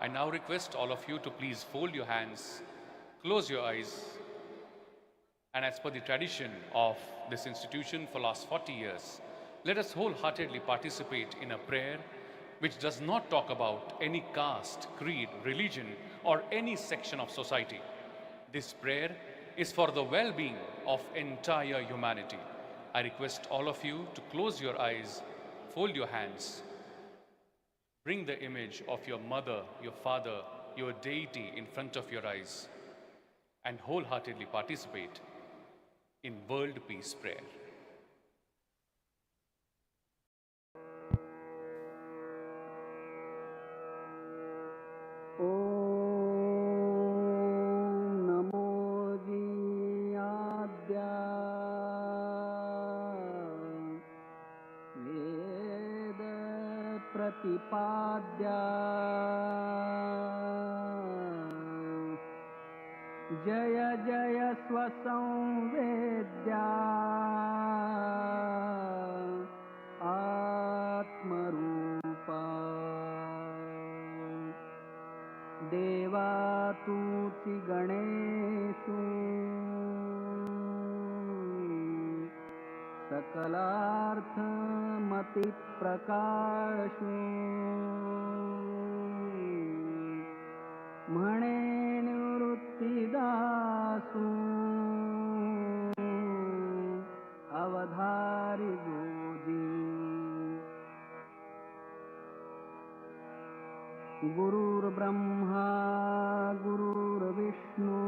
I now request all of you to please fold your hands, close your eyes, and as per the tradition of this institution for last 40 years, let us wholeheartedly participate in a prayer which does not talk about any caste, creed, religion, or any section of society. This prayer is for the well-being of entire humanity. I request all of you to close your eyes, fold your hands, bring the image of your mother, your father, your deity in front of your eyes, and wholeheartedly participate in World Peace Prayer. प्रतिपाद्या जय जय स्वसंवेद्या आत्मरूपा देवा तूची गणेशु सकलार्थ मति प्रकाशु म्हणे निवृत्तिदासु अवधारी गोदी गुरुर्ब्रह्मा गुरुर्विष्णु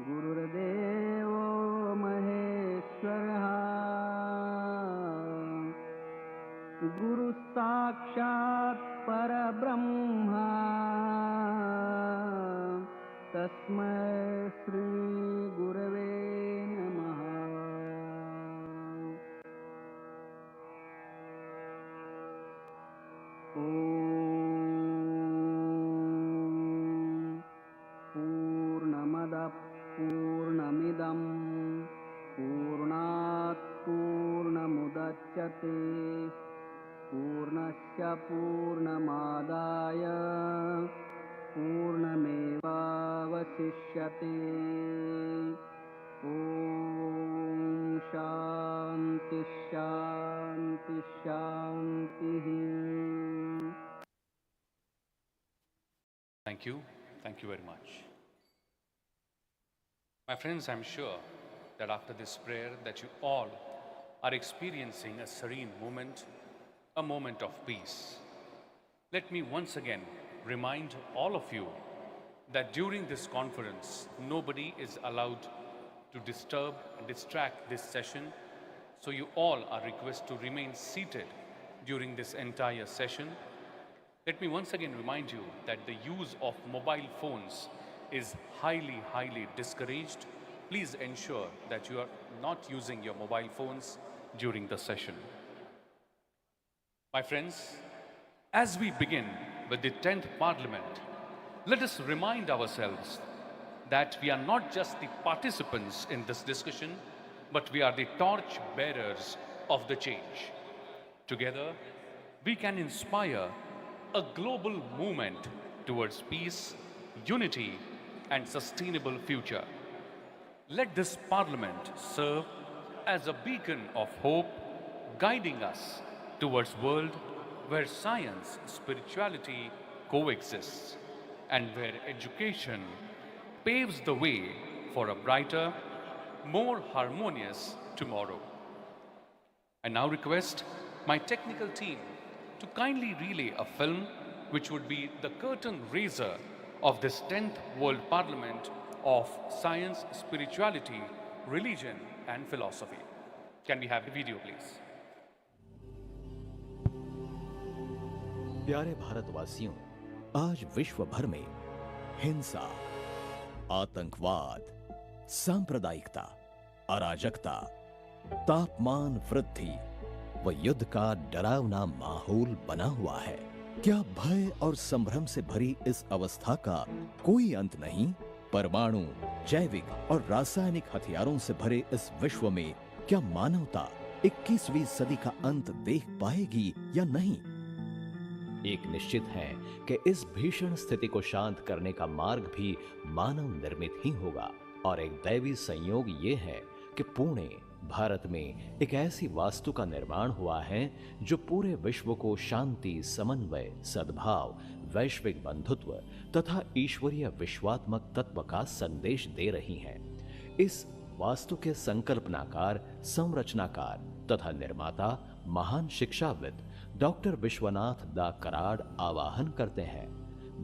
गुरुर्देव महेश्वरः गुरु साक्षात् परब्रह्मा तस्मै श्री गुरवे नमः। पूर्णमदः पूर्णमिदं पूर्णात् पूर्णमुदच्यते पूर्णस्य पूर्णमादाय पूर्णमेवावशिष्यते। ॐ शान्ति शान्ति शान्तिः। Thank you very much. My friends, I'm sure that after this prayer that you all are experiencing a serene moment, a moment of peace. Let me once again remind all of you that during this conference, nobody is allowed to disturb and distract this session. So you all are requested to remain seated during this entire session. Let me once again remind you that the use of mobile phones is highly, highly discouraged. Please ensure that you are not using your mobile phones during the session. My friends, as we begin with the 10th Parliament, let us remind ourselves that we are not just the participants in this discussion, but we are the torch bearers of the change. Together, we can inspire a global movement towards peace, unity, and sustainable future. Let this Parliament serve as a beacon of hope, guiding us towards a world where science, spirituality coexists, and where education paves the way for a brighter, more harmonious tomorrow. I now request my technical team to kindly relay a film which would be the curtain raiser of this 10th World Parliament of Science, Spirituality, Religion and Philosophy. Can we have the video, please? प्यारे भारतवासियों, आज विश्व भर में हिंसा, आतंकवाद, सांप्रदायिकता, अराजकता, तापमान वृद्धि व युद्ध का डरावना माहौल बना हुआ है। क्या भय और संभ्रम से भरी इस अवस्था का कोई अंत नहीं? परमाणु, जैविक और रासायनिक हथियारों से भरे इस विश्व में क्या मानवता 21वीं सदी का अंत देख पाएगी या नहीं? एक निश्चित है कि इस भीषण स्थिति को शांत करने का मार्ग भी मानव निर्मित ही होगा और एक दैवी संयोग ये है कि पुणे भारत में एक ऐसी वास्तु का निर्माण हुआ है जो पूरे विश्व को शांति, समन्वय, सद्भाव, वैश्विक बंधुत्व तथा ईश्वरीय विश्वात्मक तत्व का संदेश दे रही है। इस वास्तु के संकल्पनाकार, संरचनाकार तथा निर्माता महान शिक्षाविद डॉक्टर विश्वनाथ दा कराड़ आवाहन करते हैं।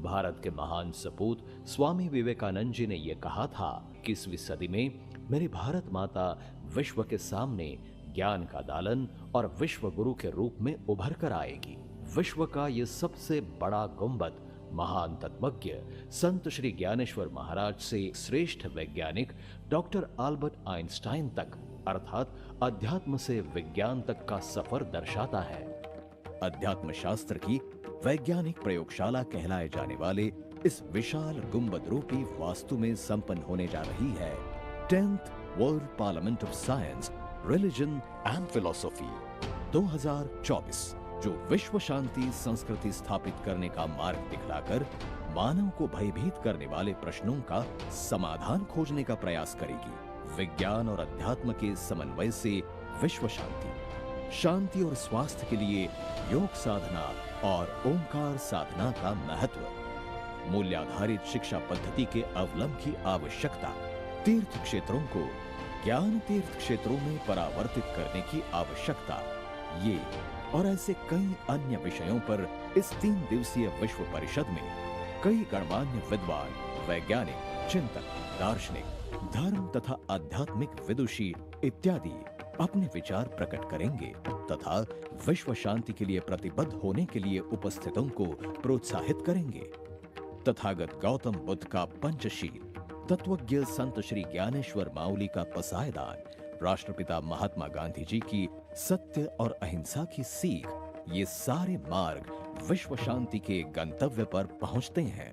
भारत के महान सपूत स्वामी विवेकानंद जी ने यह कहा था कि 20वीं सदी में मेरी भारत माता विश्व के सामने ज्ञान का दालन और विश्व गुरु के रूप में उभर कर आएगी। विश्व का यह सबसे बड़ा गुंबद महान तत्वज्ञ संत श्री ज्ञानेश्वर महाराज से श्रेष्ठ वैज्ञानिक डॉक्टर अल्बर्ट आइंस्टाइन तक अर्थात अध्यात्म से विज्ञान तक का सफर दर्शाता है। अध्यात्म शास्त्र की वैज्ञानिक प्रयोगशाला कहलाए जाने वाले इस विशाल गुंबद रूपी वास्तु में संपन्न होने जा रही है 10th world parliament of science, religion and philosophy 2024, जो विश्व शांति संस्कृति स्थापित करने का मार्ग दिखलाकर मानव को भयभीत करने वाले प्रश्नों का समाधान खोजने का प्रयास करेगी। विज्ञान और अध्यात्म के समन्वय से विश्व शांति और स्वास्थ्य के लिए योग साधना और ओंकार साधना का महत्व, मूल्याधारित शिक्षा पद्धति के अवलंब की आवश्यकता, तीर्थ क्षेत्रों को ज्ञान तीर्थ क्षेत्रों में परावर्तित करने की आवश्यकता, ये और ऐसे कई अन्य विषयों पर इस 3 दिवसीय विश्व परिषद में कई गणमान्य विद्वान, वैज्ञानिक, चिंतक, दार्शनिक, धर्म तथा आध्यात्मिक विदुषी इत्यादि अपने विचार प्रकट करेंगे तथा विश्व शांति के लिए प्रतिबद्ध होने के लिए उपस्थितों को प्रोत्साहित करेंगे। तथागत गौतम बुद्ध का पंचशील, तत्वज्ञ संत श्री ज्ञानेश्वर माउली का पसायदान, राष्ट्रपिता महात्मा गांधी जी की सत्य और अहिंसा की सीख, ये सारे मार्ग विश्व शांति के गंतव्य पर पहुंचते हैं।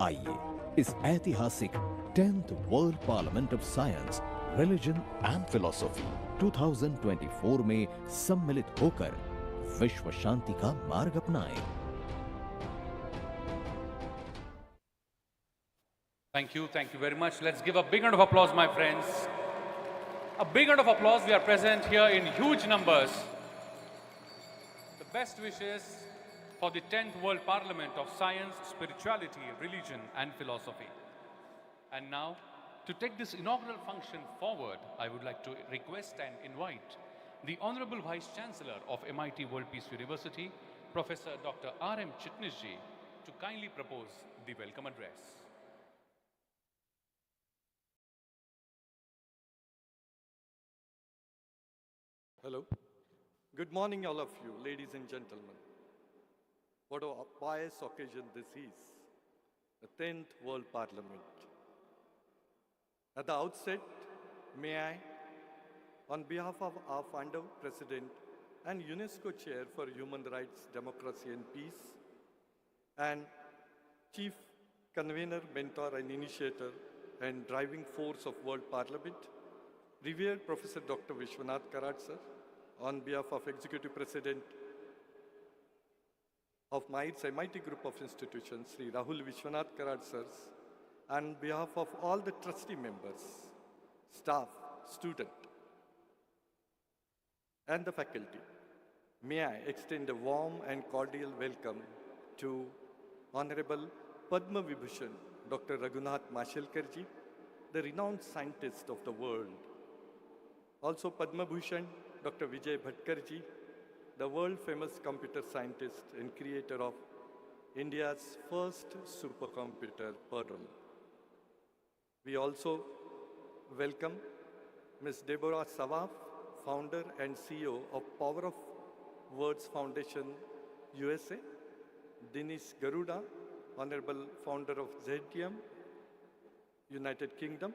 आइए इस ऐतिहासिक 10th world parliament of science, religion and philosophy 2024 में सम्मिलित होकर विश्व शांति का मार्ग अपनाएं। Thank you very much. Let's give a big round of applause, my friends. A big round of applause. We are present here in huge numbers. The best wishes for the 10th World Parliament of Science, Spirituality, Religion and Philosophy. And now, to take this inaugural function forward, I would like to request and invite the Honorable Vice Chancellor of MIT World Peace University, Professor Dr. R.M. Chitnisji, to kindly propose the welcome address. Hello. Good morning, all of you, ladies and gentlemen. What a pious occasion this is, the 10th World Parliament. At the outset, may I, on behalf of our founder, President, and UNESCO Chair for Human Rights, Democracy and Peace, and Chief Convener, Mentor and Initiator and Driving Force of World Parliament, revered Professor Dr. Vishwanath Karad, sir, on behalf of Executive President of MIT Group of Institutions, Sri Rahul Vishwanath Karad, sirs, on behalf of all the trustee members, staff, student, and the faculty, may I extend a warm and cordial welcome to Honorable Padma Vibhushan Dr. Raghunath Mashelkarji, the renowned scientist of the world. Also Padma Bhushan Dr. Vijay Bhatkarji, the world-famous computer scientist and creator of India's first supercomputer, Patil. We also welcome Ms. Deborah Savaf, founder and CEO of Power of Words Foundation, USA, Dinesh Garuda, honorable founder of ZTM, United Kingdom.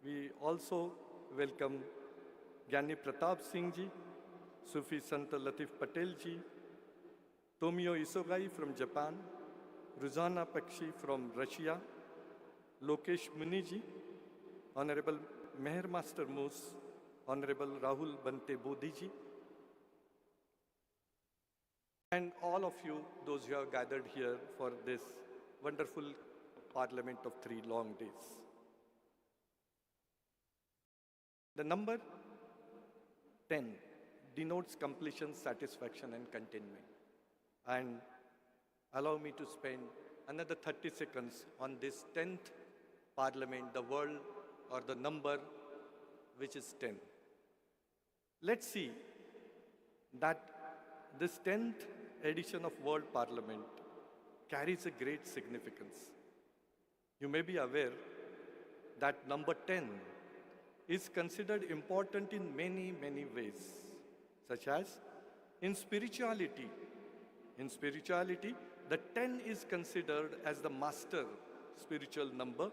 We also welcome Gyani Pratap Singh ji, Sufi Sant Latif Patil ji, Tomio Isogai from Japan, Ruzana Pakshi from Russia, Lokesh Muni ji, Honorable Meher Master Moose, Honorable Rahul Bante Bodhi ji, and all of you, those who have gathered here for this wonderful parliament of 3 long days. The number 10 denotes completion, satisfaction, and contentment. And allow me to spend another 30 seconds on this 10th parliament, the world or the number which is 10. Let's see that this 10th edition of World Parliament carries a great significance. You may be aware that number 10 is considered important in many, many ways, such as in spirituality. In spirituality, the 10 is considered as the master spiritual number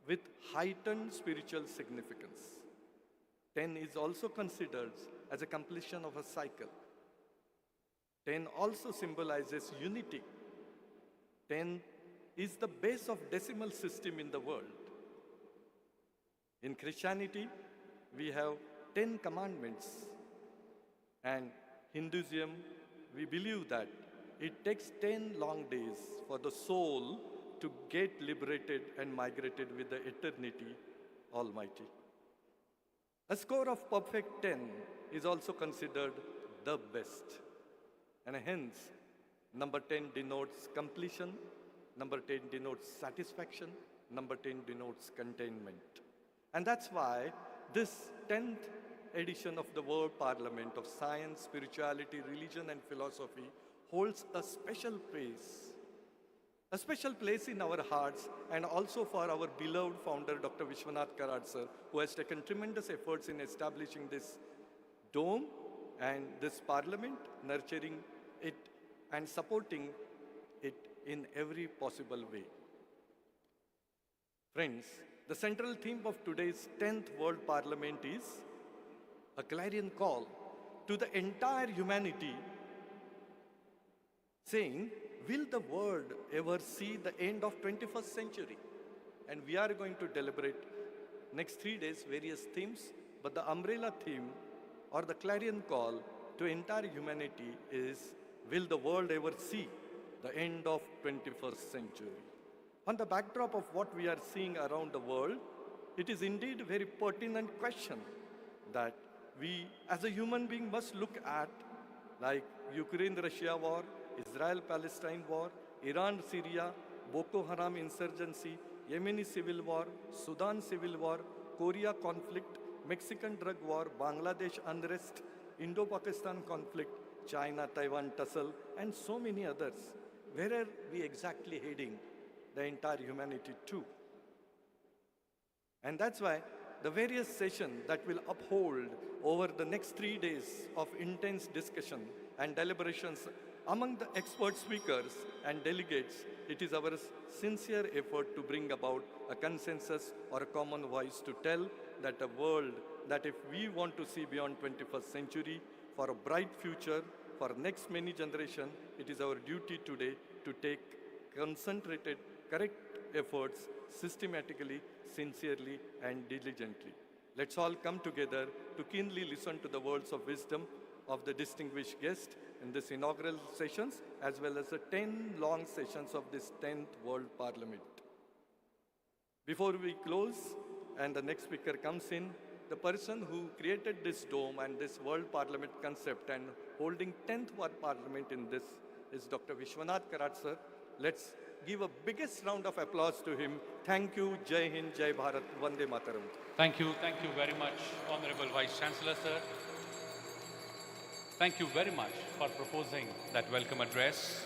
with heightened spiritual significance. 10 is also considered as a completion of a cycle. 10 also symbolizes unity. 10 is the base of decimal system in the world. In Christianity, we have 10 commandments. And Hinduism, we believe that it takes 10 long days for the soul to get liberated and migrated with the eternity Almighty. A score of perfect 10 is also considered the best. And hence, number 10 denotes completion, number 10 denotes satisfaction, number 10 denotes containment. And that's why this 10th edition of the World Parliament of Science, Spirituality, Religion and Philosophy holds a special place in our hearts, and also for our beloved founder, Dr. Vishwanath Karad sir, who has taken tremendous efforts in establishing this dome and this parliament, nurturing it and supporting it in every possible way. Friends, the central theme of today's 10th World Parliament is a clarion call to the entire humanity saying, will the world ever see the end of 21st century? And we are going to deliberate next 3 days various themes, but the umbrella theme or the clarion call to entire humanity is, will the world ever see the end of 21st century? On the backdrop of what we are seeing around the world, it is indeed a very pertinent question that we as a human being must look at, like Ukraine-Russia war, Israel-Palestine war, Iran-Syria, Boko Haram insurgency, Yemeni civil war, Sudan civil war, Korea conflict, Mexican drug war, Bangladesh unrest, Indo-Pakistan conflict, China-Taiwan tussle, and so many others. Where are we exactly heading the entire humanity to? And that's why the various sessions that will uphold over the next 3 days of intense discussion and deliberations among the expert speakers and delegates, it is our sincere effort to bring about a consensus or a common voice to tell that a world that if we want to see beyond 21st century for a bright future for next many generations, it is our duty today to take concentrated, correct efforts systematically, sincerely, and diligently. Let's all come together to keenly listen to the words of wisdom of the distinguished guest in this inaugural sessions, as well as the 10 long sessions of this 10th World Parliament. Before we close and the next speaker comes in, the person who created this dome and this World Parliament concept and holding 10th World Parliament in this is Dr. Vishwanath Karad sir. Let's give a biggest round of applause to him. Thank you. Jai Hind, Jai Bharat, Vande Mataram. Thank you very much, Honorable Vice Chancellor, sir. Thank you very much for proposing that welcome address.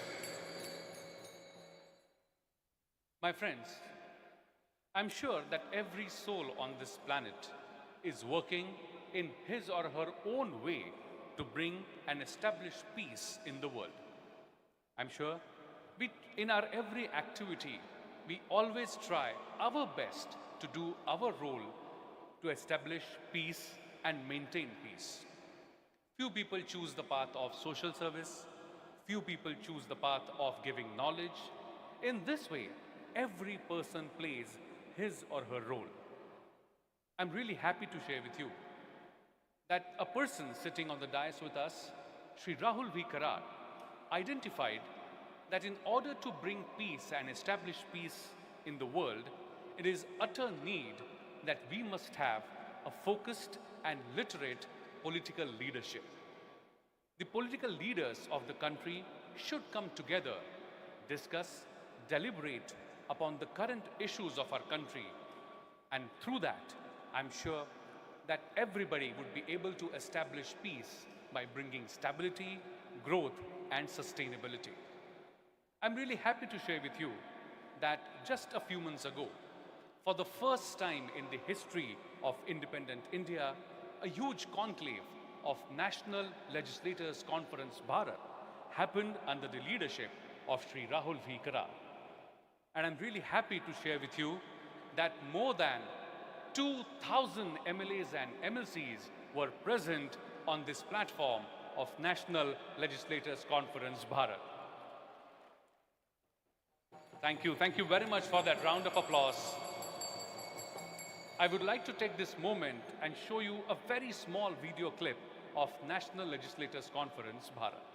My friends, I'm sure that every soul on this planet is working in his or her own way to bring and establish peace in the world. I'm sure in our every activity, we always try our best to do our role to establish peace and maintain peace. Few people choose the path of social service. Few people choose the path of giving knowledge. In this way, every person plays his or her role. I'm really happy to share with you that a person sitting on the dais with us, Shri Rahul V. Karad, identified that in order to bring peace and establish peace in the world, it is utter need that we must have a focused and literate political leadership. The political leaders of the country should come together, discuss, deliberate upon the current issues of our country, and through that, I'm sure that everybody would be able to establish peace by bringing stability, growth, and sustainability. I'm really happy to share with you that just a few months ago, for the first time in the history of independent India, a huge conclave of National Legislators Conference Bharat happened under the leadership of Shri Rahul V. Kara. And I'm really happy to share with you that more than 2,000 MLAs and MLCs were present on this platform of National Legislators Conference Bharat. Thank you very much for that round of applause. I would like to take this moment and show you a very small video clip of National Legislators Conference Bharat.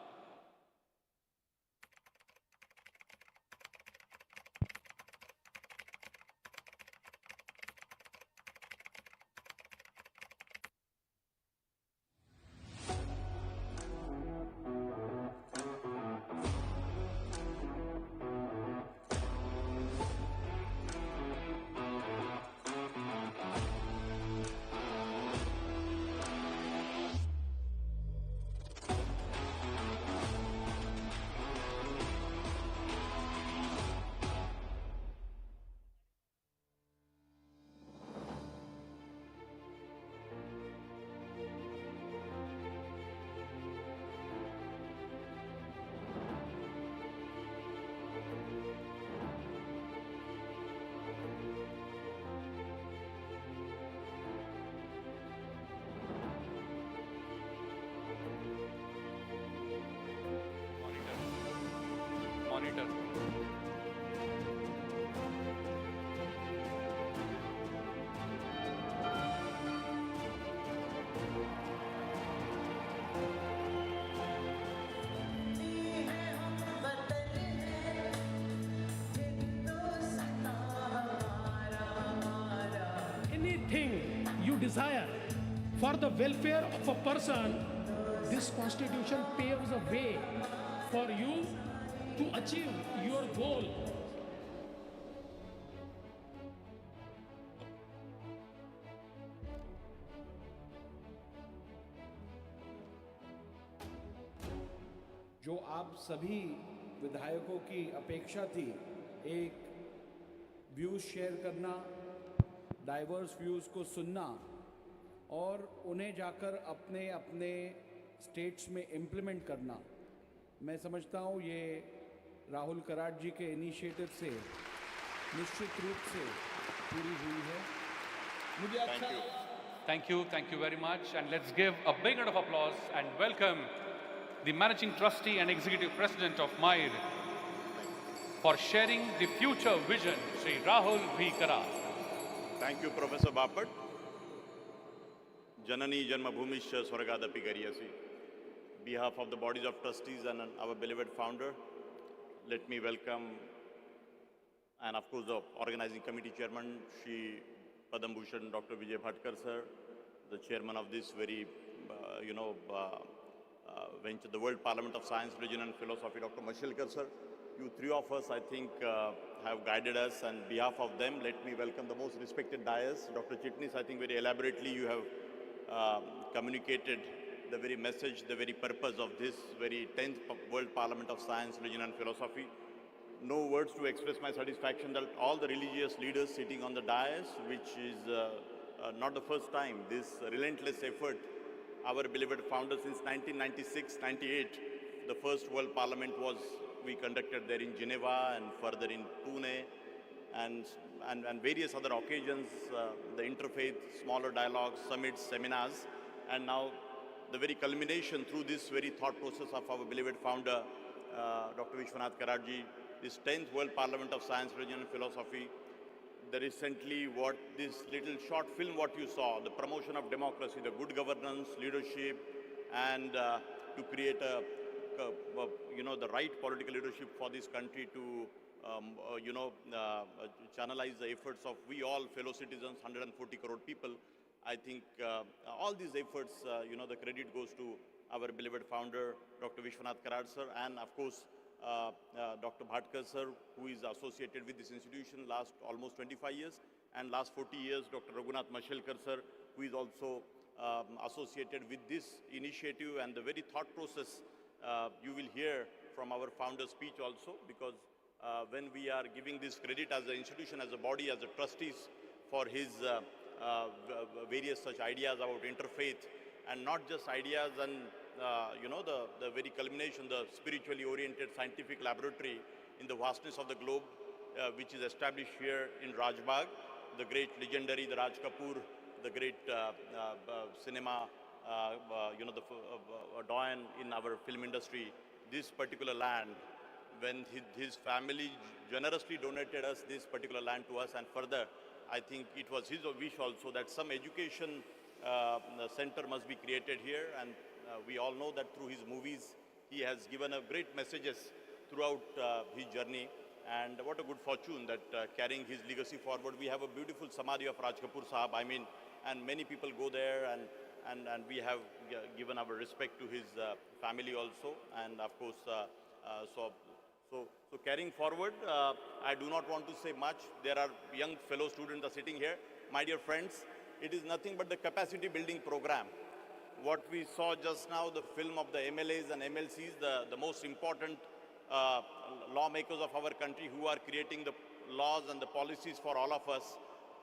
Monitor. Anything you desire for the welfare of a person, this constitution paves a way for you to achieve your goal. जो आप सभी विधायकों की अपेक्षा थी, एक views share करना, diverse views को सुनना और उन्हें जाकर अपने अपने स्टेट्स में इम्प्लीमेंट करना, मैं समझता हूँ ये राहुल कराट जी के इनिशिएटिव से निश्चित रूप से पूरी हुई है। मुझे अच्छा Thank you very much, and let's give a big round of applause and welcome the Managing Trustee and Executive President of MIRE for sharing the future vision, Shri Rahul V. Kara. Thank you, Professor Bapat. Janani Janmabhumischa Swargadapi Gariyasi. Behalf of the bodies of trustees and our beloved founder, let me welcome, and of course the organizing committee chairman, Shri Padam Bhushan Dr. Vijay Bhatkar sir, the chairman of this very, venture, the World Parliament of Science, Religion and Philosophy, Dr. Mashelkar sir. You three of us, I think, have guided us, and on behalf of them, let me welcome the most respected dais. Dr. Chitnis, I think very elaborately you have communicated the very message, the very purpose of this very 10th World Parliament of Science, Religion and Philosophy. No words to express my satisfaction that all the religious leaders sitting on the dais, which is not the first time, this relentless effort, our beloved founder since 1996-98, the first World Parliament we conducted there in Geneva and further in Pune and various other occasions, the interfaith, smaller dialogues, summits, seminars, and now the very culmination through this very thought process of our beloved founder, Dr. Vishwanath Karajji, this 10th World Parliament of Science, Religion and Philosophy. The recently this little short film what you saw, the promotion of democracy, the good governance, leadership, and to create a the right political leadership for this country to, channelize the efforts of we all fellow citizens, 140 crore people. I think all these efforts, the credit goes to our beloved founder, Dr. Vishwanath Karad sir, and of course, Dr. Bhatkar sir, who is associated with this institution last almost 25 years, and last 40 years, Dr. Raghunath Mashelkar sir, who is also associated with this initiative and the very thought process you will hear from our founder's speech also, because when we are giving this credit as an institution, as a body, as a trustees for his various such ideas about interfaith, and not just ideas and the very culmination, the spiritually oriented scientific laboratory in the vastness of the globe, which is established here in Rajbagh, the great legendary, the Raj Kapoor, the great cinema, the doyen in our film industry. This particular land, when his family generously donated us this particular land to us, and further, I think it was his wish also that some education center must be created here, and we all know that through his movies, he has given a great messages throughout his journey, and what a good fortune that carrying his legacy forward. We have a beautiful Samadhi of Raj Kapoor Sahab, I mean, and many people go there, and we have given our respect to his family also, and of course, so carrying forward, I do not want to say much. There are young fellow students are sitting here. My dear friends, it is nothing but the capacity building program. What we saw just now, the film of the MLAs and MLCs, the most important lawmakers of our country who are creating the laws and the policies for all of us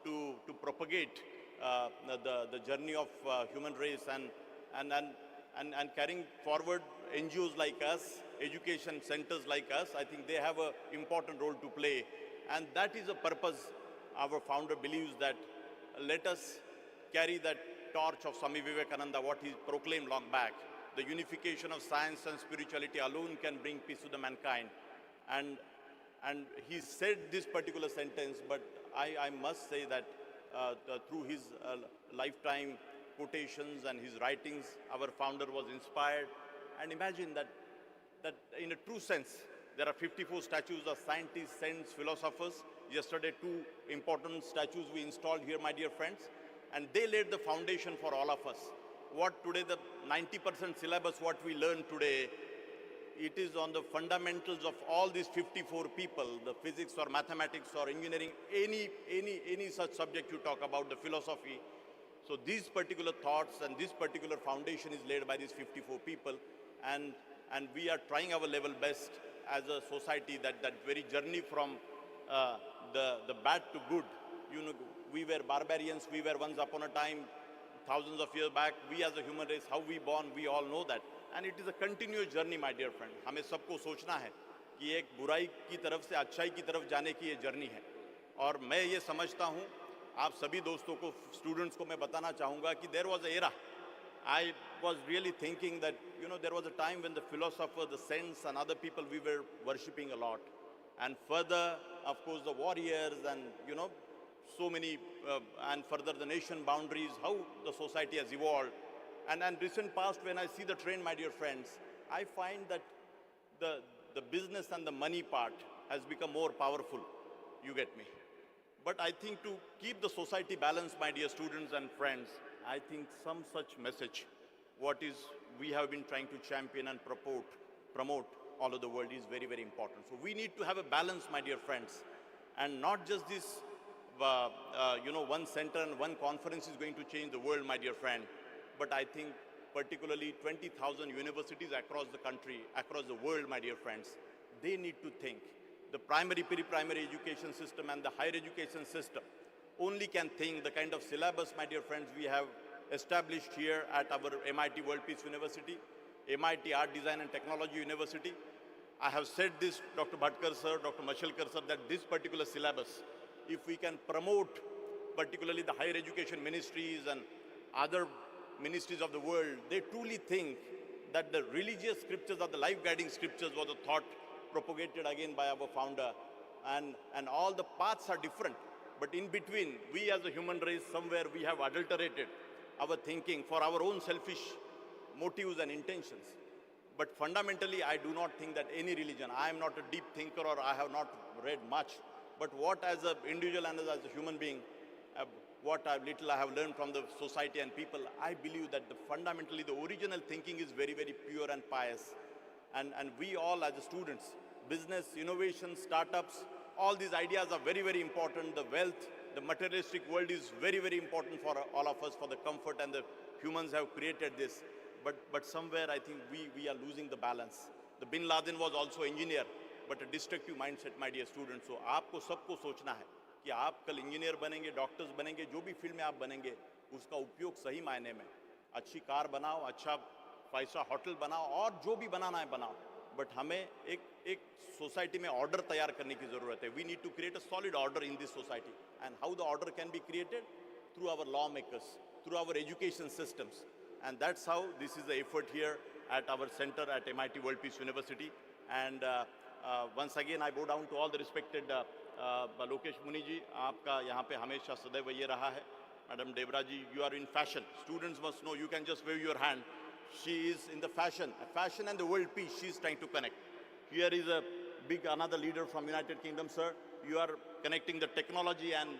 to propagate the journey of human race and carrying forward NGOs like us, education centers like us. I think they have an important role to play, and that is a purpose. Our founder believes that let us carry that torch of Swami Vivekananda, what he proclaimed long back. The unification of science and spirituality alone can bring peace to the mankind. And he said this particular sentence, but I must say that through his lifetime quotations and his writings, our founder was inspired. And imagine that in a true sense, there are 54 statues of scientists, saints, philosophers. Yesterday, 2 important statues we installed here, my dear friends, and they laid the foundation for all of us. What today, the 90% syllabus, what we learn today, it is on the fundamentals of all these 54 people, the physics or mathematics or engineering, any such subject you talk about, the philosophy. So these particular thoughts and this particular foundation is laid by these 54 people, and we are trying our level best as a society that very journey from the bad to good. You know, we were barbarians, we were once upon a time, thousands of years back. We as a human race, how we born, we all know that. And it is a continuous journey, my dear friend. हमें सबको सोचना है कि एक बुराई की तरफ से अच्छाई की तरफ जाने की ये जर्नी है. और मैं ये समझता हूँ, आप सभी दोस्तों को, स्टूडेंट्स को मैं बताना चाहूँगा कि there was an era. I was really thinking that, there was a time when the philosophers, the saints and other people we were worshipping a lot. And further, of course, the warriors and, so many, and further the nation boundaries, how the society has evolved. And recent past, when I see the trend, my dear friends, I find that the business and the money part has become more powerful. You get me? But I think to keep the society balanced, my dear students and friends, I think some such message, what is we have been trying to champion and promote all over the world is very, very important. So we need to have a balance, my dear friends, and not just this, one center and one conference is going to change the world, my dear friend. But I think particularly 20,000 universities across the country, across the world, my dear friends, they need to think. The primary, pre-primary education system and the higher education system only can think the kind of syllabus, my dear friends, we have established here at our MIT World Peace University, MIT Art, Design and Technology University. I have said this, Dr. Bhatkar sir, Dr. Mashelkar sir, that this particular syllabus, if we can promote particularly the higher education ministries and other ministries of the world, they truly think that the religious scriptures or the life-guiding scriptures was a thought propagated again by our founder, and all the paths are different. But in between, we as a human race, somewhere we have adulterated our thinking for our own selfish motives and intentions. But fundamentally, I do not think that any religion, I am not a deep thinker or I have not read much, but what as an individual and as a human being, what little I have learned from the society and people, I believe that fundamentally the original thinking is very, very pure and pious. And we all as students, business, innovation, startups, all these ideas are very, very important. The wealth, the materialistic world is very, very important for all of us, for the comfort, and the humans have created this. But somewhere I think we are losing the balance. The Bin Laden was also engineer, but a destructive mindset, my dear students. So आपको सबको सोचना है कि आप कल engineer बनेंगे, doctors बनेंगे, जो भी फील्ड में आप बनेंगे, उसका उपयोग सही मायने में, अच्छी कार बनाओ, अच्छा 5-स्टार होटल बनाओ, और जो भी बनाना है बनाओ. बट हमें एक सोसाइटी में ऑर्डर तैयार करने की ज़रूरत है. We need to create a solid order in this society. And how the order can be created? Through our law makers, through our education systems. And that's how this is the effort here at our center at MIT World Peace University. And once again, I bow down to all the respected Lokesh Muni ji, आपका यहाँ पे हमेशा सदैव ये रहा है. Madam Devendra ji, you are in fashion. Students must know, you can just wave your hand. She is in the fashion and the world peace, she is trying to connect. Here is a big, another leader from United Kingdom, sir. You are connecting the technology and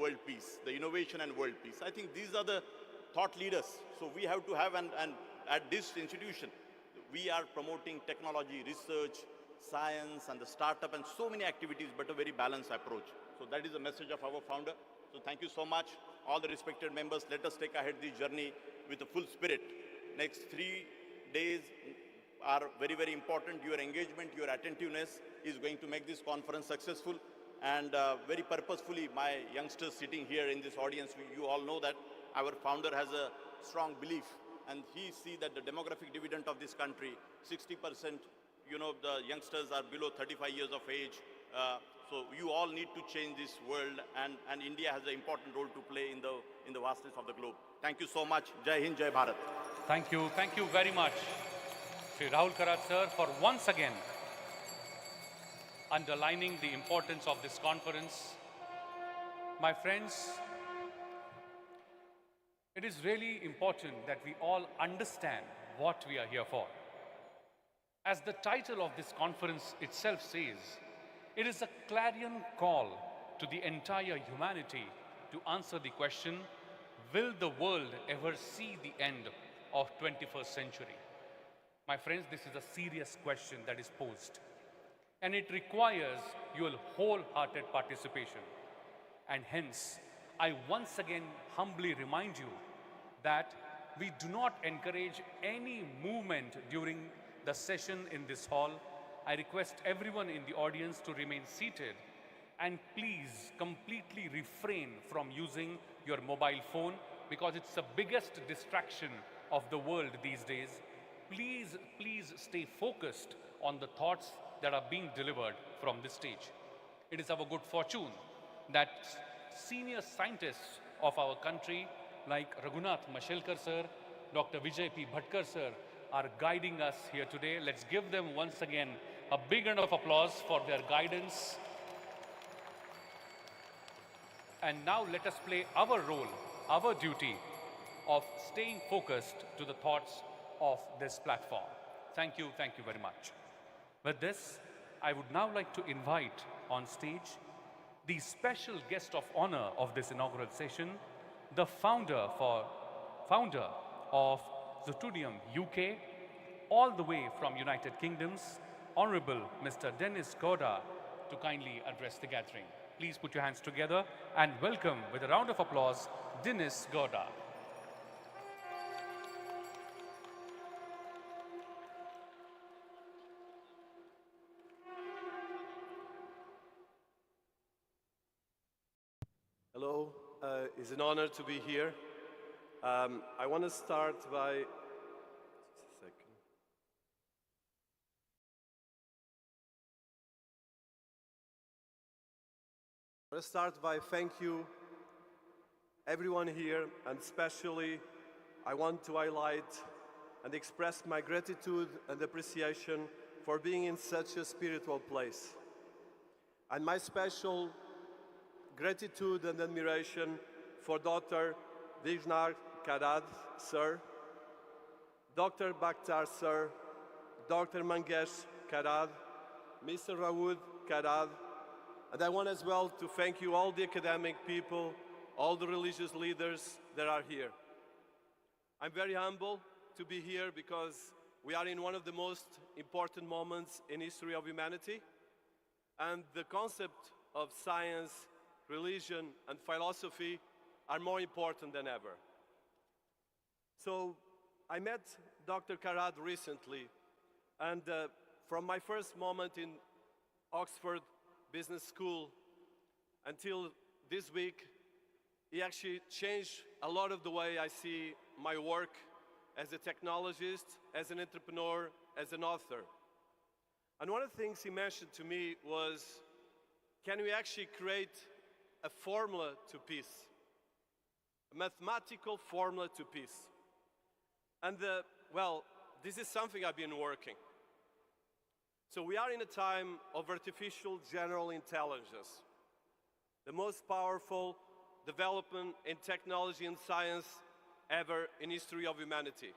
world peace, the innovation and world peace. I think these are the thought leaders. So we have to have, and at this institution, we are promoting technology, research, science, and the startup, and so many activities, but a very balanced approach. So that is the message of our founder. So thank you so much. All the respected members, let us take ahead this journey with a full spirit. Next 3 days are very, very important. Your engagement, your attentiveness is going to make this conference successful. And very purposefully, my youngsters sitting here in this audience, you all know that our founder has a strong belief, and he sees that the demographic dividend of this country, 60%, the youngsters are below 35 years of age. So you all need to change this world, and India has an important role to play in the vastness of the globe. Thank you so much. Jai Hind, Jai Bharat. Thank you very much, Shri Rahul Karat sir, for once again underlining the importance of this conference. My friends, it is really important that we all understand what we are here for. As the title of this conference itself says, it is a clarion call to the entire humanity to answer the question, will the world ever see the end of 21st century? My friends, this is a serious question that is posed, and it requires your wholehearted participation. And hence, I once again humbly remind you that we do not encourage any movement during the session in this hall. I request everyone in the audience to remain seated, and please completely refrain from using your mobile phone, because it's the biggest distraction of the world these days. Please stay focused on the thoughts that are being delivered from this stage. It is our good fortune that senior scientists of our country like Raghunath Mashelkar sir, Dr. Vijay P. Bhatkar sir are guiding us here today. Let's give them once again a big round of applause for their guidance. And now let us play our role, our duty of staying focused to the thoughts of this platform. Thank you very much. With this, I would now like to invite on stage the special guest of honor of this inaugural session, the founder of Zootudium UK, all the way from United Kingdoms, Honorable Mr. Dennis Gowda, to kindly address the gathering. Please put your hands together and welcome with a round of applause, Dennis Gowda. Hello, it's an honor to be here. I want to start by, just a second. I want to start by thank you everyone here, and especially I want to highlight and express my gratitude and appreciation for being in such a spiritual place. And my special gratitude and admiration for Dr. Devendra sir, Dr. Bakhtar sir, Dr. Mangesh Karad, Mr. Rahul Karad, and I want as well to thank you, all the academic people, all the religious leaders that are here. I'm very humble to be here because we are in one of the most important moments in history of humanity, and the concept of science, religion, and philosophy are more important than ever. So I met Dr. Karad recently, and from my first moment in Oxford Business School until this week, he actually changed a lot of the way I see my work as a technologist, as an entrepreneur, as an author. And one of the things he mentioned to me was, can we actually create a formula to peace? A mathematical formula to peace. And well, this is something I've been working. So we are in a time of artificial general intelligence, the most powerful development in technology and science ever in history of humanity.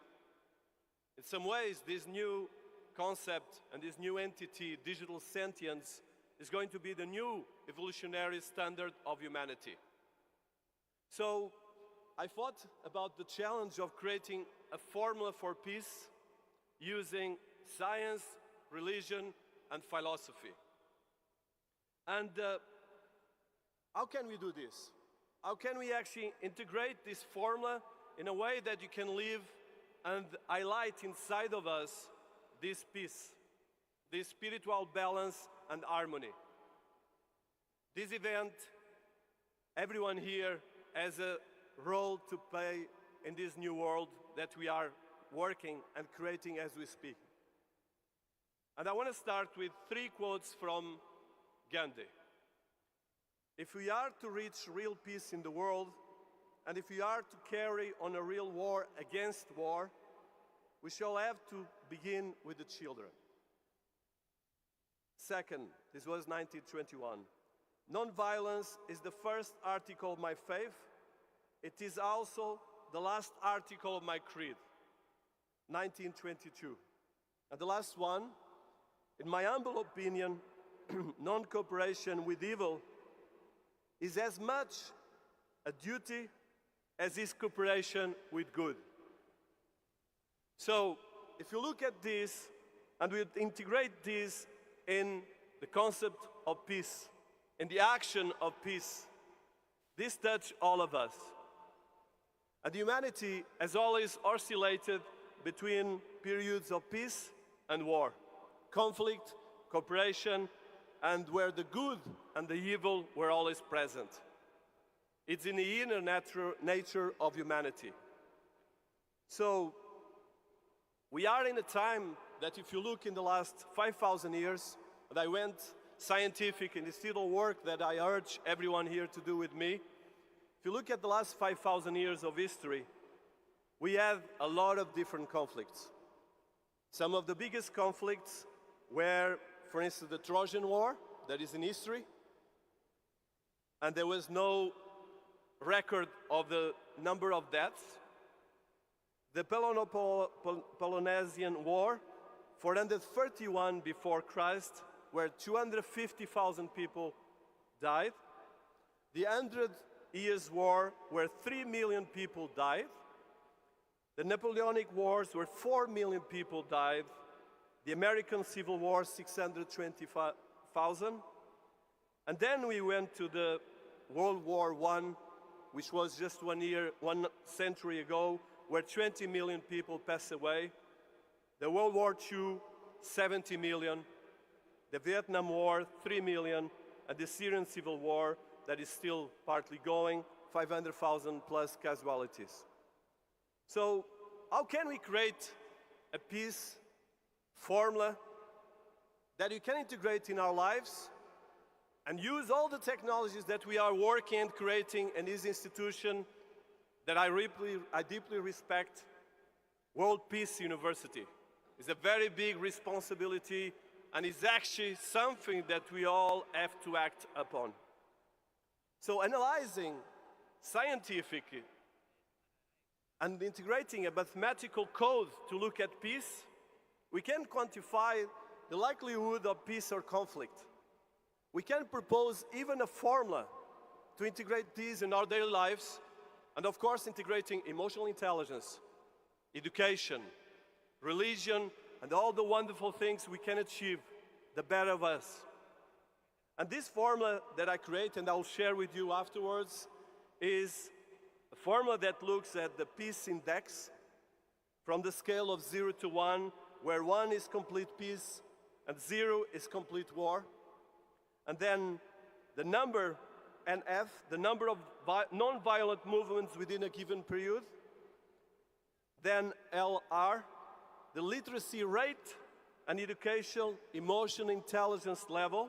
In some ways, this new concept and this new entity, digital sentience, is going to be the new evolutionary standard of humanity. So I thought about the challenge of creating a formula for peace using science, religion, and philosophy. And how can we do this? How can we actually integrate this formula in a way that you can live and highlight inside of us this peace, this spiritual balance and harmony? This event, everyone here has a role to play in this new world that we are working and creating as we speak. And I want to start with 3 quotes from Gandhi. If we are to reach real peace in the world, and if we are to carry on a real war against war, we shall have to begin with the children. Second, this was 1921. Non-violence is the first article of my faith. It is also the last article of my creed. 1922. And the last one, in my humble opinion, non-cooperation with evil is as much a duty as is cooperation with good. So, if you look at this and we integrate this in the concept of peace, in the action of peace, this touches all of us. And humanity has always oscillated between periods of peace and war, conflict, cooperation, and where the good and the evil were always present. It's in the inner nature of humanity. So, we are in a time that if you look in the last 5,000 years, and I went scientific in this little work that I urge everyone here to do with me, if you look at the last 5,000 years of history, we have a lot of different conflicts. Some of the biggest conflicts were, for instance, the Trojan War, that is in history, and there was no record of the number of deaths. The Peloponnesian War, 431 before Christ, where 250,000 people died. The 100 Years' War, where 3 million people died. The Napoleonic Wars, where 4 million people died. The American Civil War, 625,000. And then we went to the World War I, which was just 1 century ago, where 20 million people passed away. The World War II, 70 million. The Vietnam War, 3 million. And the Syrian Civil War, that is still partly going, 500,000 plus casualties. So, how can we create a peace formula that you can integrate in our lives and use all the technologies that we are working and creating in this institution that I deeply respect, World Peace University? It's a very big responsibility, and it's actually something that we all have to act upon. So analyzing scientifically and integrating a mathematical code to look at peace We can quantify the likelihood of peace or conflict. We can propose even a formula to integrate these in our daily lives, and of course integrating emotional intelligence, education, religion, and all the wonderful things we can achieve, the better of us. And this formula that I create, and I'll share with you afterwards, is a formula that looks at the peace index from the scale of 0 to 1, where 1 is complete peace and 0 is complete war. And then the number NF, the number of non-violent movements within a given period. Then LR, the literacy rate and educational emotional intelligence level,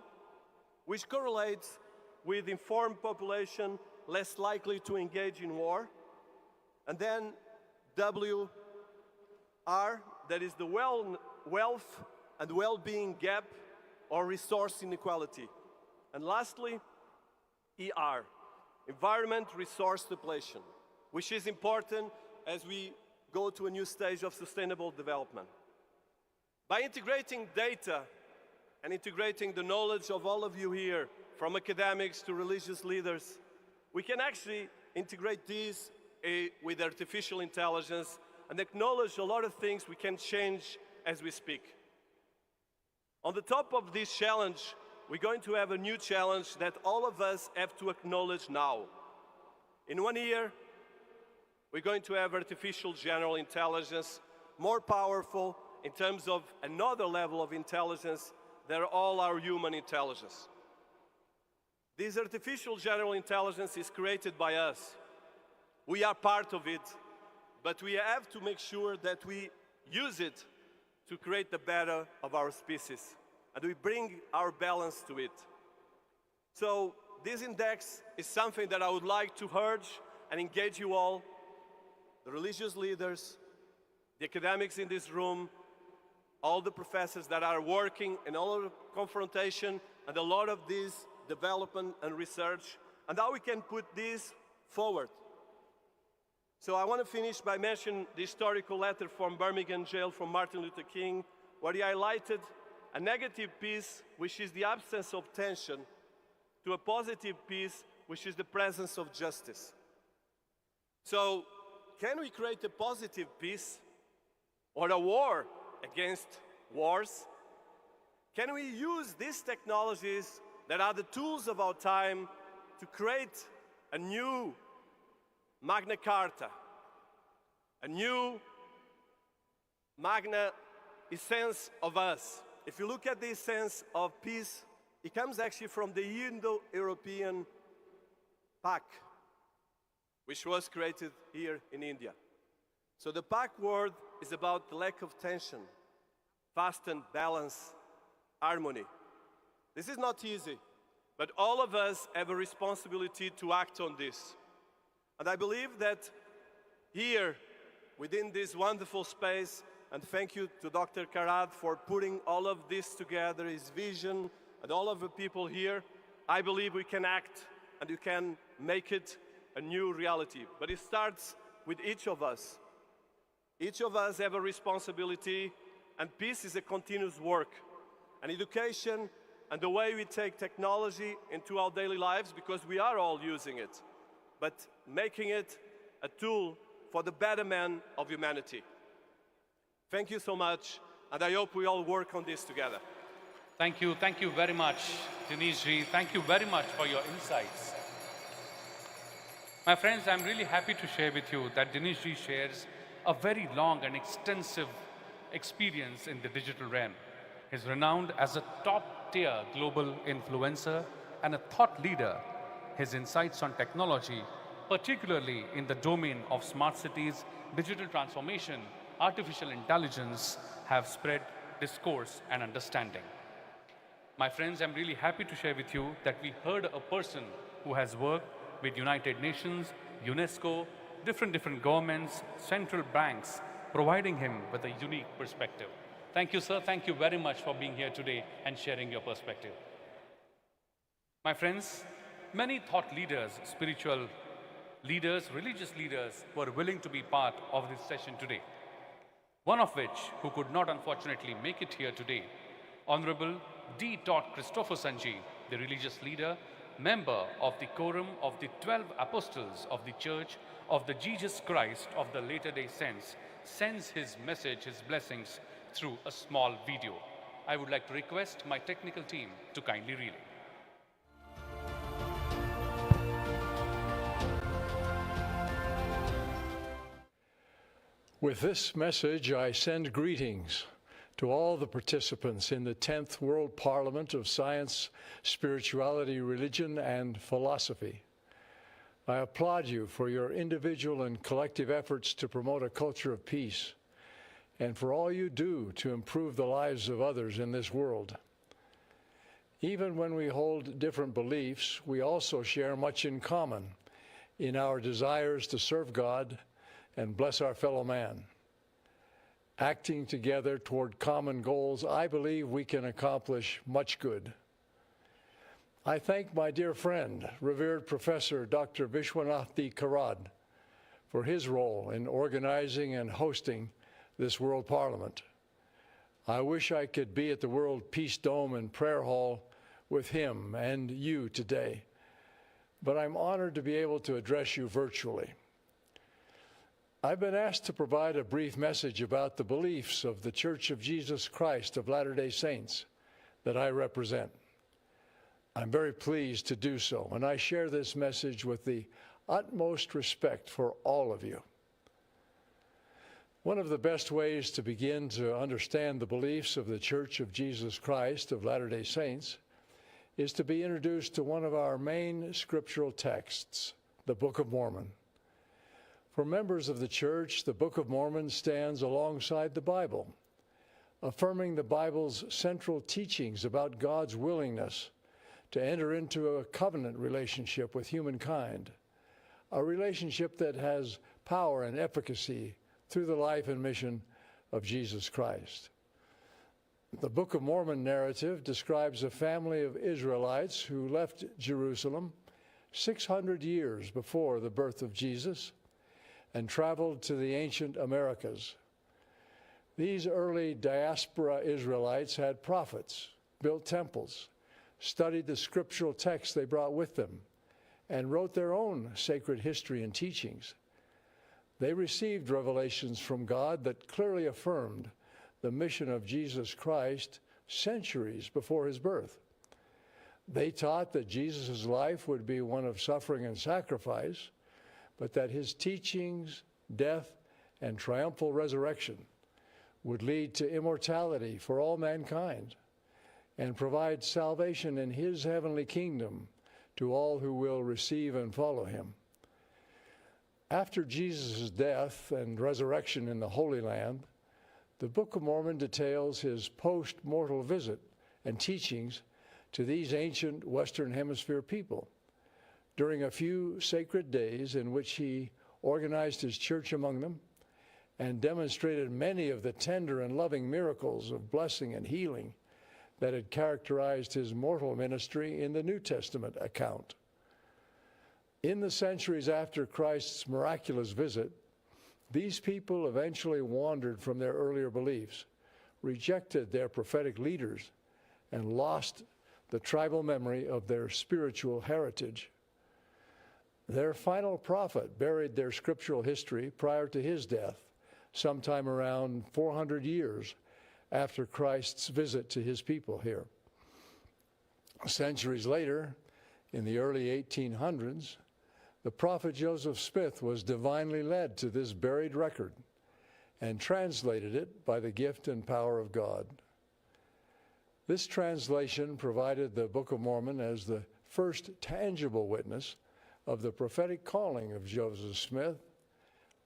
which correlates with informed population less likely to engage in war. And then WR, that is the wealth and well-being gap or resource inequality. And lastly, ER, environment resource depletion, which is important as we go to a new stage of sustainable development. By integrating data and integrating the knowledge of all of you here, from academics to religious leaders, we can actually integrate these with artificial intelligence and acknowledge a lot of things we can change as we speak. On the top of this challenge, we're going to have a new challenge that all of us have to acknowledge now. In 1 year, we're going to have artificial general intelligence more powerful in terms of another level of intelligence than all our human intelligence. This artificial general intelligence is created by us. We are part of it, but we have to make sure that we use it to create the better of our species, and we bring our balance to it. So this index is something that I would like to urge and engage you all, the religious leaders, the academics in this room, all the professors that are working in all of the confrontation and a lot of this development and research, and how we can put this forward. So I want to finish by mentioning the historical letter from Birmingham jail from Martin Luther King, where he highlighted a negative peace, which is the absence of tension, to a positive peace, which is the presence of justice. So, can we create a positive peace or a war against wars? Can we use these technologies that are the tools of our time to create a new Magna Carta, a new Magna essence of us? If you look at the sense of peace, it comes actually from the Indo-European Pact, which was created here in India. So the Pact word is about the lack of tension, fasten, balance, harmony. This is not easy, but all of us have a responsibility to act on this. And I believe that here, within this wonderful space, and thank you to Dr. Sharad for putting all of this together, his vision, and all of the people here, I believe we can act and we can make it a new reality. But it starts with each of us. Each of us have a responsibility, and peace is a continuous work. And education and the way we take technology into our daily lives, because we are all using it, but making it a tool for the betterment of humanity. Thank you so much, and I hope we all work on this together. Thank you very much, Dinesh-ji. Thank you very much for your insights. My friends, I'm really happy to share with you that Dinesh-ji shares a very long and extensive experience in the digital realm. He's renowned as a top-tier global influencer and a thought leader. His insights on technology, particularly in the domain of smart cities, digital transformation, artificial intelligence, have spread discourse and understanding. My friends, I'm really happy to share with you that we heard a person who has worked with United Nations, UNESCO, different governments, central banks, providing him with a unique perspective. Thank you, sir. Thank you very much for being here today and sharing your perspective. My friends, many thought leaders, spiritual leaders, religious leaders were willing to be part of this session today. one of which, who could not unfortunately make it here today, Honorable D. Christopher Sanji, the religious leader, member of the Quorum of the 12 Apostles of the Church of the Jesus Christ of the Latter-day Saints, sends his message, his blessings, through a small video. I would like to request my technical team to kindly relay. With this message, I send greetings to all the participants in the 10th World Parliament of Science, Spirituality, Religion, and Philosophy. I applaud you for your individual and collective efforts to promote a culture of peace, and for all you do to improve the lives of others in this world. Even when we hold different beliefs, we also share much in common in our desires to serve God and bless our fellow man. Acting together toward common goals, I believe we can accomplish much good. I thank my dear friend, revered Professor Dr. Vishwanath D. Karad, for his role in organizing and hosting this World Parliament. I wish I could be at the World Peace Dome and Prayer Hall with him and you today, but I'm honored to be able to address you virtually. I've been asked to provide a brief message about the beliefs of the Church of Jesus Christ of Latter-day Saints that I represent. I'm very pleased to do so, and I share this message with the utmost respect for all of you. One of the best ways to begin to understand the beliefs of the Church of Jesus Christ of Latter-day Saints is to be introduced to one of our main scriptural texts, the Book of Mormon. For members of the Church, the Book of Mormon stands alongside the Bible, affirming the Bible's central teachings about God's willingness to enter into a covenant relationship with humankind, a relationship that has power and efficacy through the life and mission of Jesus Christ. The Book of Mormon narrative describes a family of Israelites who left Jerusalem 600 years before the birth of Jesus and traveled to the ancient Americas. These early diaspora Israelites had prophets, built temples, studied the scriptural texts they brought with them, and wrote their own sacred history and teachings. They received revelations from God that clearly affirmed the mission of Jesus Christ centuries before his birth. They taught that Jesus' life would be one of suffering and sacrifice, but that his teachings, death, and triumphal resurrection would lead to immortality for all mankind and provide salvation in his heavenly kingdom to all who will receive and follow him. After Jesus' death and resurrection in the Holy Land, the Book of Mormon details his post-mortal visit and teachings to these ancient Western Hemisphere people during a few sacred days in which he organized his church among them and demonstrated many of the tender and loving miracles of blessing and healing that had characterized his mortal ministry in the New Testament account. In the centuries after Christ's miraculous visit, these people eventually wandered from their earlier beliefs, rejected their prophetic leaders, and lost the tribal memory of their spiritual heritage. Their final prophet buried their scriptural history prior to his death, sometime around 400 years after Christ's visit to his people here. Centuries later, in the early 1800s, the prophet Joseph Smith was divinely led to this buried record and translated it by the gift and power of God. This translation provided the Book of Mormon as the first tangible witness of the prophetic calling of Joseph Smith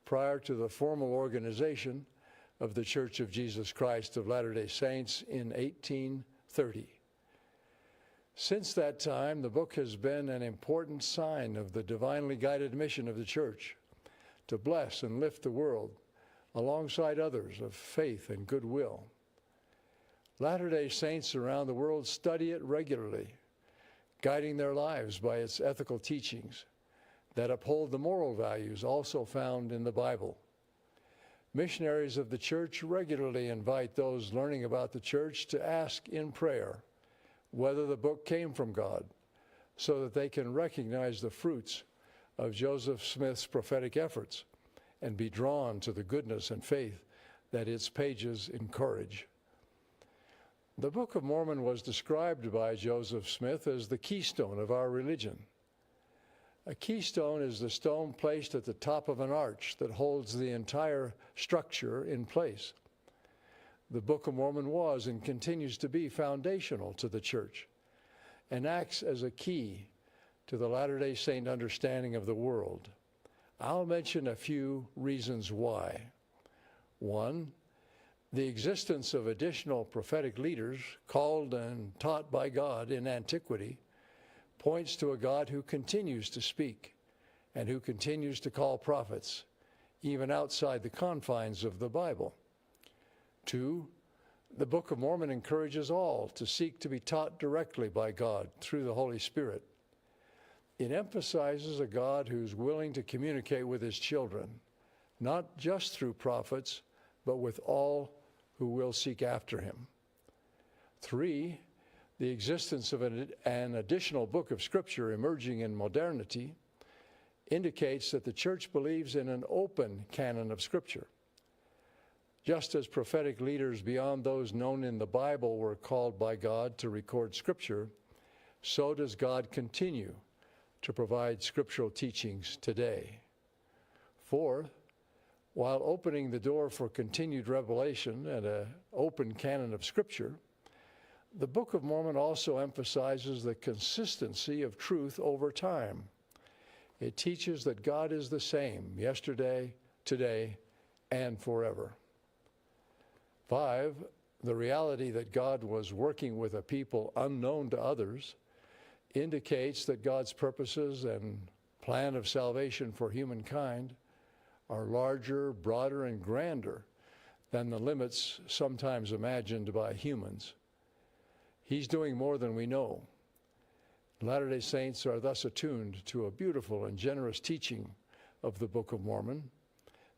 prior to the formal organization of the Church of Jesus Christ of Latter-day Saints in 1830. Since that time, the book has been an important sign of the divinely guided mission of the Church to bless and lift the world alongside others of faith and goodwill. Latter-day Saints around the world study it regularly, guiding their lives by its ethical teachings that uphold the moral values also found in the Bible. Missionaries of the church regularly invite those learning about the church to ask in prayer whether the book came from God, so that they can recognize the fruits of Joseph Smith's prophetic efforts and be drawn to the goodness and faith that its pages encourage. The Book of Mormon was described by Joseph Smith as the keystone of our religion. A keystone is the stone placed at the top of an arch that holds the entire structure in place. The Book of Mormon was and continues to be foundational to the church and acts as a key to the Latter-day Saint understanding of the world. I'll mention a few reasons why. One, the existence of additional prophetic leaders called and taught by God in antiquity points to a God who continues to speak and who continues to call prophets, even outside the confines of the Bible. Two, the Book of Mormon encourages all to seek to be taught directly by God through the Holy Spirit. It emphasizes a God who's willing to communicate with his children, not just through prophets, but with all who will seek after him. Three, the existence of an additional book of Scripture emerging in modernity indicates that the church believes in an open canon of Scripture. Just as prophetic leaders beyond those known in the Bible were called by God to record Scripture, so does God continue to provide scriptural teachings today. Fourth, while opening the door for continued revelation and an open canon of Scripture, the Book of Mormon also emphasizes the consistency of truth over time. It teaches that God is the same yesterday, today, and forever. Five, the reality that God was working with a people unknown to others indicates that God's purposes and plan of salvation for humankind are larger, broader, and grander than the limits sometimes imagined by humans. He's doing more than we know. Latter-day Saints are thus attuned to a beautiful and generous teaching of the Book of Mormon,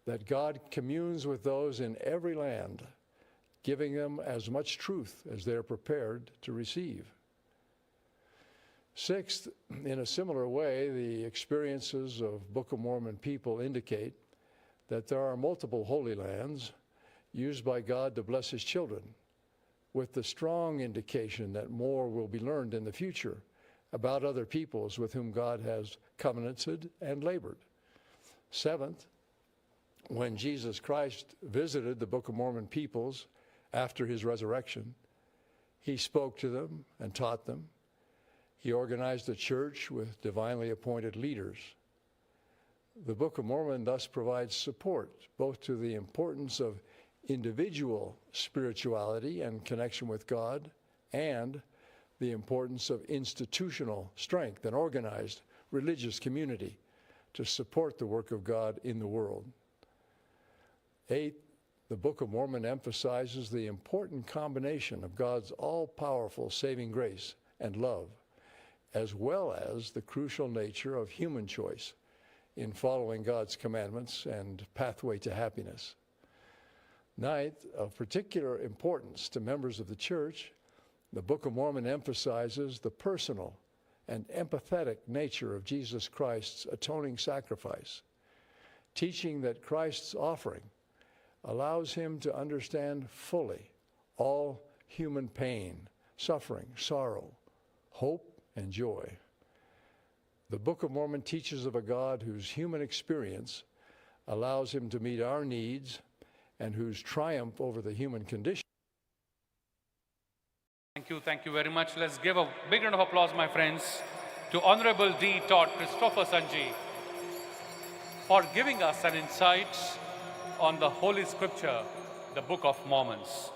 that God communes with those in every land, giving them as much truth as they're prepared to receive. Sixth, in a similar way, the experiences of Book of Mormon people indicate that there are multiple holy lands used by God to bless his children, with the strong indication that more will be learned in the future about other peoples with whom God has covenanted and labored. Seventh, when Jesus Christ visited the Book of Mormon peoples after his resurrection, he spoke to them and taught them. He organized a church with divinely appointed leaders. The Book of Mormon thus provides support both to the importance of individual spirituality and connection with God, and the importance of institutional strength and organized religious community to support the work of God in the world. Eighth, the Book of Mormon emphasizes the important combination of God's all-powerful saving grace and love, as well as the crucial nature of human choice in following God's commandments and pathway to happiness. Ninth, of particular importance to members of the church, the Book of Mormon emphasizes the personal and empathetic nature of Jesus Christ's atoning sacrifice, teaching that Christ's offering allows him to understand fully all human pain, suffering, sorrow, hope, and joy. The Book of Mormon teaches of a God whose human experience allows him to meet our needs and whose triumph over the human condition. Thank you very much. Let's give a big round of applause, my friends, to Honorable D. Todd Christopher Sanji for giving us an insight on the Holy Scripture, the Book of Mormons.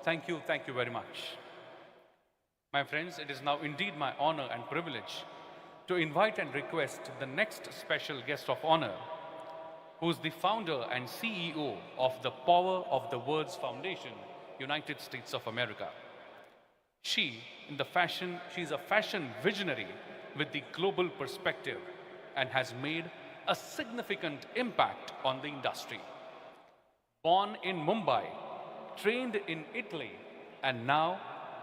Thank you very much. My friends, it is now indeed my honor and privilege to invite and request the next special guest of honor, who is the founder and CEO of the Pawar of the Words Foundation, United States of America. She is a fashion visionary with the global perspective and has made a significant impact on the industry. Born in Mumbai, trained in Italy, and now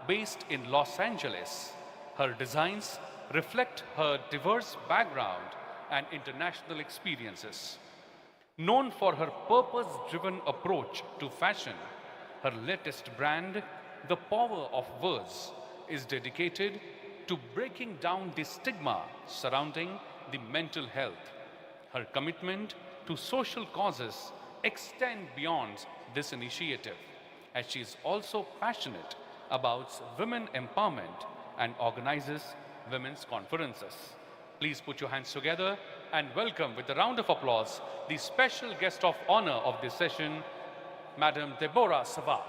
based in Los Angeles, her designs reflect her diverse background and international experiences. Known for her purpose-driven approach to fashion, her latest brand, The Pawar of Words, is dedicated to breaking down the stigma surrounding the mental health. Her commitment to social causes extend beyond this initiative, as she is also passionate about women empowerment and organizes women's conferences. Please put your hands together and welcome with a round of applause the special guest of honor of this session, Madam Deborah Savaf.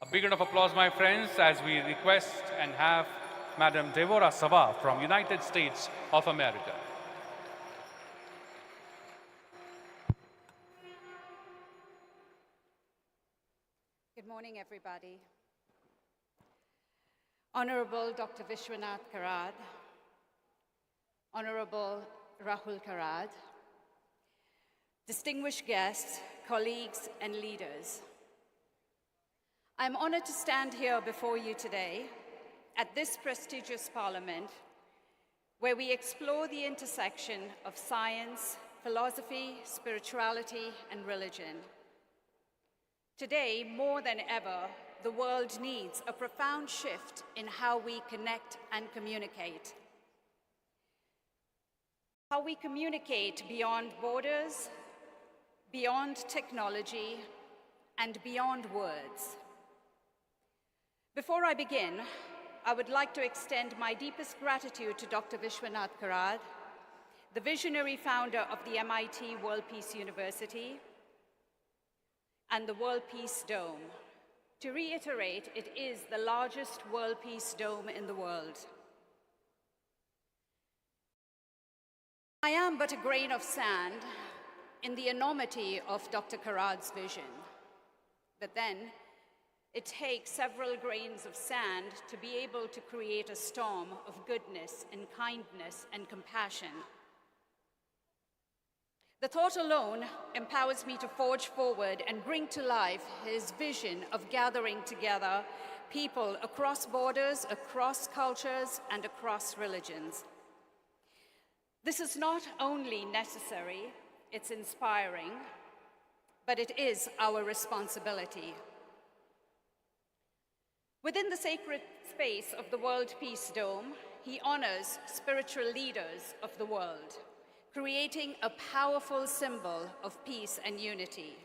A big round of applause, my friends, as we request and have Madam Deborah Savaf from United States of America. Good morning, everybody. Honorable Dr. Vishwanath Karad, Honorable Rahul Karad, distinguished guests, colleagues, and leaders. I'm honored to stand here before you today at this prestigious parliament where we explore the intersection of science, philosophy, spirituality, and religion. Today, more than ever, the world needs a profound shift in how we connect and communicate. How we communicate beyond borders, beyond technology, and beyond words. Before I begin, I would like to extend my deepest gratitude to Dr. Vishwanath Karad, the visionary founder of the MIT World Peace University and the World Peace Dome. To reiterate, it is the largest World Peace Dome in the world. I am but a grain of sand in the enormity of Dr. Karad's vision. But then, it takes several grains of sand to be able to create a storm of goodness and kindness and compassion. The thought alone empowers me to forge forward and bring to life his vision of gathering together people across borders, across cultures, and across religions. This is not only necessary, it's inspiring, but it is our responsibility. Within the sacred space of the World Peace Dome, he honors spiritual leaders of the world, creating a powerful symbol of peace and unity.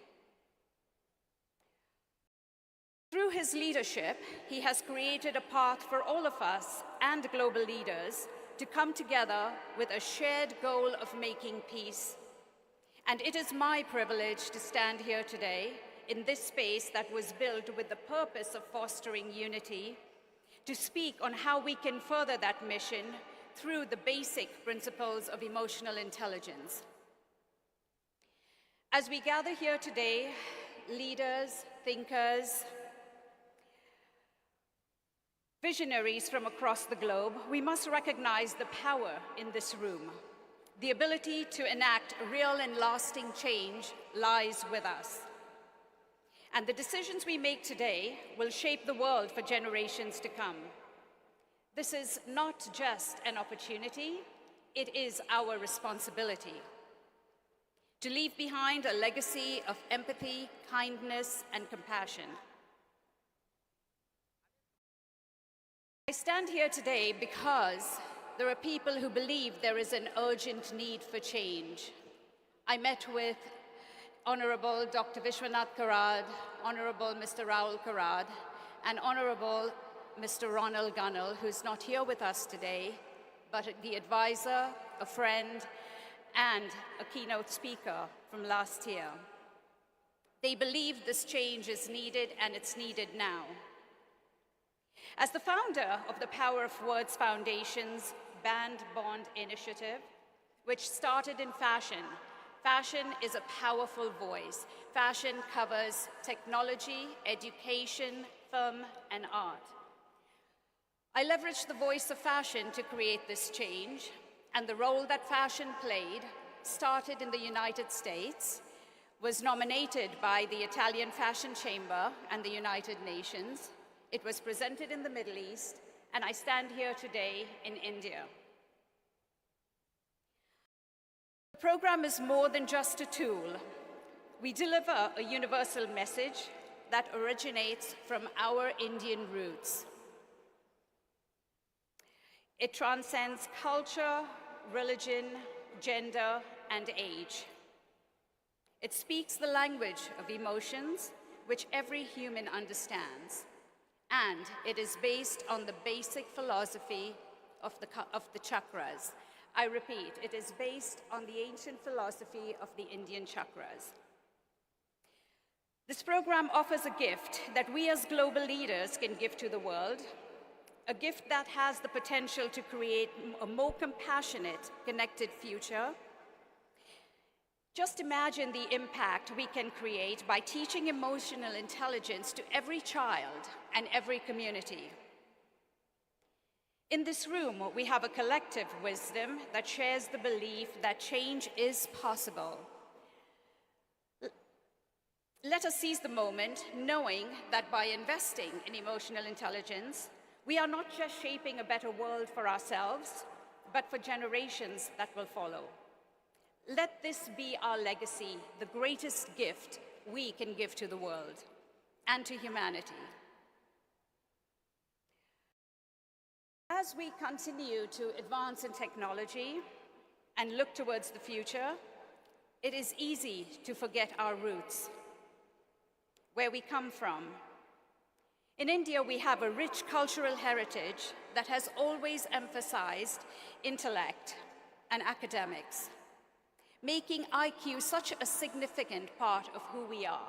Through his leadership, he has created a path for all of us and global leaders to come together with a shared goal of making peace. And it is my privilege to stand here today in this space that was built with the purpose of fostering unity, to speak on how we can further that mission through the basic principles of emotional intelligence. As we gather here today, leaders, thinkers, visionaries from across the globe, we must recognize the power in this room. The ability to enact real and lasting change lies with us. And the decisions we make today will shape the world for generations to come. This is not just an opportunity, it is our responsibility to leave behind a legacy of empathy, kindness, and compassion. I stand here today because there are people who believe there is an urgent need for change. I met with Honorable Dr. Vishwanath Karad, Honorable Mr. Rahul Karad, and Honorable Mr. Ronald Gunnell, who's not here with us today, but the advisor, a friend, and a keynote speaker from last year. They believe this change is needed, and it's needed now. As the founder of the Power of Words Foundation's Band Bond Initiative, which started in fashion, fashion is a powerful voice. Fashion covers technology, education, film, and art. I leveraged the voice of fashion to create this change, and the role that fashion played started in the United States, was nominated by the Italian Fashion Chamber and the United Nations. It was presented in the Middle East, and I stand here today in India. The program is more than just a tool. We deliver a universal message that originates from our Indian roots. It transcends culture, religion, gender, and age. It speaks the language of emotions, which every human understands, and it is based on the basic philosophy of the chakras. I repeat, it is based on the ancient philosophy of the Indian chakras. This program offers a gift that we as global leaders can give to the world, a gift that has the potential to create a more compassionate, connected future. Just imagine the impact we can create by teaching emotional intelligence to every child and every community. In this room, we have a collective wisdom that shares the belief that change is possible. Let us seize the moment, knowing that by investing in emotional intelligence, we are not just shaping a better world for ourselves, but for generations that will follow. Let this be our legacy, the greatest gift we can give to the world and to humanity. As we continue to advance in technology and look towards the future, it is easy to forget our roots, where we come from. In India, we have a rich cultural heritage that has always emphasized intellect and academics, making IQ such a significant part of who we are.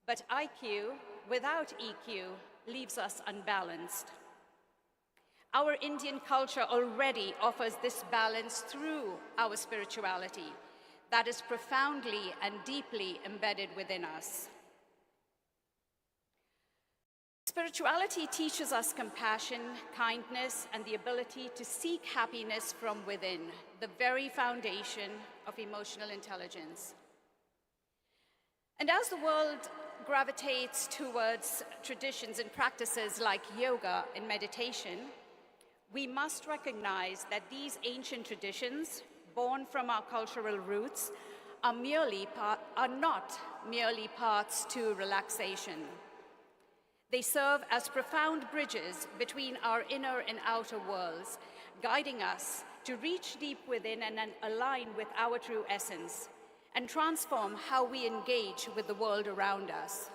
But IQ without EQ leaves us unbalanced. Our Indian culture already offers this balance through our spirituality that is profoundly and deeply embedded within us. Spirituality teaches us compassion, kindness, and the ability to seek happiness from within, the very foundation of emotional intelligence. And as the world gravitates towards traditions and practices like yoga and meditation, we must recognize that these ancient traditions, born from our cultural roots, are not merely paths to relaxation. They serve as profound bridges between our inner and outer worlds, guiding us to reach deep within and align with our true essence, and transform how we engage with the world around us.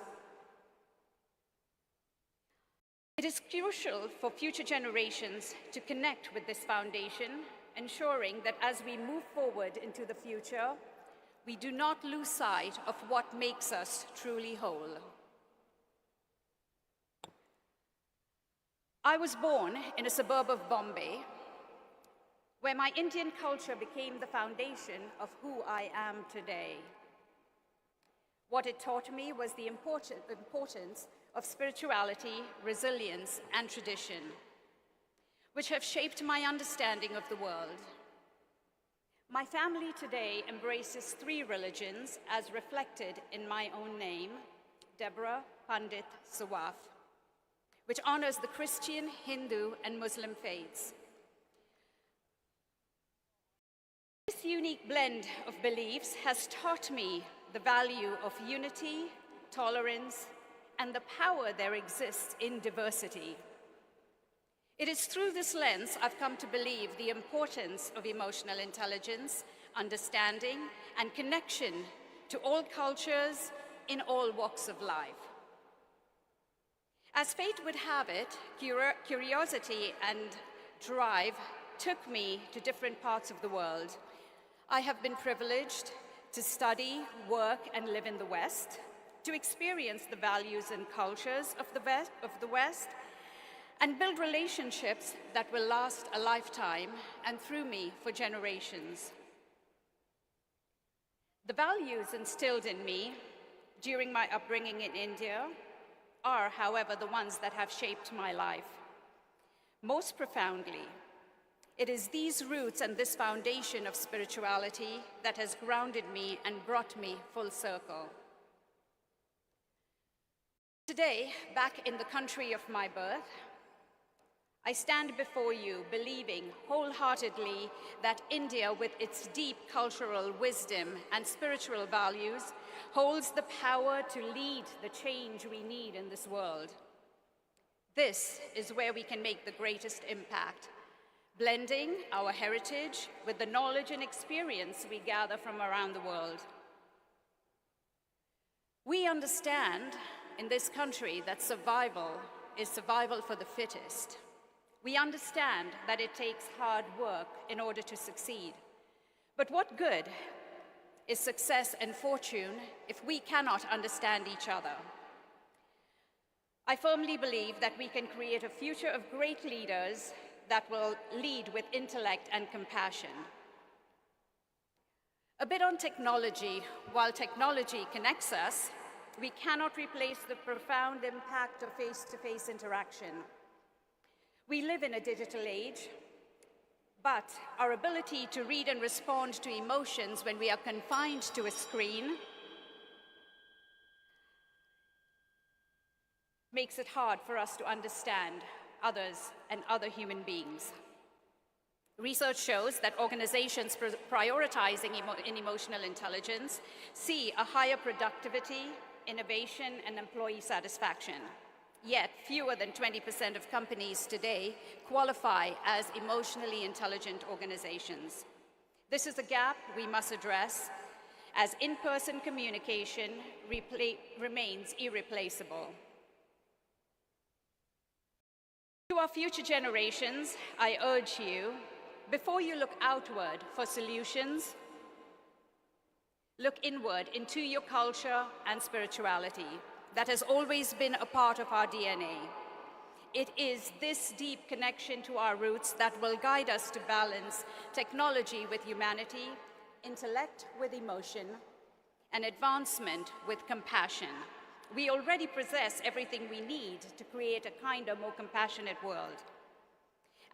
It is crucial for future generations to connect with this foundation, ensuring that as we move forward into the future, we do not lose sight of what makes us truly whole. I was born in a suburb of Bombay, where my Indian culture became the foundation of who I am today. What it taught me was the importance of spirituality, resilience, and tradition, which have shaped my understanding of the world. My family today embraces 3 religions as reflected in my own name, Deborah Pandit Sawaf, which honors the Christian, Hindu, and Muslim faiths. This unique blend of beliefs has taught me the value of unity, tolerance, and the power there exists in diversity. It is through this lens I've come to believe the importance of emotional intelligence, understanding, and connection to all cultures in all walks of life. As fate would have it, curiosity and drive took me to different parts of the world. I have been privileged to study, work, and live in the West, to experience the values and cultures of the West, and build relationships that will last a lifetime and through me for generations. The values instilled in me during my upbringing in India are, however, the ones that have shaped my life. Most profoundly, It is these roots and this foundation of spirituality that has grounded me and brought me full circle. Today, back in the country of my birth, I stand before you believing wholeheartedly that India, with its deep cultural wisdom and spiritual values, holds the power to lead the change we need in this world. This is where we can make the greatest impact, blending our heritage with the knowledge and experience we gather from around the world. We understand in this country that survival is survival for the fittest. We understand that it takes hard work in order to succeed. But what good is success and fortune if we cannot understand each other? I firmly believe that we can create a future of great leaders that will lead with intellect and compassion. A bit on technology. While technology connects us, we cannot replace the profound impact of face-to-face interaction. We live in a digital age, but our ability to read and respond to emotions when we are confined to a screen makes it hard for us to understand others and other human beings. Research shows that organizations prioritizing emotional intelligence see a higher productivity, innovation, and employee satisfaction. Yet, fewer than 20% of companies today qualify as emotionally intelligent organizations. This is a gap we must address, as in-person communication remains irreplaceable. To our future generations, I urge you, before you look outward for solutions, look inward into your culture and spirituality. That has always been a part of our DNA. It is this deep connection to our roots that will guide us to balance technology with humanity, intellect with emotion, and advancement with compassion. We already possess everything we need to create a kinder, more compassionate world.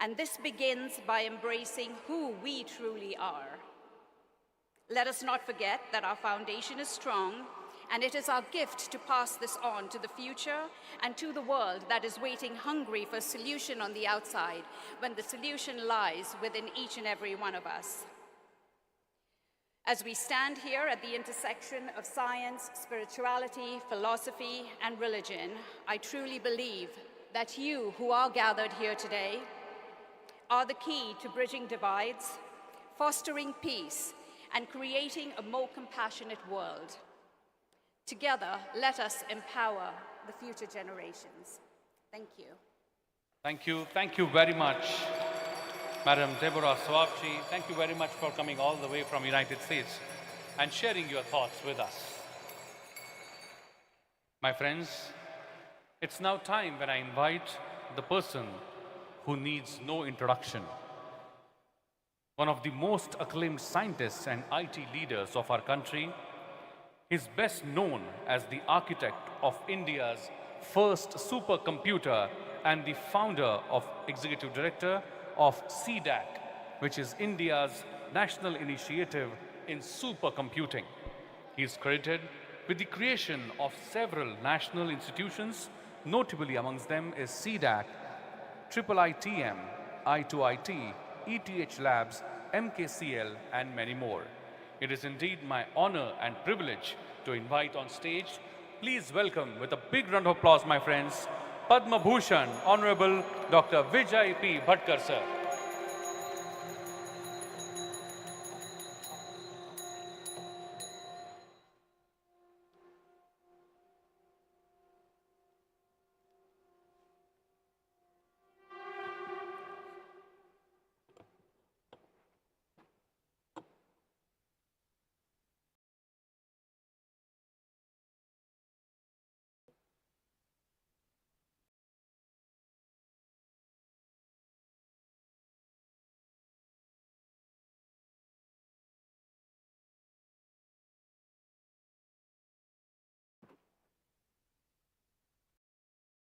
And this begins by embracing who we truly are. Let us not forget that our foundation is strong, and it is our gift to pass this on to the future and to the world that is waiting hungry for a solution on the outside, when the solution lies within each and every one of us. As we stand here at the intersection of science, spirituality, philosophy, and religion, I truly believe that you who are gathered here today are the key to bridging divides, fostering peace, and creating a more compassionate world. Together, let us empower the future generations. Thank you. Thank you. Thank you very much, Madam Deborah Swapchi. Thank you very much for coming all the way from United States and sharing your thoughts with us. My friends, it's now time when I invite the person who needs no introduction. One of the most acclaimed scientists and IT leaders of our country. He's best known as the architect of India's first supercomputer and the founder of executive director of CDAC, which is India's national initiative in supercomputing. He is credited with the creation of several national institutions, notably amongst them is CDAC, IIITM, I2IT, ETH Labs, MKCL, and many more. It is indeed my honor and privilege to invite on stage. Please welcome with a big round of applause, my friends, Padma Bhushan, Honorable Dr. Vijay P. Bhatkar, sir.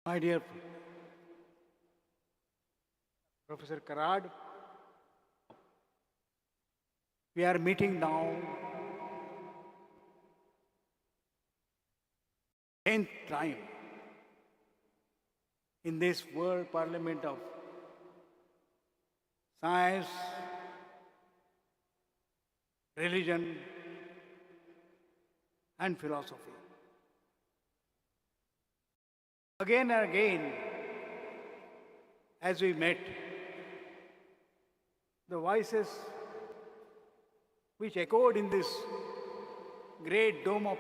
My dear Professor Karad, We are meeting now 10th time in this World Parliament of Science, Religion and Philosophy. Again and again, as we met, the voices which echoed in this great dome of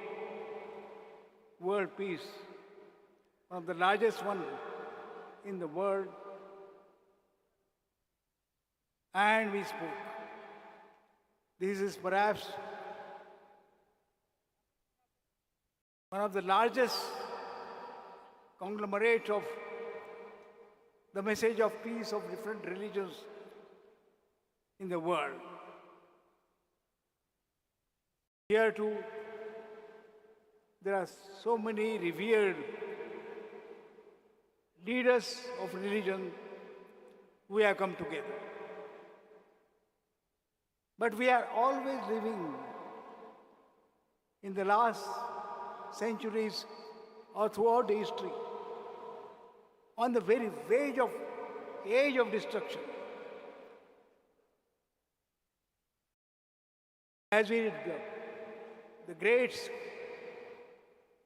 world peace, one of the largest one in the world, and we spoke. This is perhaps one of the largest conglomerates of the message of peace of different religions in the world. Here too, there are so many revered leaders of religion who have come together. But we are always living in the last centuries or throughout history on the very age of destruction. As we read the great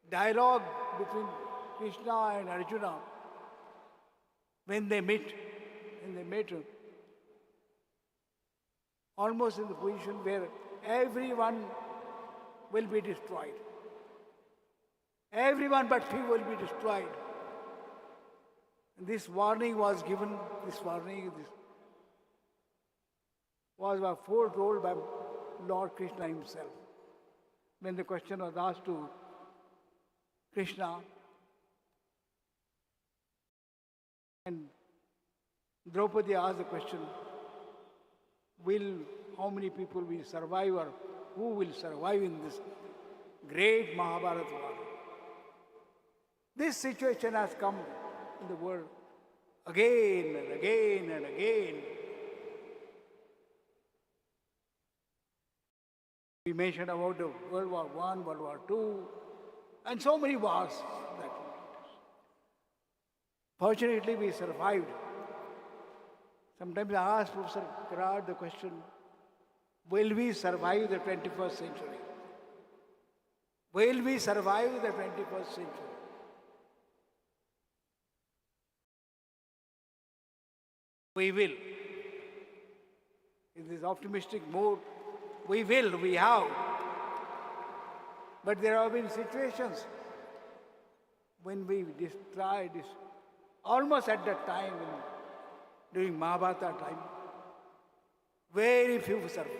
dialogue between Krishna and Arjuna, when they met almost in the position where everyone will be destroyed. Everyone but few will be destroyed. And this warning was given, this was foretold by Lord Krishna himself. When the question was asked to Krishna, and Draupadi asked the question, how many people will survive or who will survive in this great Mahabharata war? This situation has come in the world again and again and again. We mentioned about the World War I, World War II, and so many wars that fortunately we survived. Sometimes I ask Professor Sharad the question, will we survive the 21st century? Will we survive the 21st century? We will. In this optimistic mode, we will, we have. But there have been situations when we tried this, almost at that time, during Mahabharata time, very few survived.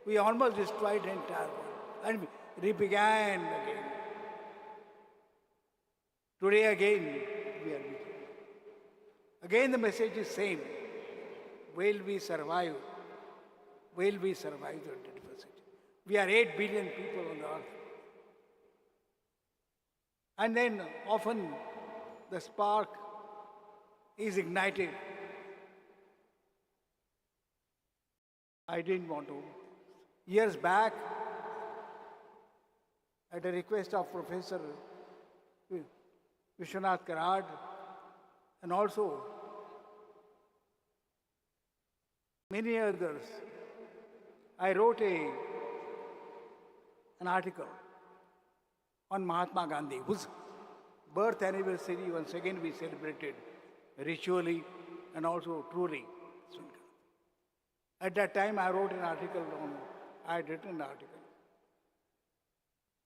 We almost destroyed the entire world and we began again. Today again, we are meeting. Again the message is same. Will we survive? Will we survive the 21st century? We are 8 billion people on the earth. And then often the spark is ignited. I didn't want to. Years back, at the request of Professor Sharad and also many others, I wrote an article on Mahatma Gandhi, whose birth anniversary once again we celebrated ritually and also truly. At that time, I wrote an article I had written an article.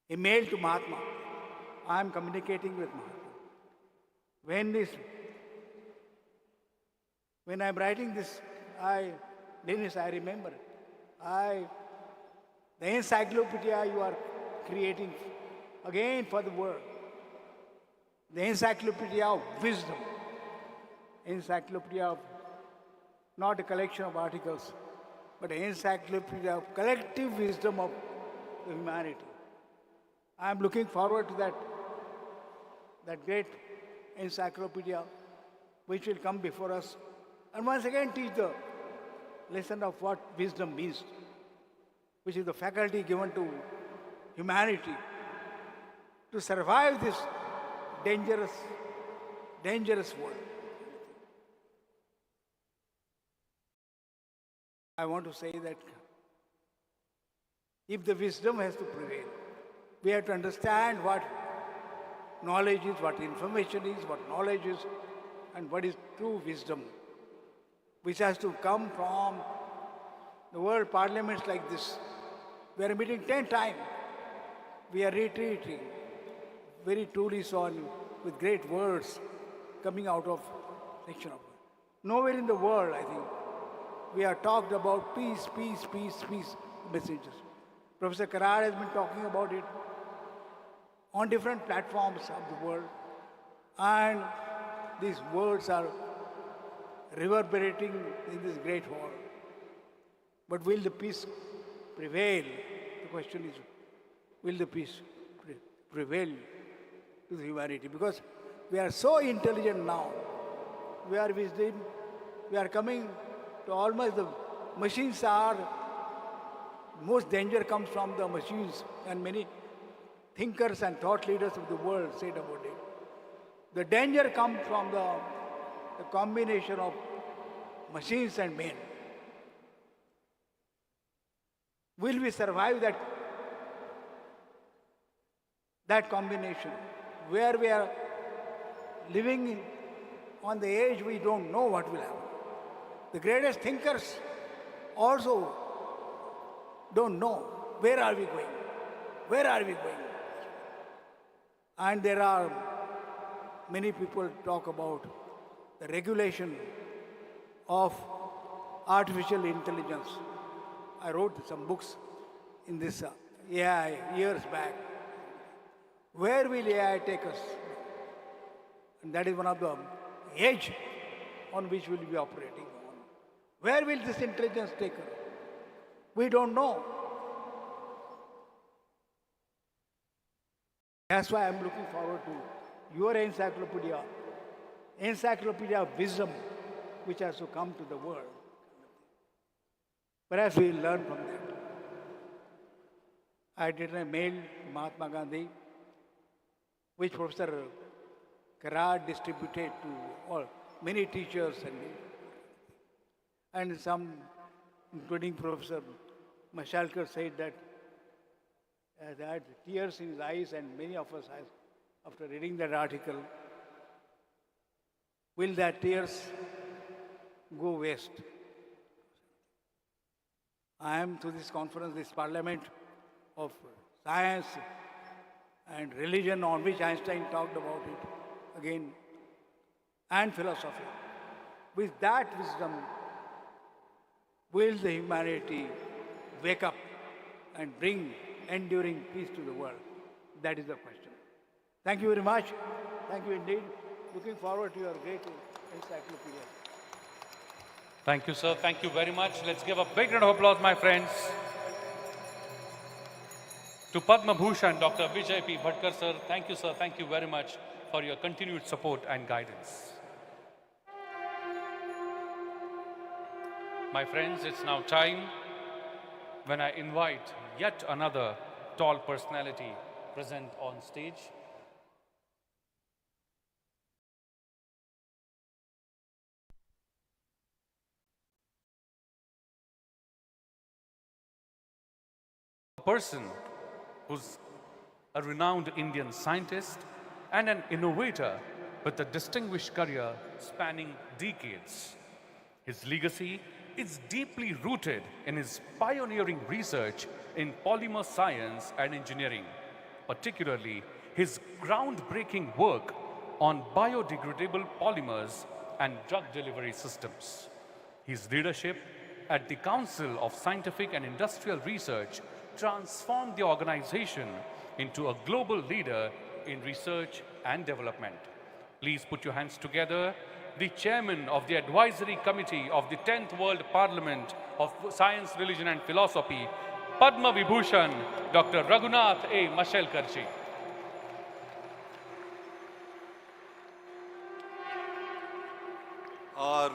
A mail to Mahatma. I am communicating with Mahatma. When I am writing this, Dennis, I remember, the encyclopedia you are creating again for the world, the encyclopedia of wisdom, encyclopedia of not a collection of articles, but an encyclopedia of collective wisdom of humanity. I am looking forward to that great encyclopedia which will come before us and once again teach the lesson of what wisdom means. which is the faculty given to humanity to survive this dangerous, dangerous world. I want to say that if the wisdom has to prevail, we have to understand what knowledge is, what information is, what knowledge is, and what is true wisdom, which has to come from the world parliaments like this. We are meeting 10 times. We are retreating, very truly so, and with great words coming out of section of. Nowhere in the world, I think, we have talked about peace, peace, peace, peace messages. Professor Karar has been talking about it on different platforms of the world, and these words are reverberating in this great hall. But will the peace prevail? The question is, will the peace prevail to the humanity? Because we are so intelligent now. We are wisdom. We are coming to almost the machines are, most danger comes from the machines, and many thinkers and thought leaders of the world said about it. The danger comes from the combination of machines and men. Will we survive that combination? Where we are living on the age we don't know what will happen. The greatest thinkers also don't know where are we going. Where are we going? And there are many people talk about the regulation of artificial intelligence. I wrote some books in this AI years back. Where will AI take us? And that is one of the edge on which we will be operating on. Where will this intelligence take us? We don't know. That's why I'm looking forward to your encyclopedia of wisdom, which has to come to the world. Perhaps we'll learn from that. I did a mail to Mahatma Gandhi, which Professor Karar distributed to all, many teachers and some, including Professor Mashalkar, said that had tears in his eyes, and many of us, after reading that article, will that tears go waste? I am to this conference, this parliament of science and religion, on which Einstein talked about it again, and philosophy. With that wisdom, will the humanity wake up and bring enduring peace to the world? That is the question. Thank you very much. Thank you indeed. Looking forward to your great encyclopedia. Thank you, sir. Thank you very much. Let's give a big round of applause, my friends, to Padma Bhushan, Dr. Vijay P. Bhatkar, sir. Thank you, sir. Thank you very much for your continued support and guidance. My friends, it's now time when I invite yet another tall personality present on stage. A person who's a renowned Indian scientist and an innovator with a distinguished career spanning decades. His legacy is deeply rooted in his pioneering research in polymer science and engineering, particularly his groundbreaking work on biodegradable polymers and drug delivery systems. His leadership at the Council of Scientific and Industrial Research transformed the organization into a global leader in research and development. Please put your hands together. The chairman of the advisory committee of the 10th World Parliament of Science, Religion and Philosophy, Padma Vibhushan, Dr. Raghunath A. Mashelkarji. Our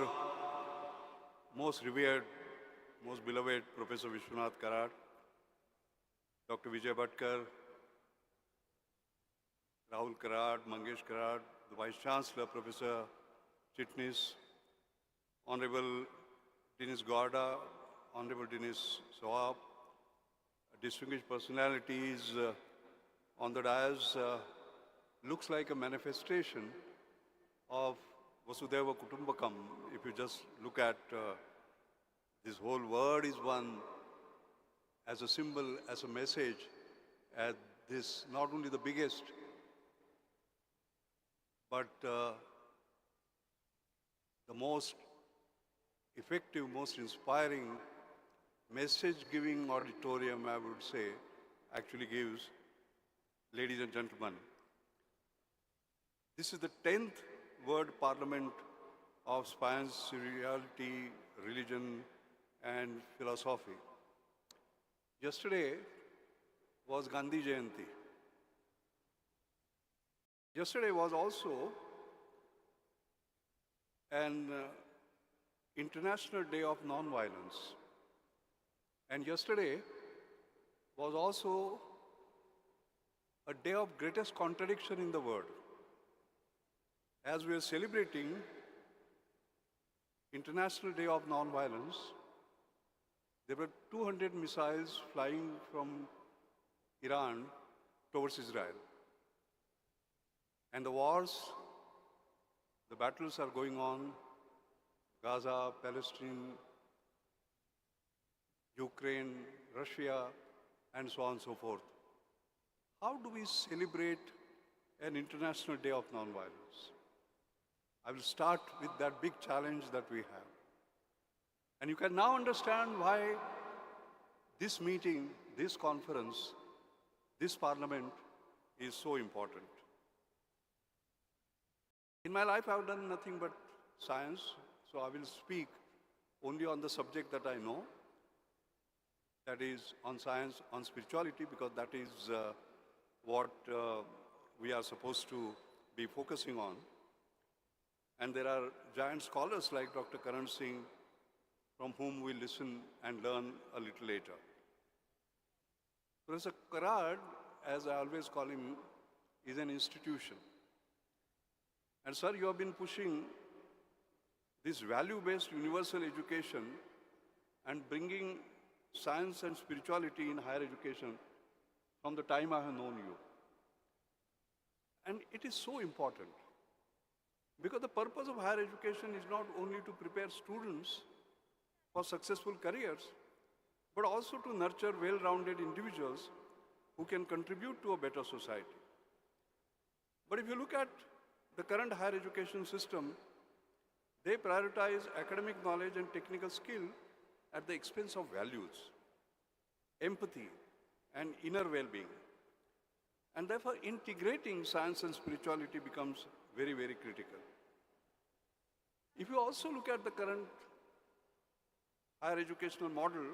most revered, most beloved Professor Vishwanath Karar, Dr. Vijay Bhatkar, Rahul Karad, Mangesh Karad, the Vice Chancellor, Professor Chitnis, Honorable Dinesh Gowda, Honorable Dinesh Soab, distinguished personalities on the dais, looks like a manifestation of Vasudhaiva Kutumbakam. If you just look at this whole word is one as a symbol, as a message, as this not only the biggest, but the most effective, most inspiring message-giving auditorium, I would say, actually gives, ladies and gentlemen. This is the 10th World Parliament of Science, Spirituality, Religion, and Philosophy. Yesterday was Gandhi Jayanti. Yesterday was also an International Day of Non-Violence. And yesterday was also a day of greatest contradiction in the world. As we are celebrating International Day of Non-Violence, there were 200 missiles flying from Iran towards Israel. And the wars, the battles are going on, Gaza, Palestine, Ukraine, Russia, and so on and so forth. How do we celebrate an International Day of Non-Violence? I will start with that big challenge that we have. And you can now understand why this meeting, this conference, this parliament is so important. In my life, I have done nothing but science, so I will speak only on the subject that I know, that is on science, on spirituality, because that is what we are supposed to be focusing on. And there are giant scholars like Dr. Karan Singh, from whom we listen and learn a little later. Professor Karad, as I always call him, is an institution. And sir, you have been pushing this value-based universal education and bringing science and spirituality in higher education from the time I have known you. And it is so important, because the purpose of higher education is not only to prepare students for successful careers, but also to nurture well-rounded individuals who can contribute to a better society. But if you look at the current higher education system, they prioritize academic knowledge and technical skill at the expense of values, empathy, and inner well-being. And therefore, integrating science and spirituality becomes very, very critical. If you also look at the current higher educational model,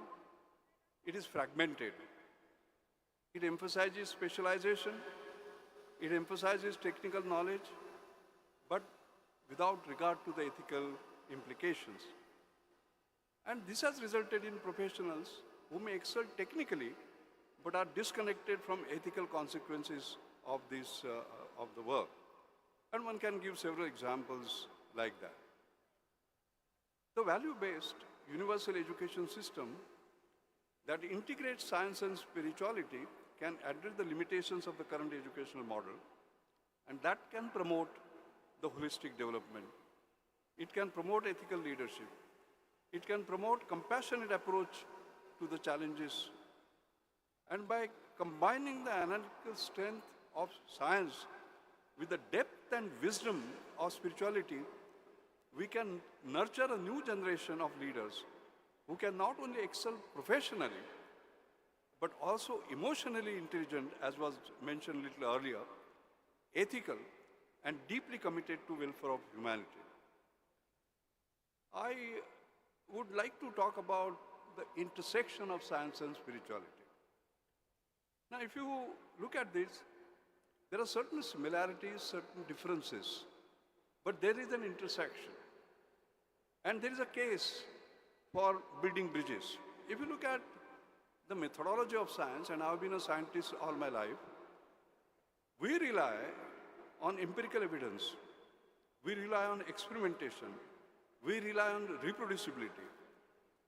it is fragmented. It emphasizes specialization, it emphasizes technical knowledge, but without regard to the ethical implications. And this has resulted in professionals who may excel technically, but are disconnected from ethical consequences of this, of the work. And one can give several examples like that. The value-based universal education system that integrates science and spirituality can address the limitations of the current educational model, and that can promote the holistic development. It can promote ethical leadership. It can promote compassionate approach to the challenges. And by combining the analytical strength of science with the depth and wisdom of spirituality, we can nurture a new generation of leaders who can not only excel professionally, but also emotionally intelligent, as was mentioned a little earlier, ethical, and deeply committed to welfare of humanity. I would like to talk about the intersection of science and spirituality. Now, if you look at this, there are certain similarities, certain differences, but there is an intersection. And there is a case for building bridges. If you look at the methodology of science, and I've been a scientist all my life, we rely on empirical evidence. We rely on experimentation. We rely on reproducibility.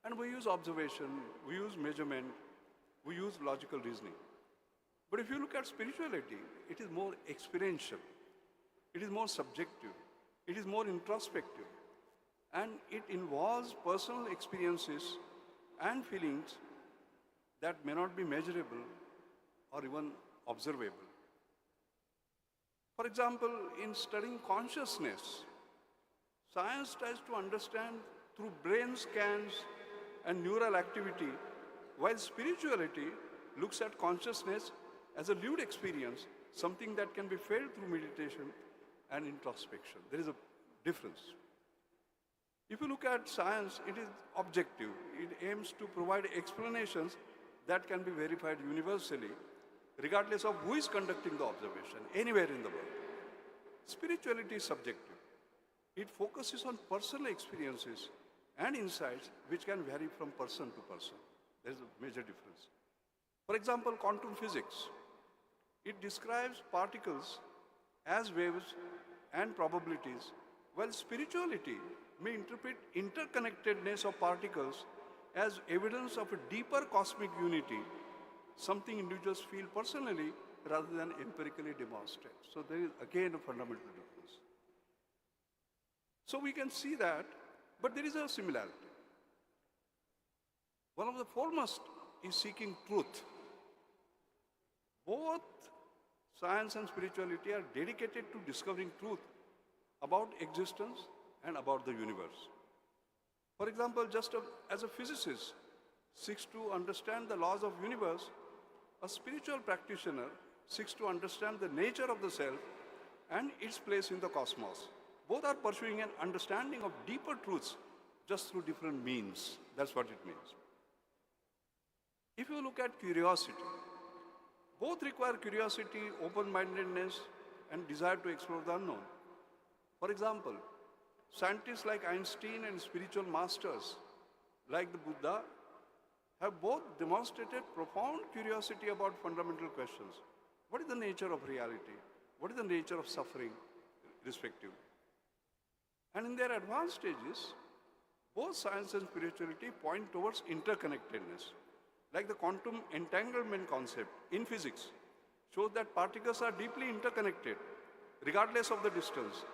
And we use observation, we use measurement, we use logical reasoning. But if you look at spirituality, it is more experiential. It is more subjective. It is more introspective. And it involves personal experiences and feelings that may not be measurable or even observable. For example, in studying consciousness, science tries to understand through brain scans and neural activity, while spirituality looks at consciousness as a lived experience, something that can be felt through meditation and introspection. There is a difference. If you look at science, it is objective. It aims to provide explanations that can be verified universally, regardless of who is conducting the observation, anywhere in the world. Spirituality is subjective. It focuses on personal experiences and insights which can vary from person to person. There is a major difference. For example, quantum physics. It describes particles as waves and probabilities, while spirituality may interpret interconnectedness of particles as evidence of a deeper cosmic unity, something individuals feel personally rather than empirically demonstrate. So there is again a fundamental difference. So we can see that, but there is a similarity. One of the foremost is seeking truth. Both science and spirituality are dedicated to discovering truth about existence and about the universe. For example, just as a physicist seeks to understand the laws of universe, a spiritual practitioner seeks to understand the nature of the self and its place in the cosmos. Both are pursuing an understanding of deeper truths just through different means. That's what it means. If you look at curiosity, both require curiosity, open-mindedness, and desire to explore the unknown. For example, scientists like Einstein and spiritual masters like the Buddha have both demonstrated profound curiosity about fundamental questions. What is the nature of reality? What is the nature of suffering, respectively? And in their advanced stages, both science and spirituality point towards interconnectedness. Like the quantum entanglement concept in physics shows that particles are deeply interconnected, regardless of the distance.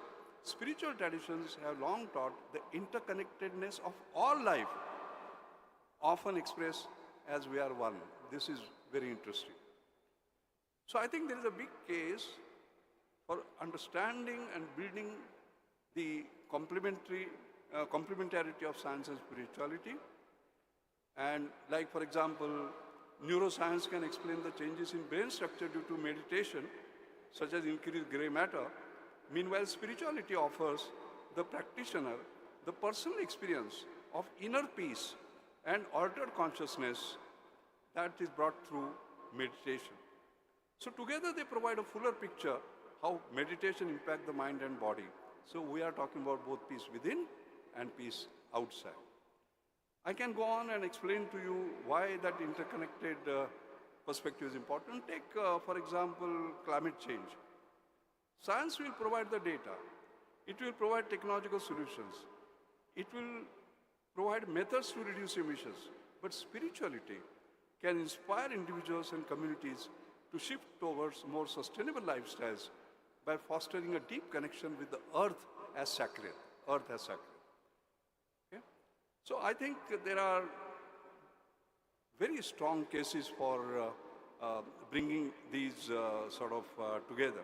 Spiritual traditions have long taught the interconnectedness of all life, often expressed as we are one. This is very interesting. So I think there is a big case for understanding and building the complementarity of science and spirituality. And like, for example, neuroscience can explain the changes in brain structure due to meditation, such as increased gray matter. Meanwhile, spirituality offers the practitioner the personal experience of inner peace and altered consciousness that is brought through meditation. So together they provide a fuller picture how meditation impacts the mind and body. So we are talking about both peace within and peace outside. I can go on and explain to you why that interconnected perspective is important. Take, for example, climate change. Science will provide the data. It will provide technological solutions. It will provide methods to reduce emissions. But spirituality can inspire individuals and communities to shift towards more sustainable lifestyles by fostering a deep connection with the earth as sacred. Earth as sacred. Okay? So I think there are very strong cases for bringing these together.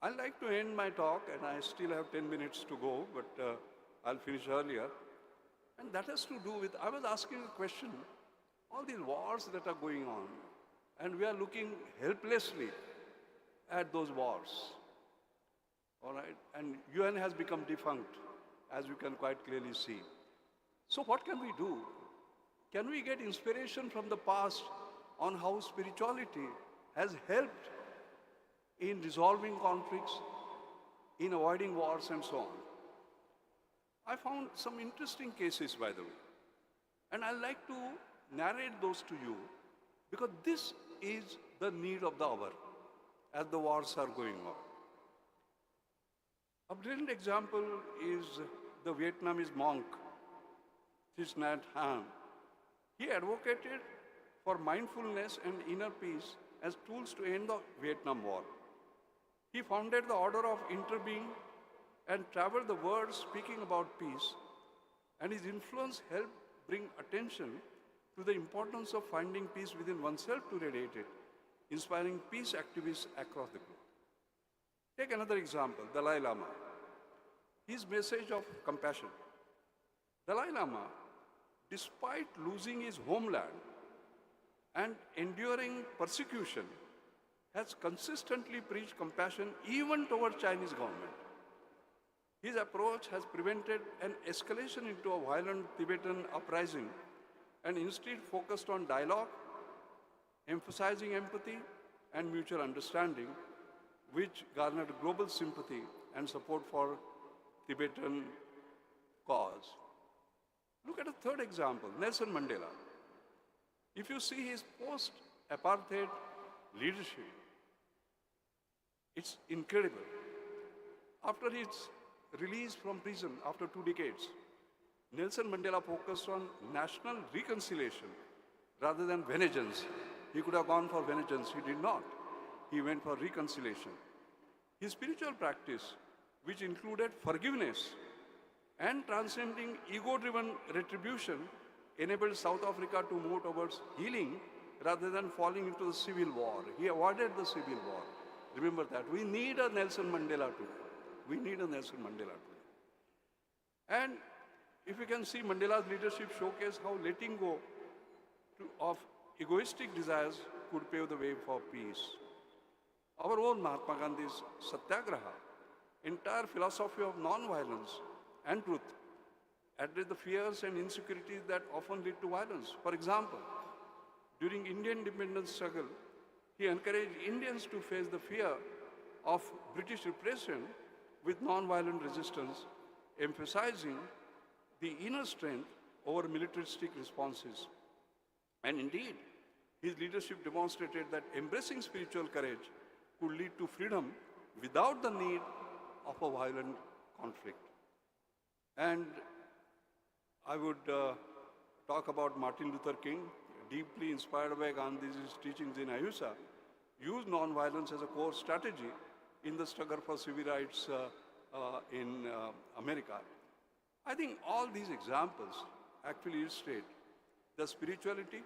I'd like to end my talk, and I still have 10 minutes to go, but I'll finish earlier. And that has to do with, I was asking a question, all these wars that are going on, and we are looking helplessly at those wars, all right? And UN has become defunct, as you can quite clearly see. So what can we do? Can we get inspiration from the past on how spirituality has helped in resolving conflicts, in avoiding wars, and so on? I found some interesting cases, by the way. And I'd like to narrate those to you because this is the need of the hour as the wars are going on. A brilliant example is the Vietnamese monk, Thich Nhat Hanh. He advocated for mindfulness and inner peace as tools to end the Vietnam War. He founded the Order of Interbeing and traveled the world speaking about peace, and his influence helped bring attention to the importance of finding peace within oneself to radiate it, inspiring peace activists across the globe. Take another example, Dalai Lama. His message of compassion. Dalai Lama, despite losing his homeland and enduring persecution, has consistently preached compassion even toward Chinese government. His approach has prevented an escalation into a violent Tibetan uprising and instead focused on dialogue, emphasizing empathy and mutual understanding, which garnered global sympathy and support for Tibetan cause. Look at a third example, Nelson Mandela. If you see his post-apartheid leadership, it's incredible. After his release from prison after 2 decades, Nelson Mandela focused on national reconciliation rather than vengeance. He could have gone for vengeance, he did not. He went for reconciliation. His spiritual practice, which included forgiveness and transcending ego-driven retribution, enabled South Africa to move towards healing rather than falling into the civil war. He avoided the civil war. Remember that. We need a Nelson Mandela today. We need a Nelson Mandela today. And if you can see, Mandela's leadership showcased how letting go of egoistic desires could pave the way for peace. Our own Mahatma Gandhi's Satyagraha, entire philosophy of non-violence and truth, addressed the fears and insecurities that often lead to violence. For example, during Indian independence struggle, he encouraged Indians to face the fear of British repression with non-violent resistance, emphasizing the inner strength over militaristic responses. And indeed, his leadership demonstrated that embracing spiritual courage could lead to freedom without the need of a violent conflict. And I would talk about Martin Luther King, deeply inspired by Gandhi's teachings in Ahimsa, used non-violence as a core strategy in the struggle for civil rights in America. I think all these examples actually illustrate the spirituality,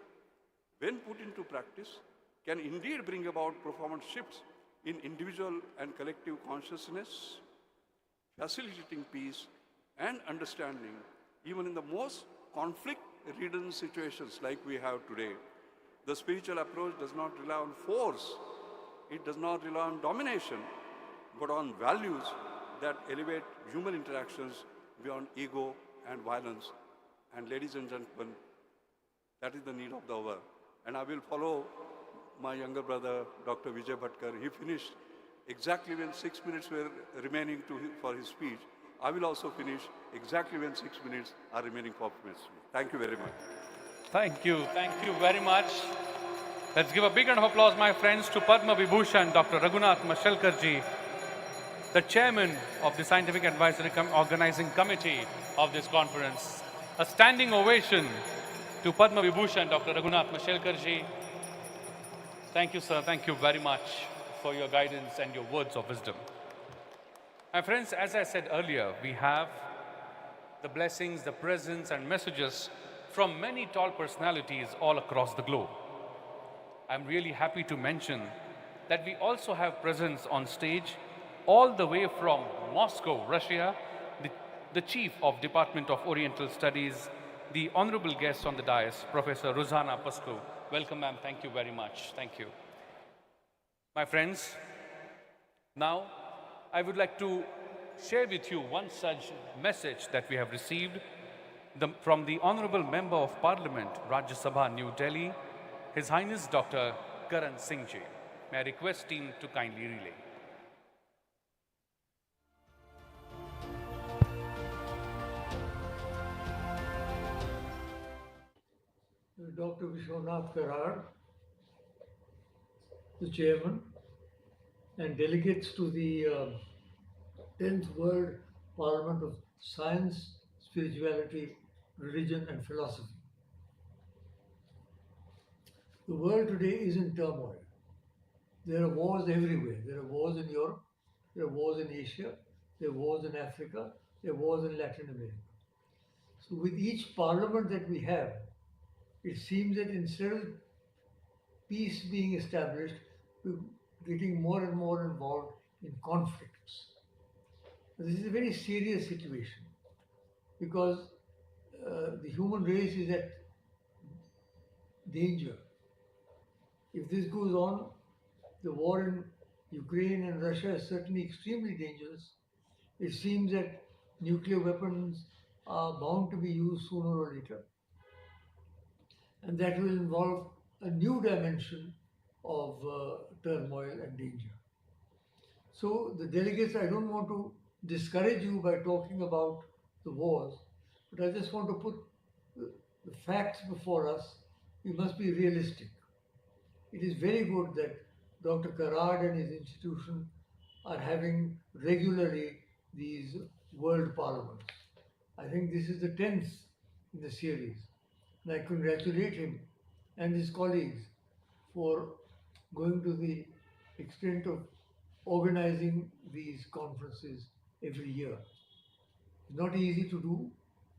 when put into practice, can indeed bring about profound shifts in individual and collective consciousness, facilitating peace and understanding even in the most conflict-ridden situations like we have today. The spiritual approach does not rely on force, it does not rely on domination, but on values that elevate human interactions beyond ego and violence. And ladies and gentlemen, that is the need of the hour. And I will follow my younger brother, Dr. Vijay Bhatkar. He finished exactly when 6 minutes were remaining for his speech. I will also finish exactly when 6 minutes are remaining for his speech. Thank you very much. Thank you very much. Let's give a big round of applause, my friends, to Padma Vibhushan, Dr. Raghunath Mashelkarji, the chairman of the Scientific Advisory Organizing Committee of this conference. A standing ovation to Padma Vibhushan, Dr. Raghunath Mashelkarji. Thank you, sir. Thank you very much for your guidance and your words of wisdom. My friends, as I said earlier, we have the blessings, the presence, and messages from many tall personalities all across the globe. I'm really happy to mention that we also have presence on stage all the way from Moscow, Russia, the Chief of Department of Oriental Studies, the honorable guest on the dais, Professor Rozana Pascu. Welcome, ma'am. Thank you very much. Thank you. My friends, now I would like to share with you one such message that we have received from the Honorable Member of Parliament, Rajya Sabha, New Delhi, His Highness Dr. Karan Singh Ji. May I request him to kindly relay. Dr. Vishwanath Karad, the chairman, and delegates to the 10th World Parliament of Science, Spirituality, Religion and Philosophy. The world today is in turmoil. There are wars everywhere. There are wars in Europe, there are wars in Asia, there are wars in Africa, there are wars in Latin America. So with each parliament that we have, it seems that instead of peace being established, we're getting more and more involved in conflicts. This is a very serious situation because the human race is at danger. If this goes on, the war in Ukraine and Russia is certainly extremely dangerous. It seems that nuclear weapons are bound to be used sooner or later. And that will involve a new dimension of turmoil and danger. So the delegates, I don't want to discourage you by talking about the wars, but I just want to put the facts before us. We must be realistic. It is very good that Dr. Karad and his institution are having regularly these world parliaments. I think this is the 10th in the series. And I congratulate him and his colleagues for going to the extent of organizing these conferences every year. It's not easy to do,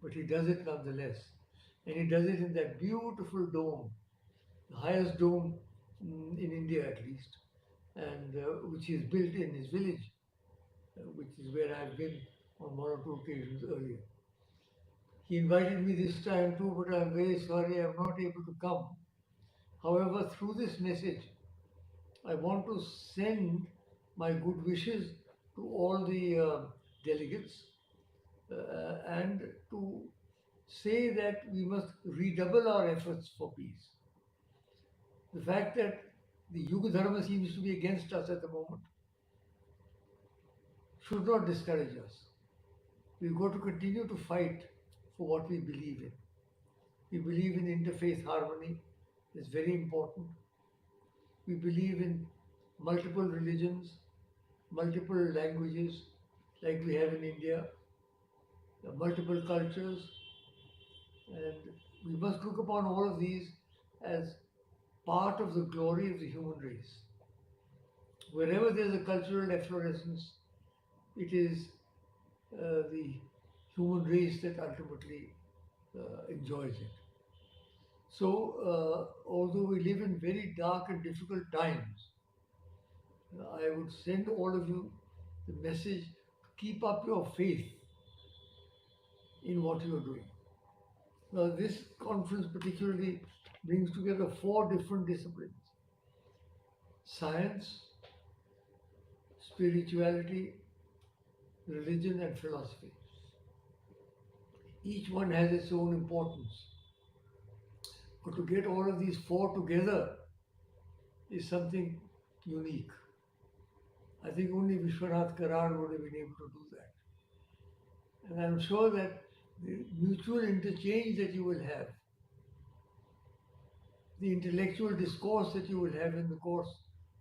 but he does it nonetheless. And he does it in that beautiful dome, the highest dome in India at least, and which is built in his village, which is where I've been on one or two occasions earlier. He invited me this time too, but I'm very sorry I'm not able to come. However, through this message, I want to send my good wishes to all the delegates and to say that we must redouble our efforts for peace. The fact that the Yuga Dharma seems to be against us at the moment should not discourage us. We've got to continue to fight for what we believe in. We believe in interfaith harmony, it's very important. We believe in multiple religions, multiple languages, like we have in India, multiple cultures, and we must look upon all of these as part of the glory of the human race. Wherever there's a cultural efflorescence, it is the human race that ultimately enjoys it. So, although we live in very dark and difficult times, I would send all of you the message to keep up your faith in what you are doing. Now, this conference particularly brings together 4 different disciplines: science, spirituality, religion, and philosophy. Each one has its own importance. But to get all of these 4 together is something unique. I think only Vishwanath Karad would have been able to do that. And I'm sure that the mutual interchange that you will have, the intellectual discourse that you will have in the course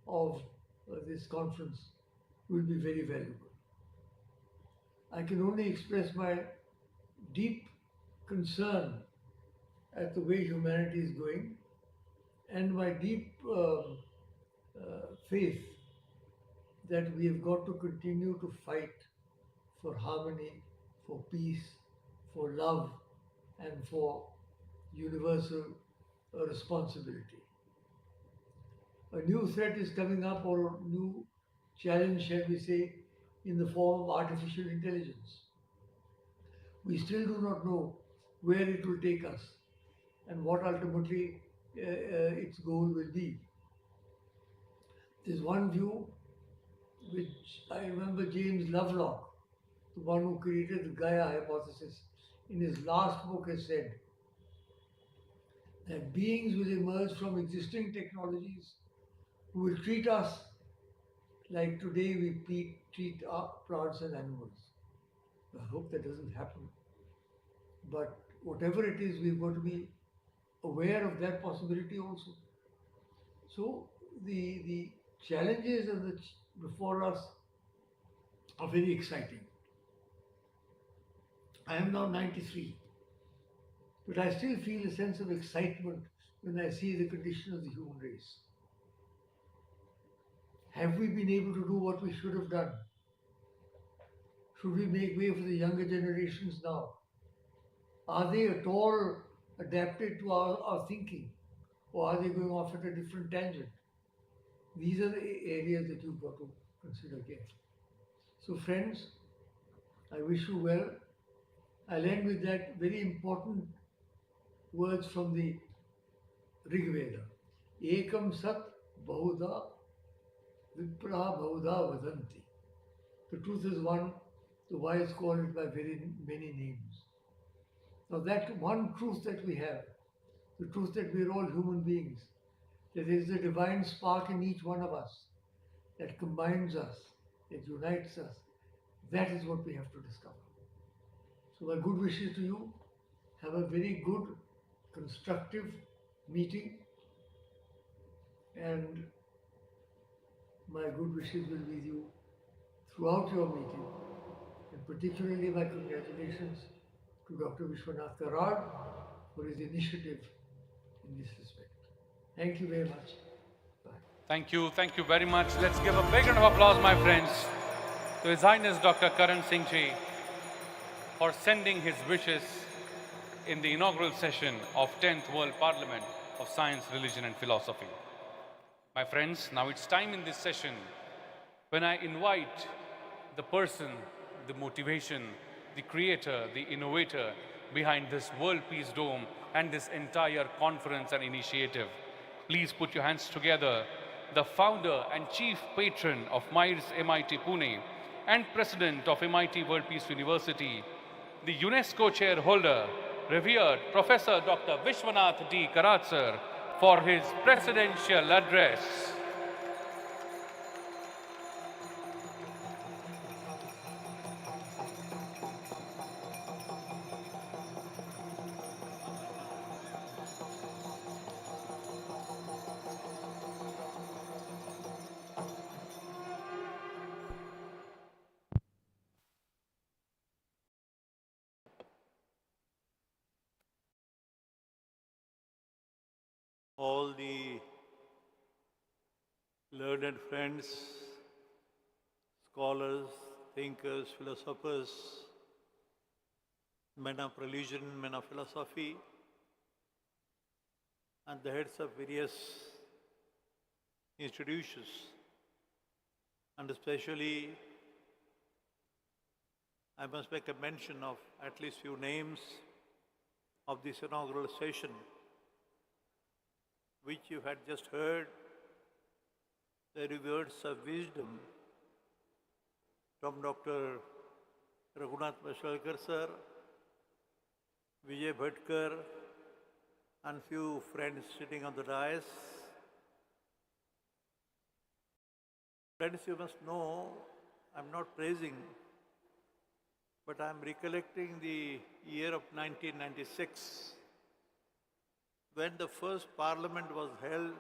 of this conference will be very valuable. I can only express my deep concern at the way humanity is going and my deep faith that we have got to continue to fight for harmony, for peace, for love, and for universal responsibility. A new threat is coming up, or a new challenge, shall we say, in the form of artificial intelligence. We still do not know where it will take us and what ultimately its goal will be. There's one view which I remember James Lovelock, the one who created the Gaia hypothesis, in his last book has said that beings will emerge from existing technologies who will treat us like today we treat our plants and animals. I hope that doesn't happen. But whatever it is, we've got to be aware of that possibility also. So the challenges and before us are very exciting. I am now 93, but I still feel a sense of excitement when I see the condition of the human race. Have we been able to do what we should have done? Should we make way for the younger generations now? Are they at all adapted to our thinking? Or are they going off at a different tangent? These are the areas that you've got to consider carefully. So friends, I wish you well. I'll end with that very important words from the Rig Veda. Ekam sat bahuda vipra bahuda vadanti. The truth is one, the wise call it by very many names. Now that one truth that we have, the truth that we're all human beings, that there is a divine spark in each one of us that combines us, that unites us, that is what we have to discover. So my good wishes to you. Have a very good, constructive meeting, and my good wishes will be with you throughout your meeting, and particularly my congratulations to Dr. Vishwanath Karad for his initiative in this respect. Thank you very much. Bye. Thank you very much. Let's give a big round of applause, my friends, to His Highness Dr. Karan Singh Ji for sending his wishes in the inaugural session of 10th World Parliament of Science, Religion and Philosophy. My friends, now it's time in this session when I invite the person, the motivation, the creator, the innovator behind this World Peace Dome and this entire conference and initiative. Please put your hands together. The founder and chief patron of MIRS MIT Pune and president of MIT World Peace University, the UNESCO chair holder, revered Professor Dr. Vishwanath D. Karad sir, for his presidential address. All the learned friends, scholars, thinkers, philosophers, men of religion, men of philosophy, and the heads of various institutions, and especially I must make a mention of at least few names of this inaugural session, which you had just heard the words of wisdom from Dr. Raghunath Mashalkar sir, Vijay Bhatkar, and few friends sitting on the dais. Friends, you must know, I'm not praising, but I'm recollecting the year of 1996, when the first parliament was held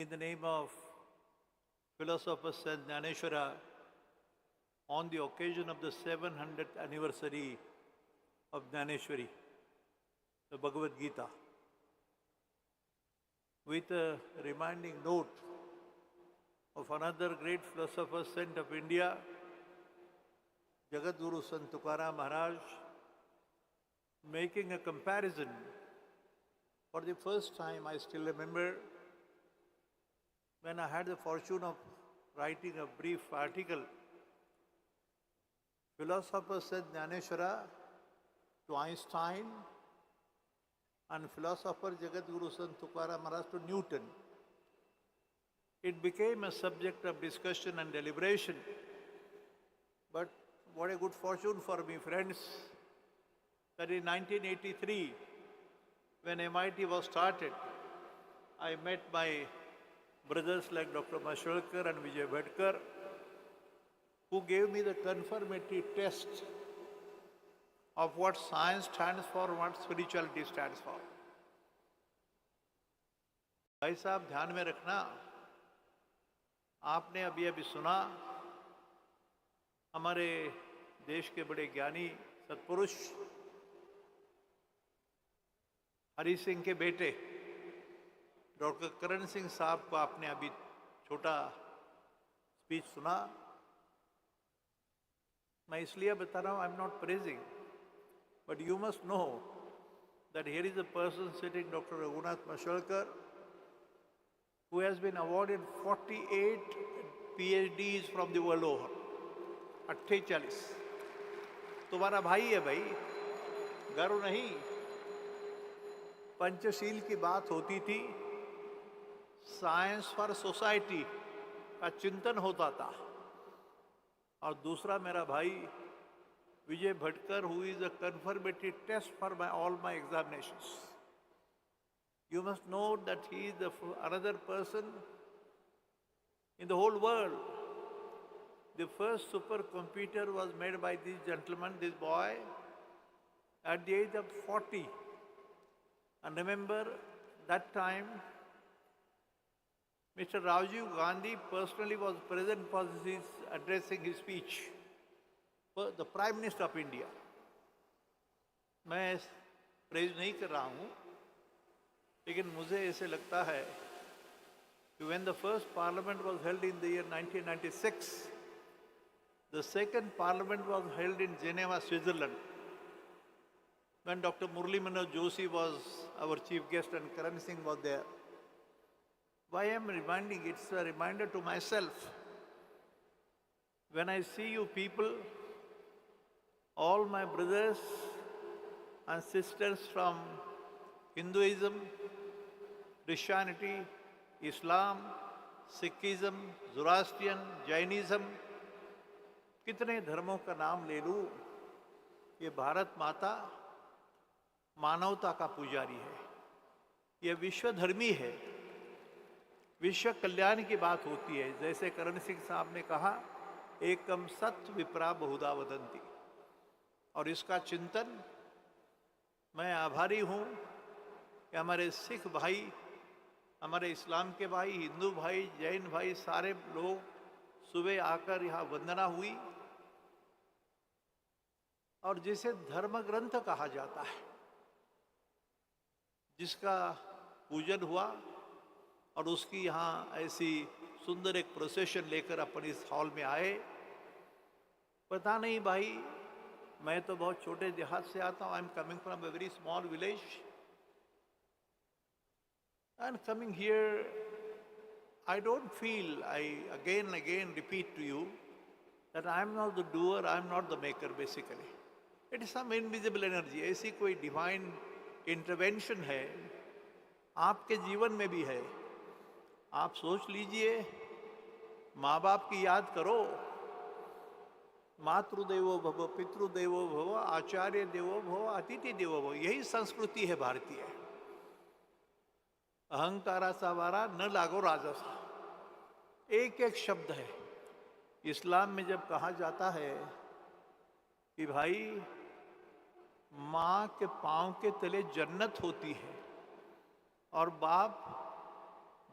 in the name of philosopher Sant Jnaneshwara on the occasion of the 700th anniversary of Jnaneshwari, the Bhagavad Gita, with a reminding note of another great philosopher saint of India, Jagadguru Sant Tukaram Maharaj, making a comparison. For the first time, I still remember when I had the fortune of writing a brief article, philosopher said Jnaneshwara to Einstein and philosopher Jagadguru Sant Tukaram Maharaj to Newton. It became a subject of discussion and deliberation. But what a good fortune for me, friends, that in 1983, when MIT was started, I met my brothers like Dr. Mashalkar and Vijay Bhatkar, who gave me the confirmatory test of what science stands for, what spirituality stands for. भाई साहब ध्यान में रखना, आपने अभी अभी सुना हमारे देश के बड़े ज्ञानी सत्पुरुष हरि सिंह के बेटे डॉक्टर करण सिंह साहब को आपने अभी छोटा स्पीच सुना. मैं इसलिए बता रहा हूँ, I am not praising, but you must know that here is a person sitting, Dr. Raghunath Mashalkar, who has been awarded 48 PhDs from the world over. 48. तुम्हारा भाई है भाई, गर्व नहीं. पंचशील की बात होती थी, साइंस फॉर सोसाइटी का चिंतन होता था. और दूसरा मेरा भाई Vijay Bhatkar, who is a confirmatory test for all my examinations. You must know that he is another person in the whole world. The first supercomputer was made by this gentleman, this boy, at the age of 40. And remember, that time, Mr. Rajiv Gandhi personally was present for his addressing his speech. The Prime Minister of India. मैं praise नहीं कर रहा हूँ, लेकिन मुझे ऐसे लगता है कि when the first parliament was held in the year 1996, the second parliament was held in Geneva, Switzerland, when Dr. Murli Manoj Joshi was our chief guest and Karan Singh was there. Why I am reminding, it's a reminder to myself. When I see you people, all my brothers and sisters from Hinduism, Christianity, Islam, Sikhism, Zoroastrian, Jainism, कितने धर्मों का नाम ले लूं, ये भारत माता मानवता का पुजारी है, ये विश्वधर्मी है. विश्व कल्याण की बात होती है. जैसे करण सिंह साहब ने कहा, एकम सत्य विप्रा बहुधा वदंती. और इसका चिंतन, मैं आभारी हूँ कि हमारे सिख भाई, हमारे इस्लाम के भाई, हिंदू भाई, जैन भाई, सारे लोग सुबह आकर यहाँ वंदना हुई. और जिसे धर्म ग्रंथ कहा जाता है, जिसका पूजन हुआ, और उसकी यहाँ ऐसी सुंदर एक प्रोसेशन लेकर अपन इस हॉल में आए. पता नहीं भाई, मैं तो बहुत छोटे देहात से आता हूँ. I am coming from a very small village, and coming here I don't feel, I again repeat to you, that I am not the doer, I am not the maker basically. It is some invisible energy. ऐसी कोई divine intervention है, आपके जीवन में भी है. आप सोच लीजिए, माँ बाप की याद करो. मातृदेवो भव, पितृदेवो भव, आचार्य देवो भव, अतिथि देवो भव. यही संस्कृति है भारतीय. अहंकाराचा वारा न लागो राजासा, एक एक शब्द है. इस्लाम में जब कहा जाता है कि भाई माँ के पांव के तले जन्नत होती है और बाप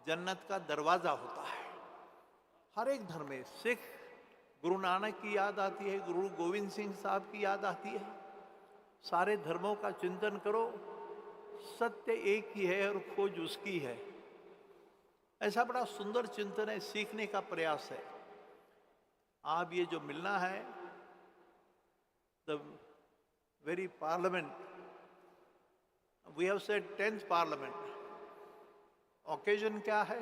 जन्नत का दरवाजा होता है. हर एक धर्म में, सिख गुरु नानक की याद आती है, गुरु गोविंद सिंह साहब की याद आती है. सारे धर्मों का चिंतन करो, सत्य एक ही है और खोज उसकी है. ऐसा बड़ा सुंदर चिंतन है, सीखने का प्रयास है. आप ये जो मिलना है, the very parliament, we have said 10th parliament. Occasion क्या है?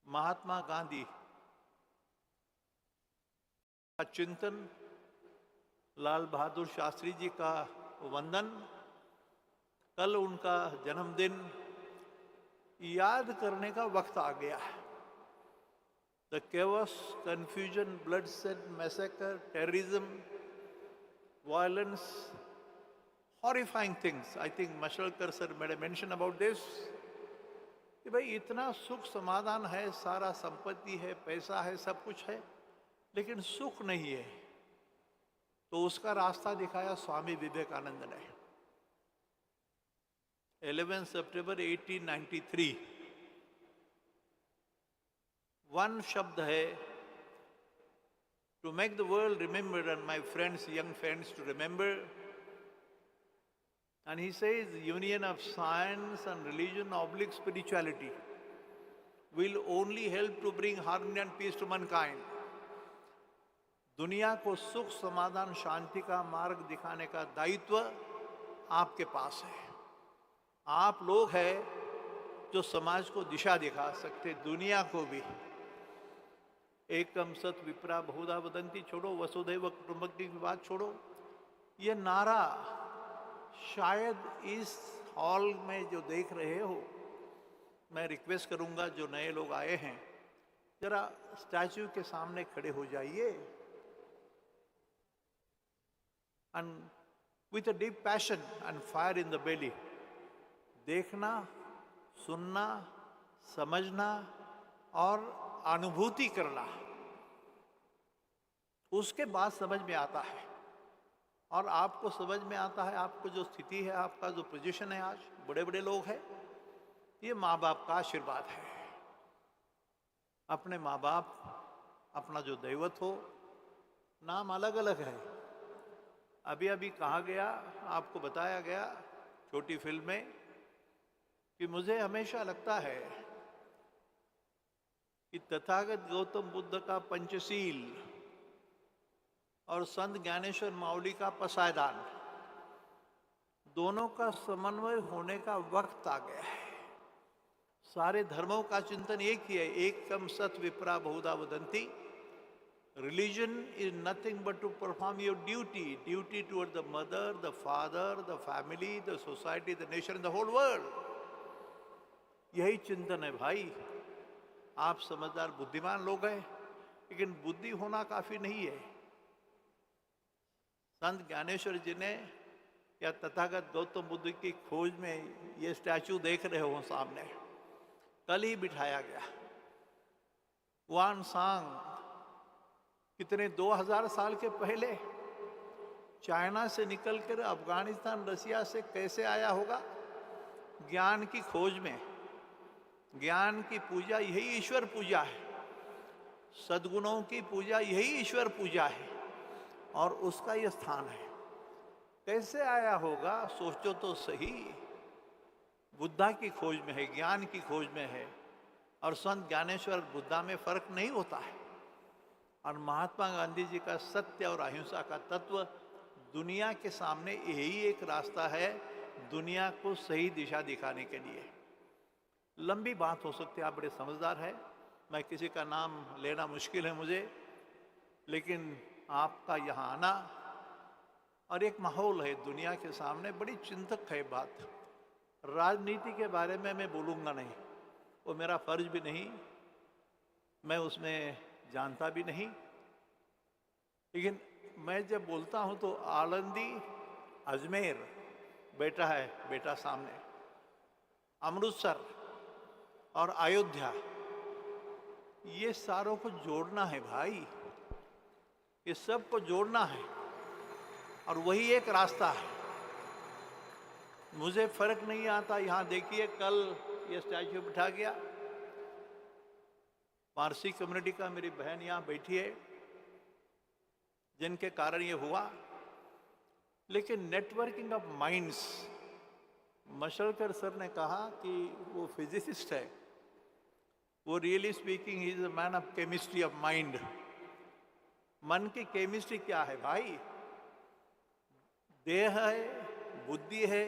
महात्मा गांधी का चिंतन, लाल बहादुर शास्त्री जी का वंदन. कल उनका जन्मदिन याद करने का वक्त आ गया है. The chaos, confusion, bloodshed, massacre, terrorism, violence, horrifying things. I think Mashalkar sir made a mention about this. कि भाई इतना सुख समाधान है, सारा संपत्ति है, पैसा है, सब कुछ है, लेकिन सुख नहीं है. तो उसका रास्ता दिखाया स्वामी विवेकानंद ने। 11 सितंबर 1893 वन शब्द है, to make the world remember and my friends, young friends, to remember. And he says, union of science and religion oblique spirituality will only help to bring harmony and peace to mankind. दुनिया को सुख, समाधान, शांति का मार्ग दिखाने का दायित्व आपके पास है। आप लोग हैं जो समाज को दिशा दिखा सकते, दुनिया को भी। एकम सत विप्रा बहुधा वदंती छोड़ो, वसुधैव कुटुंबकम की बात छोड़ो। ये नारा शायद इस हॉल में जो देख रहे हो, मैं रिक्वेस्ट करूंगा जो नए लोग आए हैं, जरा स्टैच्यू के सामने खड़े हो जाइए। And with a deep passion and fire in the belly, देखना, सुनना, समझना और अनुभूति करना, उसके बाद समझ में आता है। और आपको समझ में आता है, आपको जो स्थिति है, आपका जो पोजीशन है आज, बड़े बड़े लोग हैं, ये माँ बाप का आशीर्वाद है। अपने माँ बाप, अपना जो दैवत हो, नाम अलग अलग है। अभी अभी कहा गया, आपको बताया गया छोटी फिल्म में, कि मुझे हमेशा लगता है कि तथागत गौतम बुद्ध का पंचशील और संत ज्ञानेश्वर माउली का पसायदान, दोनों का समन्वय होने का वक्त आ गया है। सारे धर्मों का चिंतन एक ही है, एकम सत विप्रा बहुधा वदंती। Religion is nothing but to perform your duty, duty toward the mother, the father, the family, the society, the nation, and the whole world. यही चिंतन है भाई। आप समझदार बुद्धिमान लोग हैं, लेकिन बुद्धि होना काफी नहीं है। संत ज्ञानेश्वर जी ने या तथागत गौतम बुद्ध की खोज में ये स्टैचू देख रहे हो सामने, कल ही बिठाया गया। वन सांग कितने 2000 साल के पहले चाइना से निकलकर अफगानिस्तान, रसिया से कैसे आया होगा? ज्ञान की खोज में। ज्ञान की पूजा यही ईश्वर पूजा है, सद्गुणों की पूजा यही ईश्वर पूजा है, और उसका यह स्थान है। कैसे आया होगा सोचो तो सही। बुद्धा की खोज में है, ज्ञान की खोज में है, और संत ज्ञानेश्वर बुद्धा में फर्क नहीं होता है। और महात्मा गांधी जी का सत्य और अहिंसा का तत्व दुनिया के सामने यही एक रास्ता है, दुनिया को सही दिशा दिखाने के लिए। लंबी बात हो सकती है, आप बड़े समझदार हैं, मैं किसी का नाम लेना मुश्किल है मुझे, लेकिन आपका यहाँ आना और एक माहौल है दुनिया के सामने, बड़ी चिंतक है बात। राजनीति के बारे में मैं बोलूँगा नहीं, वो मेरा फर्ज भी नहीं, मैं उसमें जानता भी नहीं। लेकिन मैं जब बोलता हूं तो आलंदी, अजमेर बेटा है, बेटा सामने, अमृतसर और अयोध्या, ये सारों को जोड़ना है भाई, ये सब को जोड़ना है, और वही एक रास्ता है। मुझे फर्क नहीं आता। यहाँ देखिए, कल ये स्टैच्यू बिठा गया, पारसी कम्युनिटी का मेरी बहन यहाँ बैठी है, जिनके कारण ये हुआ। लेकिन नेटवर्किंग ऑफ माइंड्स, मशलकर सर ने कहा कि वो फिजिसिस्ट है, वो really speaking he is a man of chemistry of mind. मन की केमिस्ट्री क्या है भाई? देह है, बुद्धि है,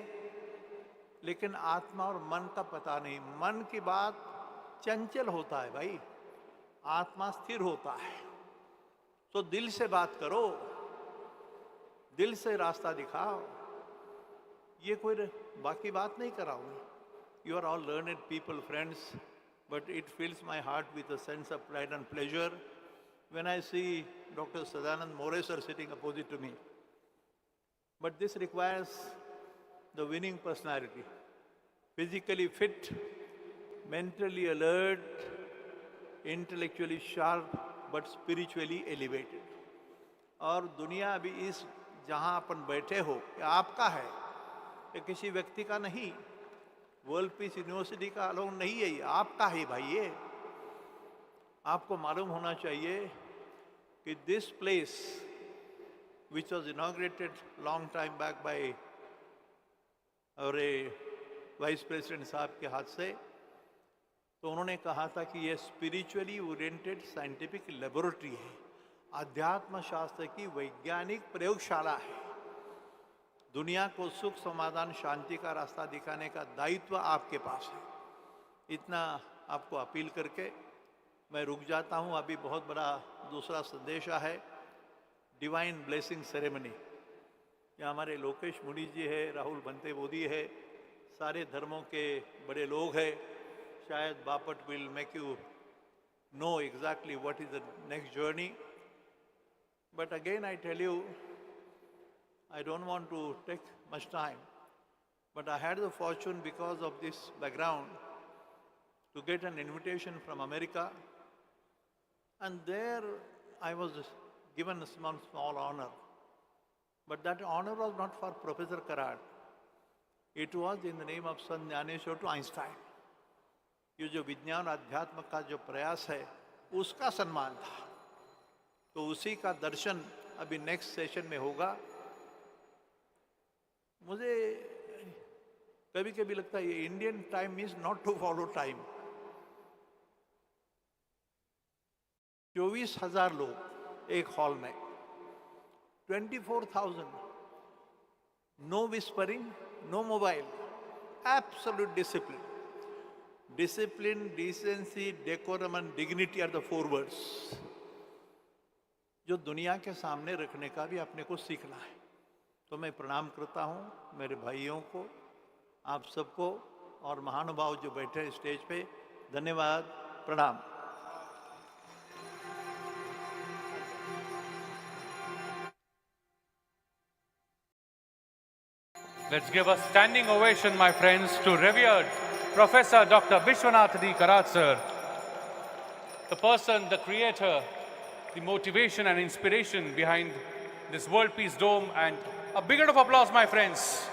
लेकिन आत्मा और मन का पता नहीं। मन की बात चंचल होता है भाई, आत्मा स्थिर होता है। तो दिल से बात करो, दिल से रास्ता दिखाओ। ये कोई बाकी बात नहीं कर रहा हूँ। You are all learned people, friends, but it fills my heart with a sense of pride and pleasure when I see Dr. Sadanand More sir sitting opposite to me. But this requires the winning personality, physically fit, mentally alert, intellectually sharp, but spiritually elevated. और दुनिया अभी इस जहां अपन बैठे हो ये आपका है, ये किसी व्यक्ति का नहीं, वर्ल्ड पीस यूनिवर्सिटी का अलोन नहीं है, ये आपका है भाई। ये आपको मालूम होना चाहिए कि this place which was inaugurated long time back by और वाइस प्रेसिडेंट साहब के हाथ से, तो उन्होंने कहा था कि ये स्पिरिचुअली ओरिएंटेड साइंटिफिक लेबोरेटरी है, अध्यात्म शास्त्र की वैज्ञानिक प्रयोगशाला है। दुनिया को सुख समाधान शांति का रास्ता दिखाने का दायित्व आपके पास है। इतना आपको अपील करके मैं रुक जाता हूँ। अभी बहुत बड़ा दूसरा संदेशा है, डिवाइन ब्लेसिंग सेरेमनी। यहाँ हमारे लोकेश मुनि जी है, राहुल बनते बोधी है, सारे धर्मों के बड़े लोग हैं। शायद Bapat will make you know exactly what is the next journey, but again I tell you, I don't want to take much time, but I had the fortune because of this background to get an invitation from America, and there I was given a small honor. But that honor was not for Professor Karad. It was in the name of Sant Jnaneshwar to Einstein. ये जो विज्ञान अध्यात्म का जो प्रयास है उसका सम्मान था, तो उसी का दर्शन अभी नेक्स्ट सेशन में होगा। मुझे कभी कभी लगता है ये Indian time means not to follow time. 24,000 लोग एक हॉल में, 24,000, no whispering, no mobile, absolute discipline. Discipline, decency, decorum and dignity are the 4 words जो दुनिया के सामने रखने का भी अपने को सीखना है। तो मैं प्रणाम करता हूँ मेरे भाइयों को, आप सबको, और महानुभाव जो बैठे हैं स्टेज पे। धन्यवाद, प्रणाम। Let's give a standing ovation, my friends, to revered Professor Dr. Vishwanath D. Karat, sir. The person, the creator, the motivation and inspiration behind this World Peace Dome, and a big round of applause, my friends.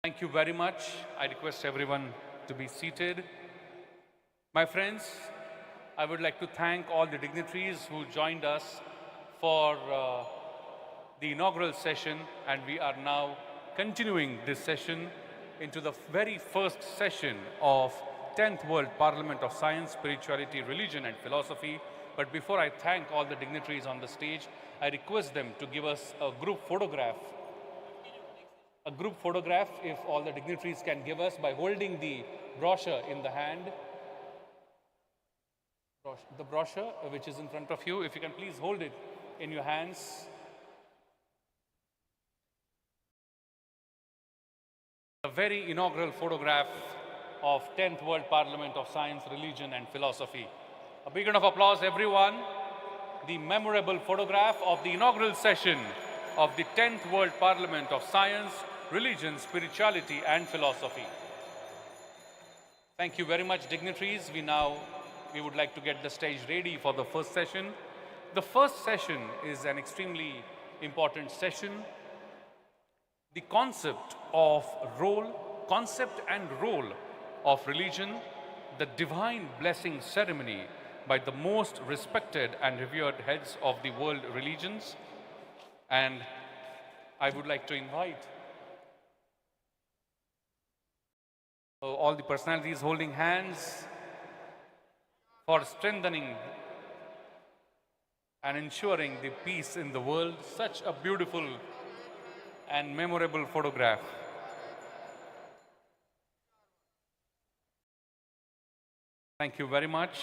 Thank you very much. I request everyone to be seated. My friends, I would like to thank all the dignitaries who joined us for the inaugural session, and we are now continuing this session into the very first session of 10th World Parliament of Science, Spirituality, Religion and Philosophy. But before I thank all the dignitaries on the stage, I request them to give us a group photograph. A group photograph, if all the dignitaries can give us by holding the brochure in the hand. The brochure which is in front of you, if you can please hold it in your hands. A very inaugural photograph of 10th World Parliament of Science, Religion and Philosophy. A big round of applause, everyone. The memorable photograph of the inaugural session of the 10th World Parliament of Science, Religion, Spirituality and Philosophy. Thank you very much, dignitaries. We would like to get the stage ready for the first session. The first session is an extremely important session. The concept and role of religion, the divine blessing ceremony by the most respected and revered heads of the world religions. And I would like to invite all the personalities holding hands for strengthening and ensuring the peace in the world. Such a beautiful and memorable photograph. Thank you very much.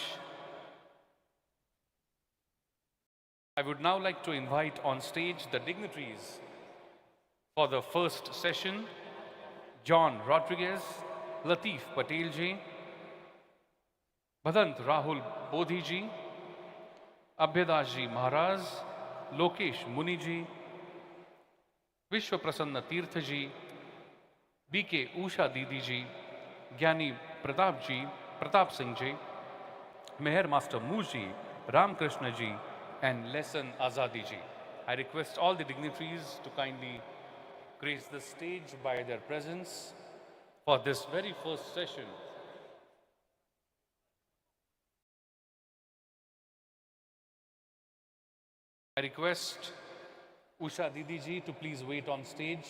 I would now like to invite on stage the dignitaries for the first session. John Rodriguez, Latif Patil ji, Bhadant Rahul Bodhi ji, Abhyadas ji Maharaj, Lokesh Muni ji, Vishwa Prasanna Tirtha ji, BK Usha Didi ji, Gyani Pratap ji, Pratap Singh ji, Meher Master Muji, Ram Krishna ji, and Lesson Azadi ji. I request all the dignitaries to kindly grace the stage by their presence for this very first session. I request Usha Didi ji to please wait on stage.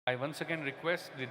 I once again request the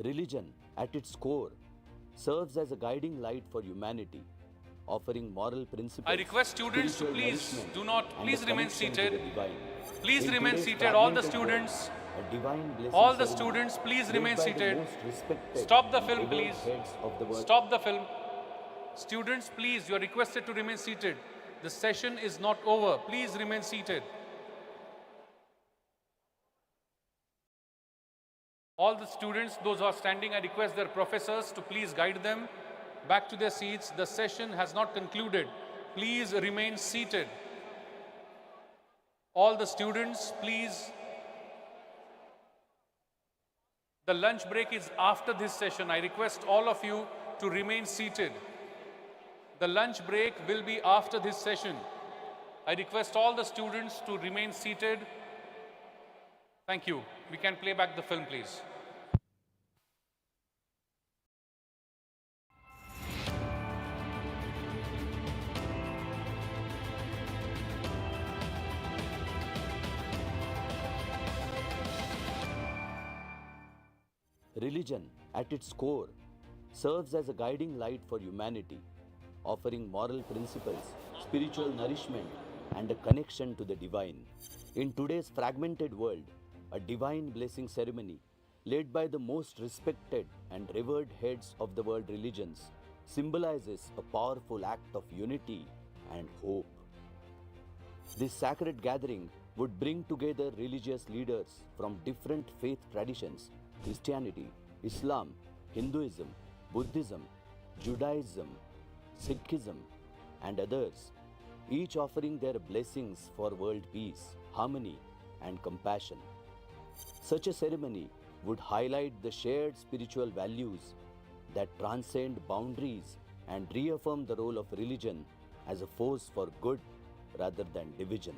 Religion, at its core, serves as a guiding light for humanity, offering moral principles. I request students to spiritual please nourishment, do not, and please a remain connection to seated. the divine. Please In remain today's seated, all the fragmented world, students. a divine blessing All the ceremony students, please led remain by the seated. most respected Stop the and film, revered please. heads of the world. Stop the film. Students, please, you are requested to remain seated. The session is not over. Please remain seated. All the students, those who are standing, I request their professors to please guide them back to their seats. The session has not concluded. Please remain seated. All the students, please. The lunch break is after this session. I request all of you to remain seated. The lunch break will be after this session. I request all the students to remain seated. Thank you. We can play back the film, please. Religion, at its core, serves as a guiding light for humanity, offering moral principles, spiritual nourishment, and a connection to the divine. In today's fragmented world, a divine blessing ceremony, led by the most respected and revered heads of the world religions, symbolizes a powerful act of unity and hope. This sacred gathering would bring together religious leaders from different faith traditions: Christianity, Islam, Hinduism, Buddhism, Judaism, Sikhism, and others, each offering their blessings for world peace, harmony, and compassion. Such a ceremony would highlight the shared spiritual values that transcend boundaries and reaffirm the role of religion as a force for good rather than division.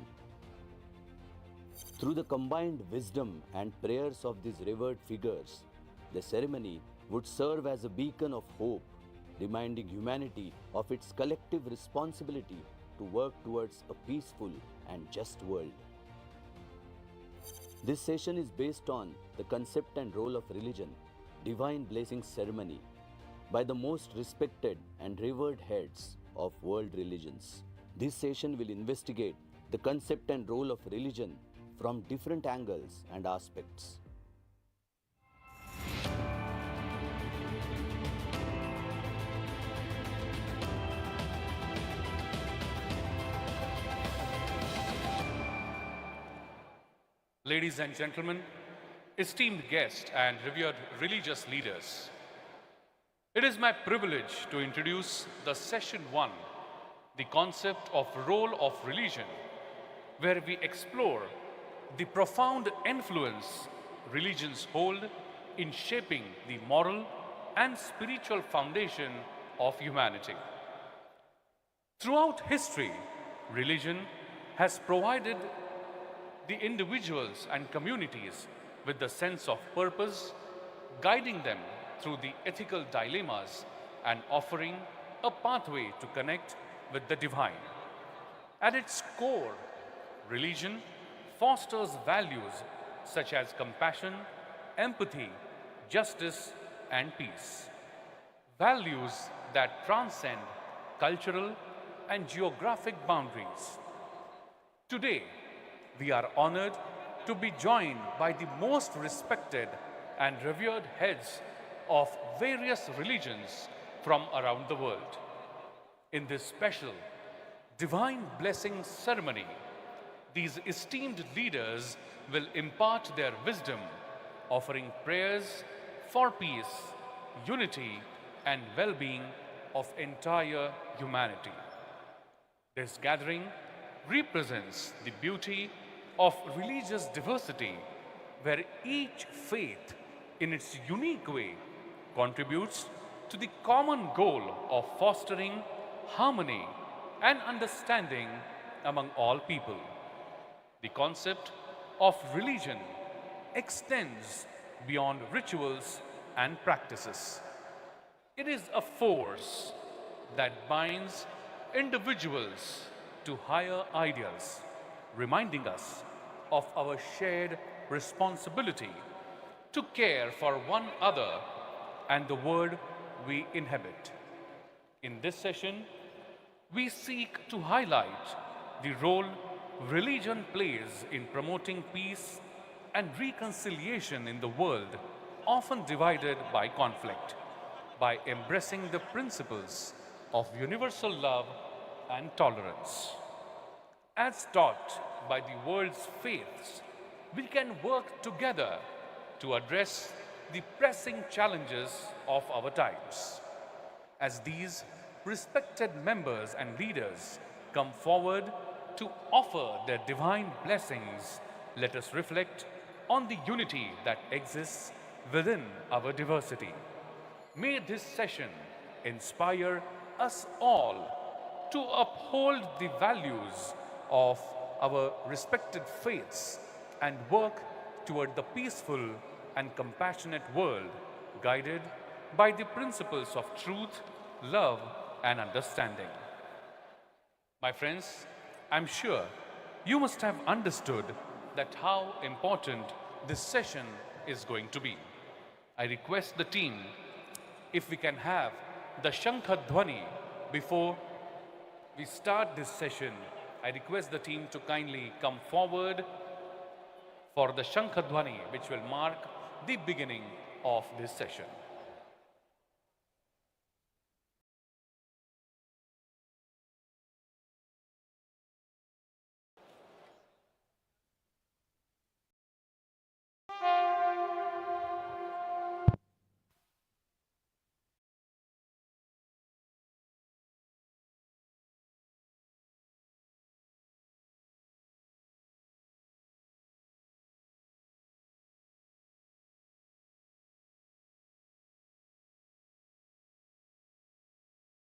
Through the combined wisdom and prayers of these revered figures, the ceremony would serve as a beacon of hope, reminding humanity of its collective responsibility to work towards a peaceful and just world. This session is based on the concept and role of religion, Divine Blessings Ceremony, by the most respected and revered heads of world religions. This session will investigate the concept and role of religion from different angles and aspects. Ladies and gentlemen, esteemed guests and revered religious leaders, it is my privilege to introduce the session 1, the concept of role of religion, where we explore the profound influence religions hold in shaping the moral and spiritual foundation of humanity. Throughout history, religion has provided the individuals and communities with the sense of purpose, guiding them through the ethical dilemmas and offering a pathway to connect with the divine. At its core, religion fosters values such as compassion, empathy, justice, and peace. Values that transcend cultural and geographic boundaries. Today, we are honored to be joined by the most respected and revered heads of various religions from around the world. In this special Divine Blessing Ceremony, these esteemed leaders will impart their wisdom, offering prayers for peace, unity, and well-being of entire humanity. This gathering represents the beauty of religious diversity, where each faith, in its unique way, contributes to the common goal of fostering harmony and understanding among all people. The concept of religion extends beyond rituals and practices. It is a force that binds individuals to higher ideals, reminding us of our shared responsibility to to care for one another and the world we inhabit. In this session, we seek to highlight the role religion plays in promoting peace and reconciliation in the world, often divided by conflict, by embracing the principles of universal love and tolerance. As taught by the world's faiths, we can work together to address the pressing challenges of our times. As these respected members and leaders come forward to offer their divine blessings, let us reflect on the unity that exists within our diversity. May this session inspire us all to uphold the values of our respected faiths and work toward the peaceful and compassionate world, guided by the principles of truth, love, and understanding. My friends, I'm sure you must have understood that how important this session is going to be. I request the team if we can have the Shankha Dhwani before we start this session. I request the team to kindly come forward for the Shankha Dhwani, which will mark the beginning of this session.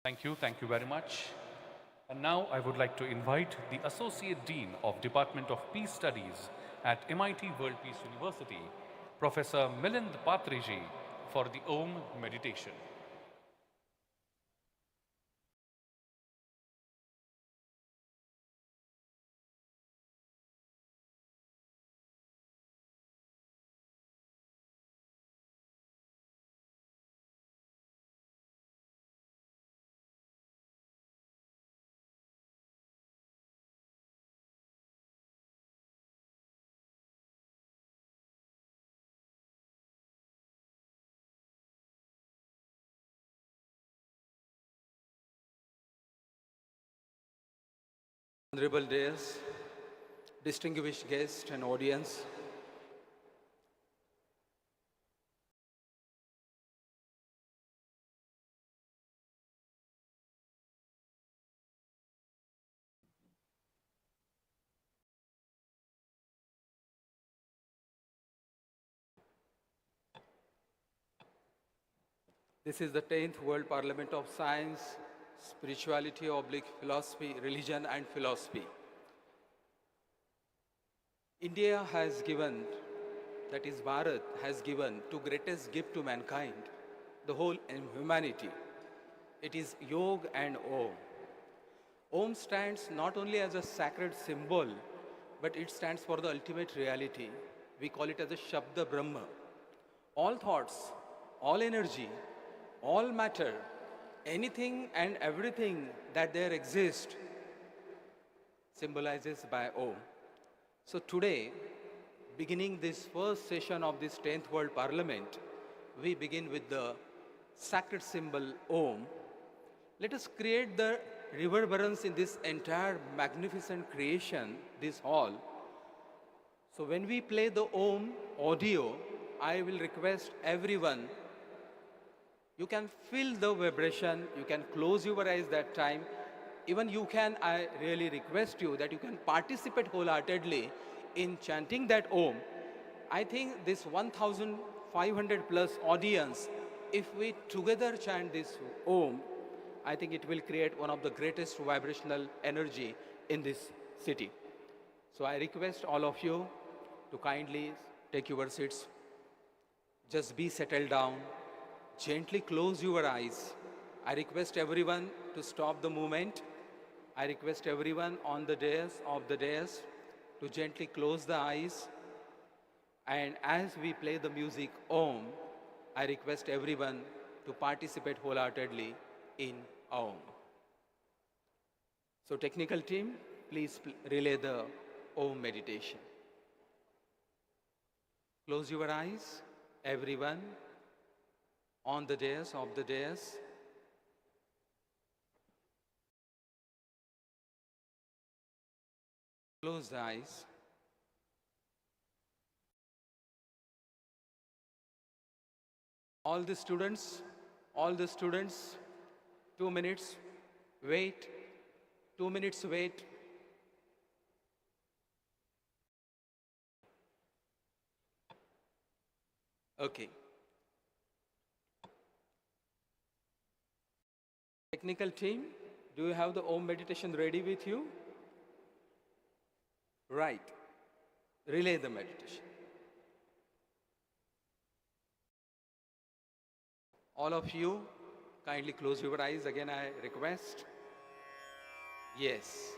Thank you very much. And now I would like to invite the Associate Dean of Department of Peace Studies at MIT World Peace University, Professor Milind Patriji, for the Om meditation. Honorable dais, distinguished guests and audience, this is the 10th World Parliament of Science, Spirituality / Philosophy, Religion and Philosophy. India has given, that is Bharat, has given to greatest gift to mankind, the whole humanity. It is Yoga and Om. Om stands not only as a sacred symbol, but it stands for the ultimate reality. We call it as a Shabda Brahma. All thoughts, all energy, all matter, anything and everything that there exists symbolizes by Om. So today, beginning this first session of this 10th World Parliament, we begin with the sacred symbol Om. Let us create the reverberance in this entire magnificent creation, this hall. So when we play the Om audio, I will request everyone, you can feel the vibration, you can close your eyes that time. Even you can, I really request you that you can participate wholeheartedly in chanting that Om. I think this 1,500 plus audience, if we together chant this Om, I think it will create one of the greatest vibrational energy in this city. So I request all of you to kindly take your seats. Just be settled down. Gently close your eyes. I request everyone to stop the movement. I request everyone on the dais, to gently close the eyes. And as we play the music Om, I request everyone to participate wholeheartedly in Om. So technical team, please relay the Om meditation. Close your eyes, everyone, on the dais, of the dais. Close the eyes. All the students, 2 minutes, wait, 2 minutes, wait. Okay. Technical team, do you have the Om meditation ready with you? Right. Relay the meditation. All of you, kindly close your eyes. Again, I request. Yes.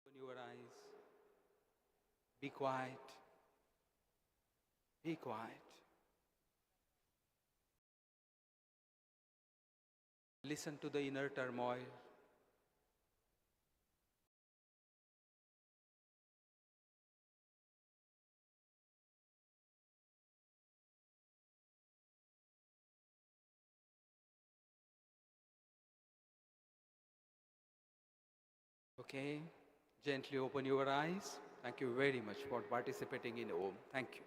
Open your eyes. Be quiet. Be quiet. Listen to the inner turmoil. Okay, gently open your eyes. Thank you very much for participating in Om. Thank you.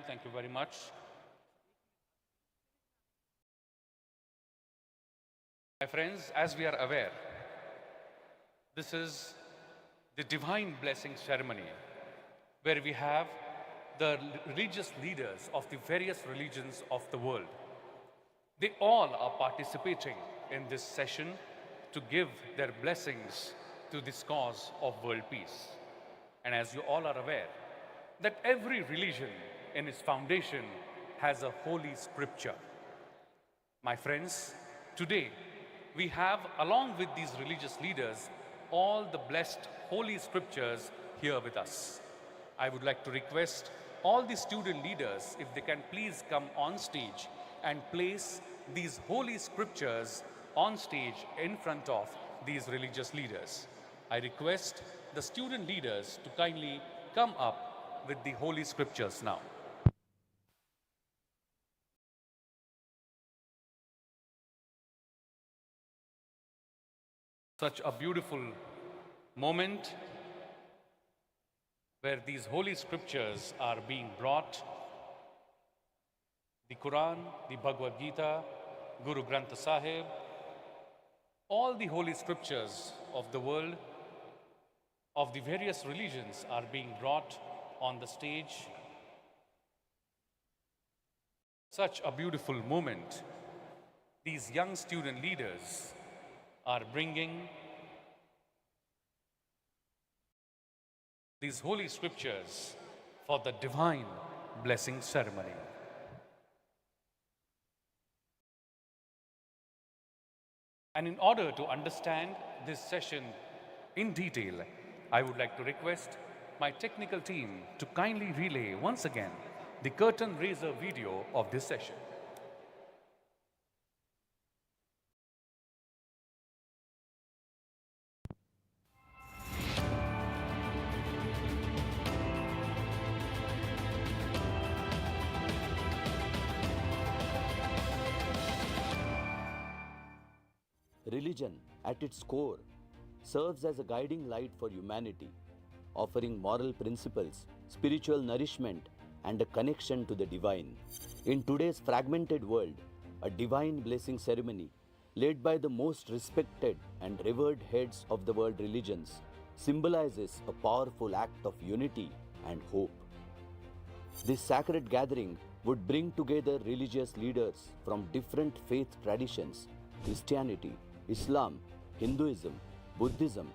Thank you very much. My friends, as we are aware, this is the divine blessing ceremony where we have the religious leaders of the various religions of the world. They all are participating in this session to give their blessings to this cause of world peace. And as you all are aware, that every religion in its foundation has a holy scripture. My friends, today we have, along with these religious leaders, all the blessed holy scriptures here with us. I would like to request all the student leaders, if they can please come on stage and place these holy scriptures on stage in front of these religious leaders. I request the student leaders to kindly come up with the holy scriptures now. Such a beautiful moment where these holy scriptures are being brought. The Quran, the Bhagavad Gita, Guru Granth Sahib, all the holy scriptures of the world, of the various religions are being brought on the stage. Such a beautiful moment. These young student leaders are bringing these holy scriptures for the divine blessing ceremony. And in order to understand this session in detail, I would like to request my technical team to kindly relay once again the curtain raiser video of this session. Religion, at its core, serves as a guiding light for humanity, offering moral principles, spiritual nourishment, and a connection to the divine. In today's fragmented world, a divine blessing ceremony, led by the most respected and revered heads of the world religions, symbolizes a powerful act of unity and hope. This sacred gathering would bring together religious leaders from different faith traditions: Christianity, Islam, Hinduism, Buddhism,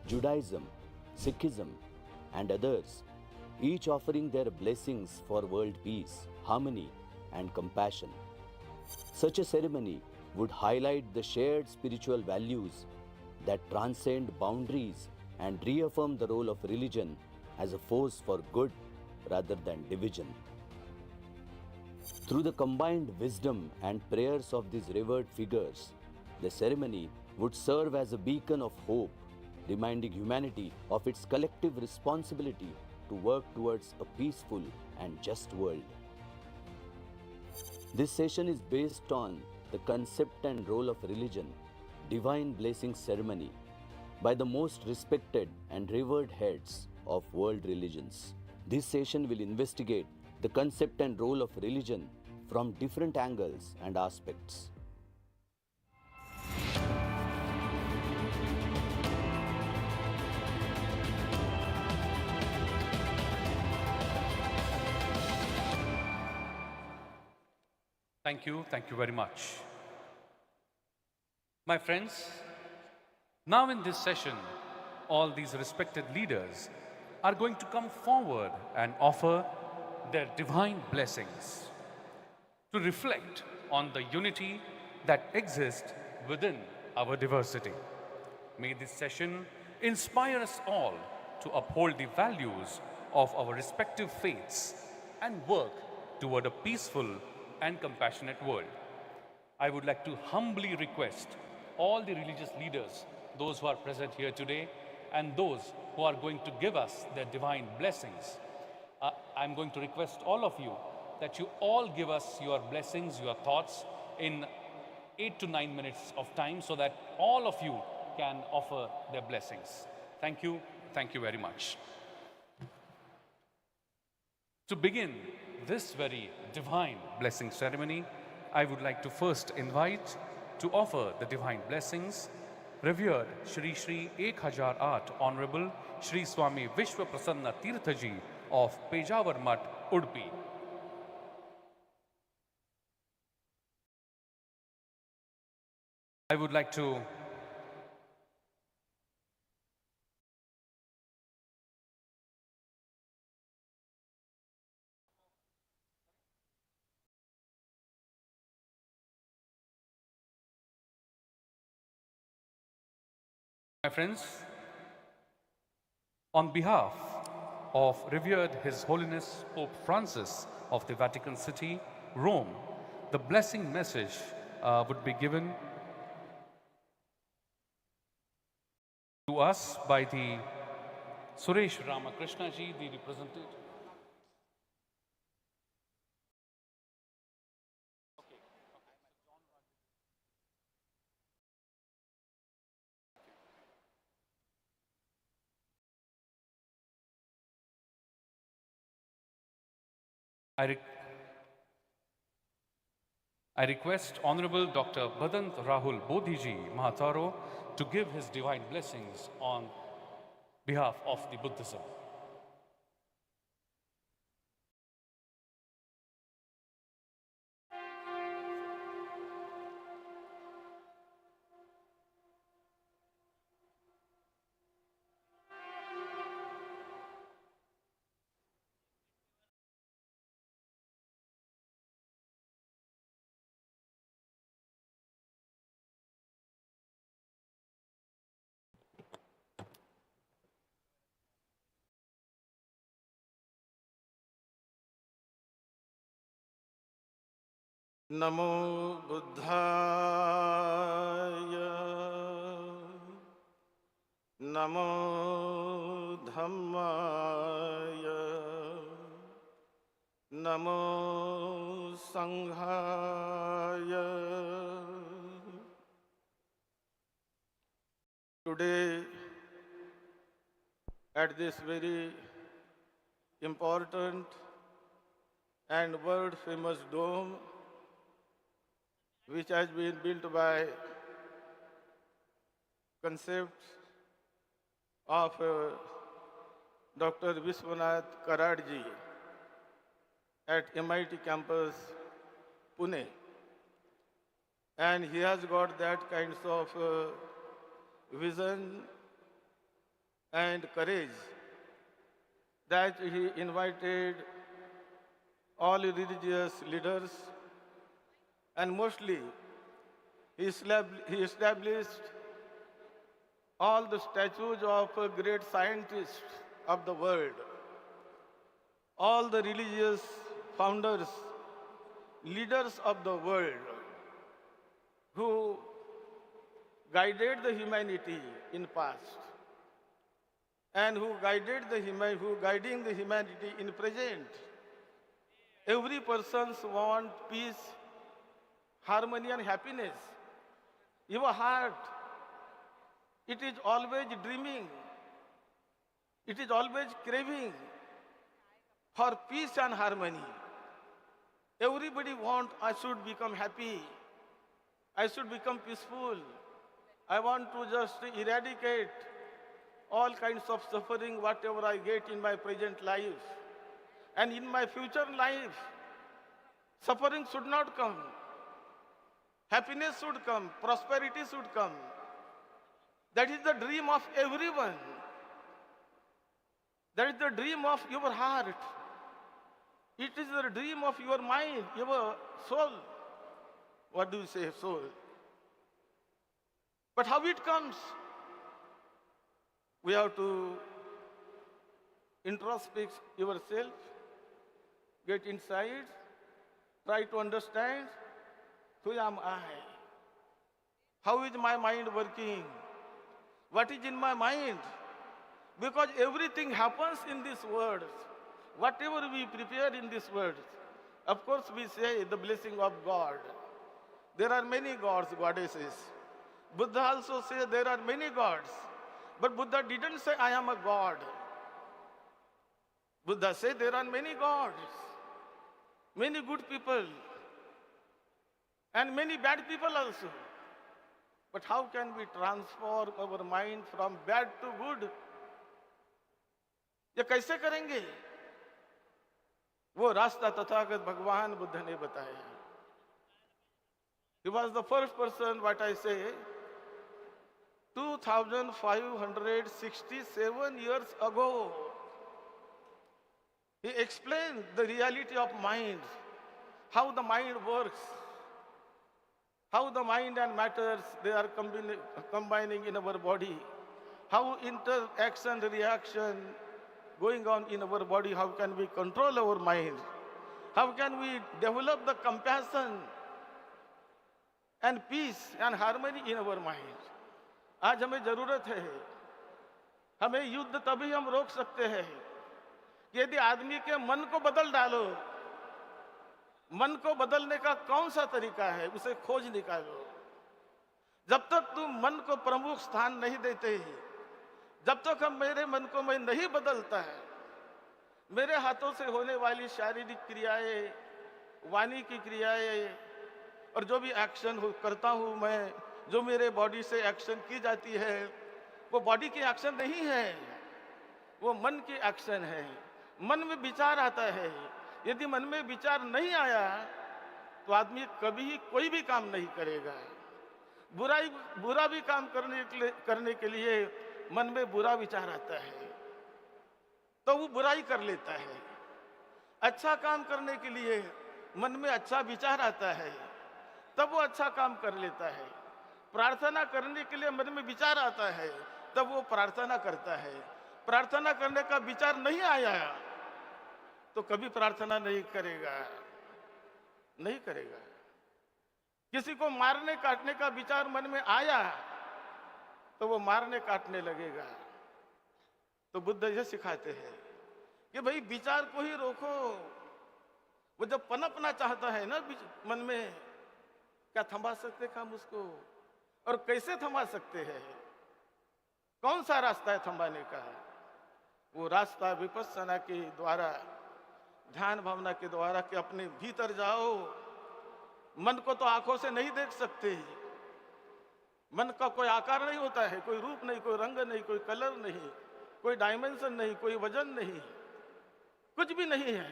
Judaism, Sikhism, and others, each offering their blessings for world peace, harmony, and compassion. Such a ceremony would highlight the shared spiritual values that transcend boundaries and reaffirm the role of religion as a force for good rather than division. Through the combined wisdom and prayers of these revered figures, the ceremony would serve as a beacon of hope, reminding humanity of its collective responsibility to work towards a peaceful and just world. This session is based on the concept and role of religion, divine blessing ceremony, by the most respected and revered heads of world religions. This session will investigate the concept and role of religion from different angles and aspects. Thank you very much. My friends, now in this session, all these respected leaders are going to come forward and offer their divine blessings to reflect on the unity that exists within our diversity. May this session inspire us all to uphold the values of our respective faiths and work toward a peaceful and compassionate world. I would like to humbly request all the religious leaders, those who are present here today, and those who are going to give us their divine blessings. I'm going to request all of you that you all give us your blessings, your thoughts in 8 to 9 minutes of time so that all of you can offer their blessings. Thank you very much. To begin this very divine blessing ceremony, I would like to first invite to offer the divine blessings revered Shri Shri 1008 Honorable Shri Swami Vishwa Prasanna Tirthaji of Pejawar Mutt, Udupi. I would like to my friends, on behalf of revered His Holiness Pope Francis of the Vatican City, Rome, the blessing message would be given to us by the Suresh Ramakrishna ji, the representative. I request Honorable Dr. Badant Rahul Bodhiji Mahataro to give his divine blessings on behalf of the Buddhism. NaMo बुद्धाय NaMo धम्माय NaMo संघाय. Today, at this very important and world-famous dome, which has been built by concepts of Dr. Vishwanath Karadji at MIT campus, Pune. And he has got that kinds of vision and courage that he invited all religious leaders, and mostly he established all the statues of great scientists of the world, all the religious founders, leaders of the world who guided the humanity in past and who guiding the humanity in present. Every person wants peace, harmony and happiness. Your heart, it is always dreaming, it is always craving for peace and harmony. Everybody wants, I should become happy, I should become peaceful, I want to just eradicate all kinds of suffering, whatever I get in my present life. And in my future life, suffering should not come. Happiness should come, prosperity should come. That is the dream of everyone. That is the dream of your heart. It is the dream of your mind, your soul. What do you say, soul? But how it comes? We have to introspect yourself, get inside, try to understand, who am I? How is my mind working? What is in my mind? Because everything happens in this world. Whatever we prepare in this world, of course we say the blessing of God. There are many gods, goddesses. Buddha also says there are many gods. But Buddha didn't say, I am a god. Buddha said there are many gods, many good people, and many bad people also. But how can we transform our mind from bad to good? ये कैसे करेंगे? वो रास्ता तथागत भगवान बुद्ध ने बताया. He was the first person, what I say, 2567 years ago. He explained the reality of mind, how the mind works, how the mind and matters, they are combining in our body, how interaction, reaction going on in our body, how can we control our mind, how can we develop the compassion and peace and harmony in our mind. आज हमें जरूरत है, हमें युद्ध तभी हम रोक सकते हैं यदि आदमी के मन को बदल डालो. मन को बदलने का कौन सा तरीका है, उसे खोज निकालो. जब तक तुम मन को प्रमुख स्थान नहीं देते, जब तक हम मेरे मन को मैं नहीं बदलता है, मेरे हाथों से होने वाली शारीरिक क्रियाएं, वाणी की क्रियाएं और जो भी एक्शन करता हूँ मैं, जो मेरे बॉडी से एक्शन की जाती है, वो बॉडी की एक्शन नहीं है, वो मन की एक्शन है। मन में विचार आता है, यदि मन में विचार नहीं आया तो आदमी कभी कोई भी काम नहीं करेगा। बुरा भी काम करने के लिए मन में बुरा विचार आता है तो वो बुराई कर लेता है। अच्छा काम करने के लिए मन में अच्छा विचार आता है तब वो अच्छा काम कर लेता है। प्रार्थना करने के लिए मन में विचार आता है तब वो प्रार्थना करता है। प्रार्थना करने का विचार नहीं आया तो कभी प्रार्थना नहीं करेगा, नहीं करेगा। किसी को मारने काटने का विचार मन में आया तो वो मारने काटने लगेगा। तो बुद्ध ये सिखाते हैं कि भाई विचार को ही रोको। वो जब पनपना चाहता है ना मन में, क्या थमा सकते हम उसको? और कैसे थमा सकते हैं? कौन सा रास्ता है थमाने का? वो रास्ता विपस्सना के द्वारा, ध्यान भावना के द्वारा कि अपने भीतर जाओ। मन को तो आंखों से नहीं देख सकते, मन का कोई आकार नहीं होता है, कोई रूप नहीं, कोई रंग नहीं, कोई कलर नहीं, कोई डायमेंशन नहीं, कोई वजन नहीं, कुछ भी नहीं है।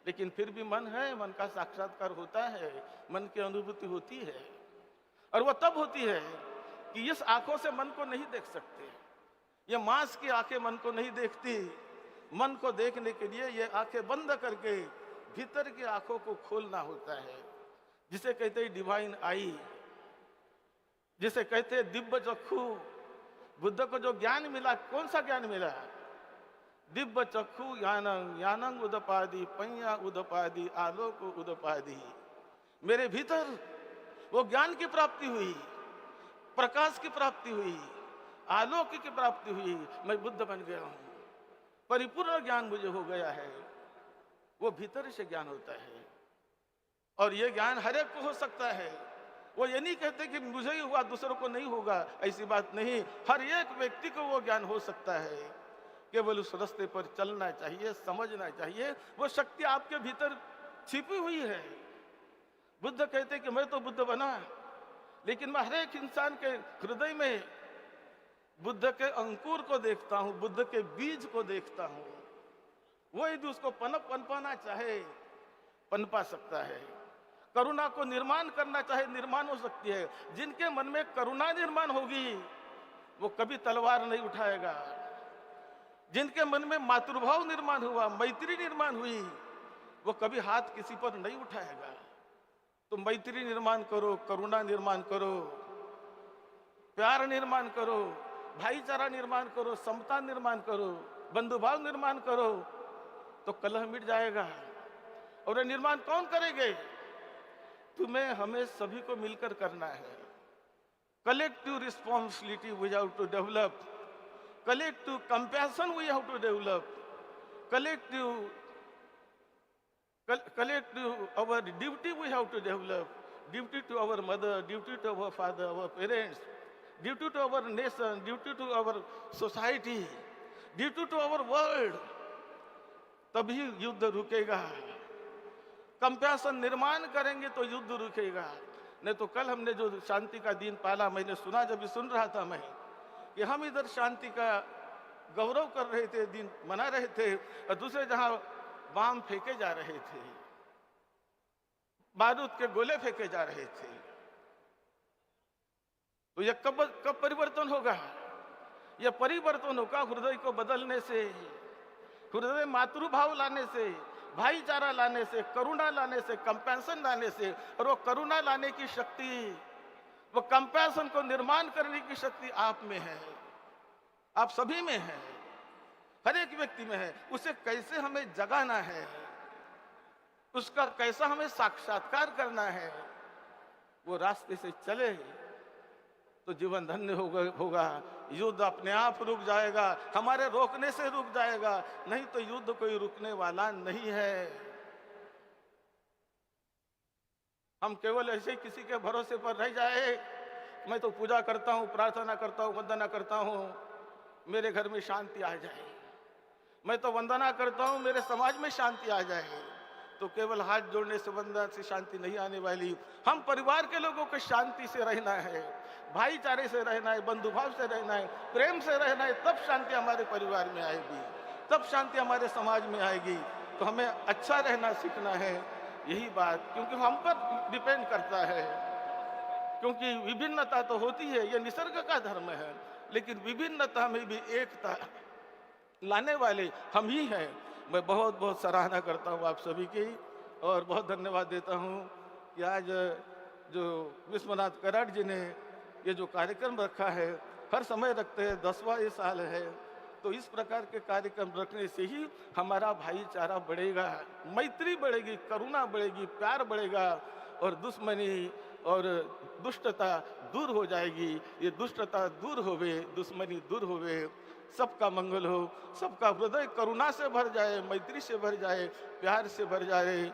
लेकिन फिर भी मन है, मन का साक्षात्कार होता है, मन की अनुभूति होती है। और वो तब होती है कि इस आंखों से मन को नहीं देख सकते। ये मांस की आंखें मन को नहीं देखती। मन को देखने के लिए ये आंखें बंद करके भीतर की आंखों को खोलना होता है, जिसे कहते हैं डिवाइन आई, जिसे कहते हैं दिव्य चक्षु। बुद्ध को जो ज्ञान मिला, कौन सा ज्ञान मिला? दिव्य चक्षु यानंग यानंग उदपादि पैया उदपादि आलोक उदपादि। मेरे भीतर वो ज्ञान की प्राप्ति हुई, प्रकाश की प्राप्ति हुई, आलोक की प्राप्ति हुई। मैं बुद्ध बन गया हूं, परिपूर्ण ज्ञान मुझे हो गया है। वो भीतर से ज्ञान होता है और ये ज्ञान हर एक को हो सकता है। वो ये नहीं कहते कि मुझे ही हुआ दूसरों को नहीं होगा, ऐसी बात नहीं। हर एक व्यक्ति को वो ज्ञान हो सकता है। केवल उस रास्ते पर चलना चाहिए, समझना चाहिए। वो शक्ति आपके भीतर छिपी हुई है। बुद्ध कहते कि मैं तो बुद्ध बना, लेकिन मैं हर एक इंसान के हृदय में बुद्ध के अंकुर को देखता हूं, बुद्ध के बीज को देखता हूं। वो यदि उसको पनपाना चाहे, पनपा सकता है। करुणा को निर्माण करना चाहे, निर्माण हो सकती है। जिनके मन में करुणा निर्माण होगी वो कभी तलवार नहीं उठाएगा। जिनके मन में मातृभाव निर्माण हुआ, मैत्री निर्माण हुई, वो कभी हाथ किसी पर नहीं उठाएगा। तो मैत्री निर्माण करो, करुणा निर्माण करो, प्यार निर्माण करो, भाईचारा निर्माण करो, समता निर्माण करो, बंधुभाव निर्माण करो, तो कलह मिट जाएगा। और ये निर्माण कौन करेंगे? तुम्हें हमें सभी को मिलकर करना है। Collective responsibility we have to develop, collective compassion we have to develop, collective our duty we have to develop, duty to our mother, duty to our father, our parents, duty to our nation, duty to our society, duty to our world. तभी युद्ध रुकेगा। Compassion निर्माण करेंगे तो युद्ध रुकेगा। नहीं तो कल हमने जो शांति का दिन पाला, मैंने सुना, जब भी सुन रहा था मैं, कि हम इधर शांति का गौरव कर रहे थे, दिन मना रहे थे, और दूसरे जहां बम फेंके जा रहे थे, बारूद के गोले फेंके जा रहे थे। तो यह कब परिवर्तन होगा? यह परिवर्तन होगा हृदय को बदलने से, हृदय मातृभाव लाने से, भाईचारा लाने से, करुणा लाने से, कंपैशन लाने से। और वो करुणा लाने की शक्ति, वो कंपैशन को निर्माण करने की शक्ति आप में है, आप सभी में है, हर एक व्यक्ति में है। उसे कैसे हमें जगाना है, उसका कैसा हमें साक्षात्कार करना है, वो रास्ते से चले तो जीवन धन्य होगा। युद्ध अपने आप रुक जाएगा, हमारे रोकने से रुक जाएगा, नहीं तो युद्ध कोई रुकने वाला नहीं है। हम केवल ऐसे किसी के भरोसे पर रह जाए, मैं तो पूजा करता हूं, प्रार्थना करता हूं, वंदना करता हूं, मेरे घर में शांति आ जाए। मैं तो वंदना करता हूँ मेरे समाज में शांति आ जाए। तो केवल हाथ जोड़ने से वंदना से शांति नहीं आने वाली। हम परिवार के लोगों को शांति से रहना है, भाईचारे से रहना है, बंधुभाव से रहना है, प्रेम से रहना है, तब शांति हमारे परिवार में आएगी, तब शांति हमारे समाज में आएगी। तो हमें अच्छा रहना सीखना है, यही बात, क्योंकि हम पर डिपेंड करता है। क्योंकि विभिन्नता तो होती है, ये निसर्ग का धर्म है, लेकिन विभिन्नता में भी एकता लाने वाले हम ही हैं। मैं बहुत बहुत सराहना करता हूँ आप सभी की, और बहुत धन्यवाद देता हूँ कि आज जो विश्वनाथ कराड़ जी ने ये जो कार्यक्रम रखा है, हर समय रखते हैं, 10वां ये साल है, तो इस प्रकार के कार्यक्रम रखने से ही हमारा भाईचारा बढ़ेगा, मैत्री बढ़ेगी, करुणा बढ़ेगी, प्यार बढ़ेगा, और दुश्मनी और दुष्टता दूर हो जाएगी। ये दुष्टता दूर होवे, दुश्मनी दूर होवे, सबका मंगल हो, सबका हृदय करुणा से भर जाए, मैत्री से भर जाए, प्यार से भर जाए।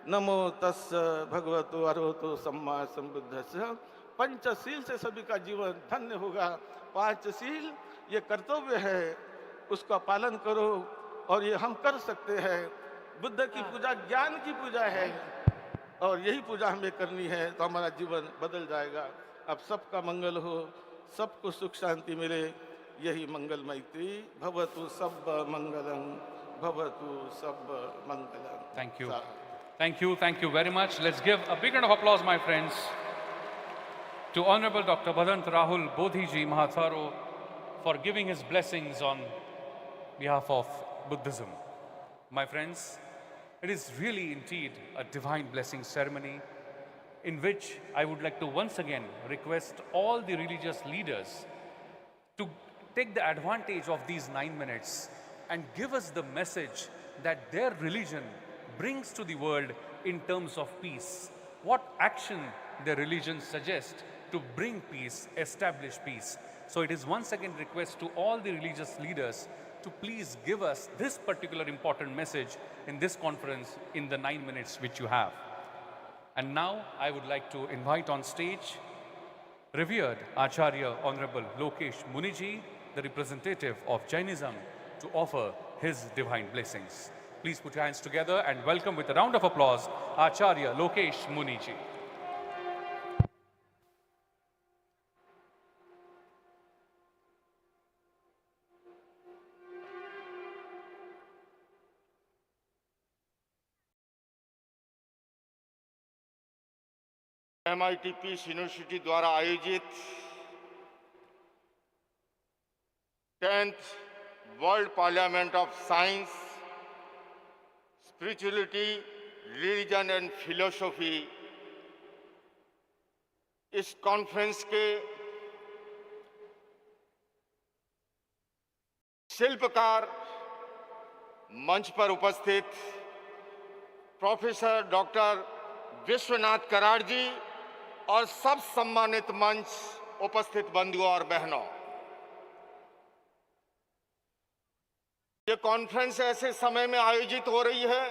नमो तस् भगवतो अरहतो सम्मा संबुद्धस्य। पंचशील से सभी का जीवन धन्य होगा। 5 शील ये कर्तव्य है, उसका पालन करो, और ये हम कर सकते हैं। बुद्ध की पूजा ज्ञान की पूजा है, और यही पूजा हमें करनी है, तो हमारा जीवन बदल जाएगा। अब सबका मंगल हो, सबको सुख शांति मिले, यही मंगल मैत्री। भवतु सब मंगलम, भवतु सब मंगलम। Thank you. Thank you very much. Let's give a big round of applause, my friends, to Honorable Dr. Rahul Bodhiji Mahatharo for giving his blessings on behalf of Buddhism. My friends, it is really indeed a divine blessing ceremony in which I would like to once again request all the religious leaders to take the advantage of these 9 minutes and give us the message that their religion brings to the world in terms of peace. What action their religion suggests to bring peace, establish peace. So it is once again request to all the religious leaders to please give us this particular important message in this conference in the 9 minutes which you have. And now I would like to invite on stage revered Acharya Honorable Lokesh Muniji, the representative of Jainism, to offer his divine blessings. Please put your hands together and welcome with a round of applause Acharya Lokesh Muniji. MIT peace university द्वारा आयोजित 10th world parliament of science, spirituality, religion and philosophy, इस conference के शिल्पकार, मंच पर उपस्थित professor doctor Vishwanath Karad ji और सब सम्मानित मंच उपस्थित बंधुओं और बहनों, ये कॉन्फ्रेंस ऐसे समय में आयोजित हो रही है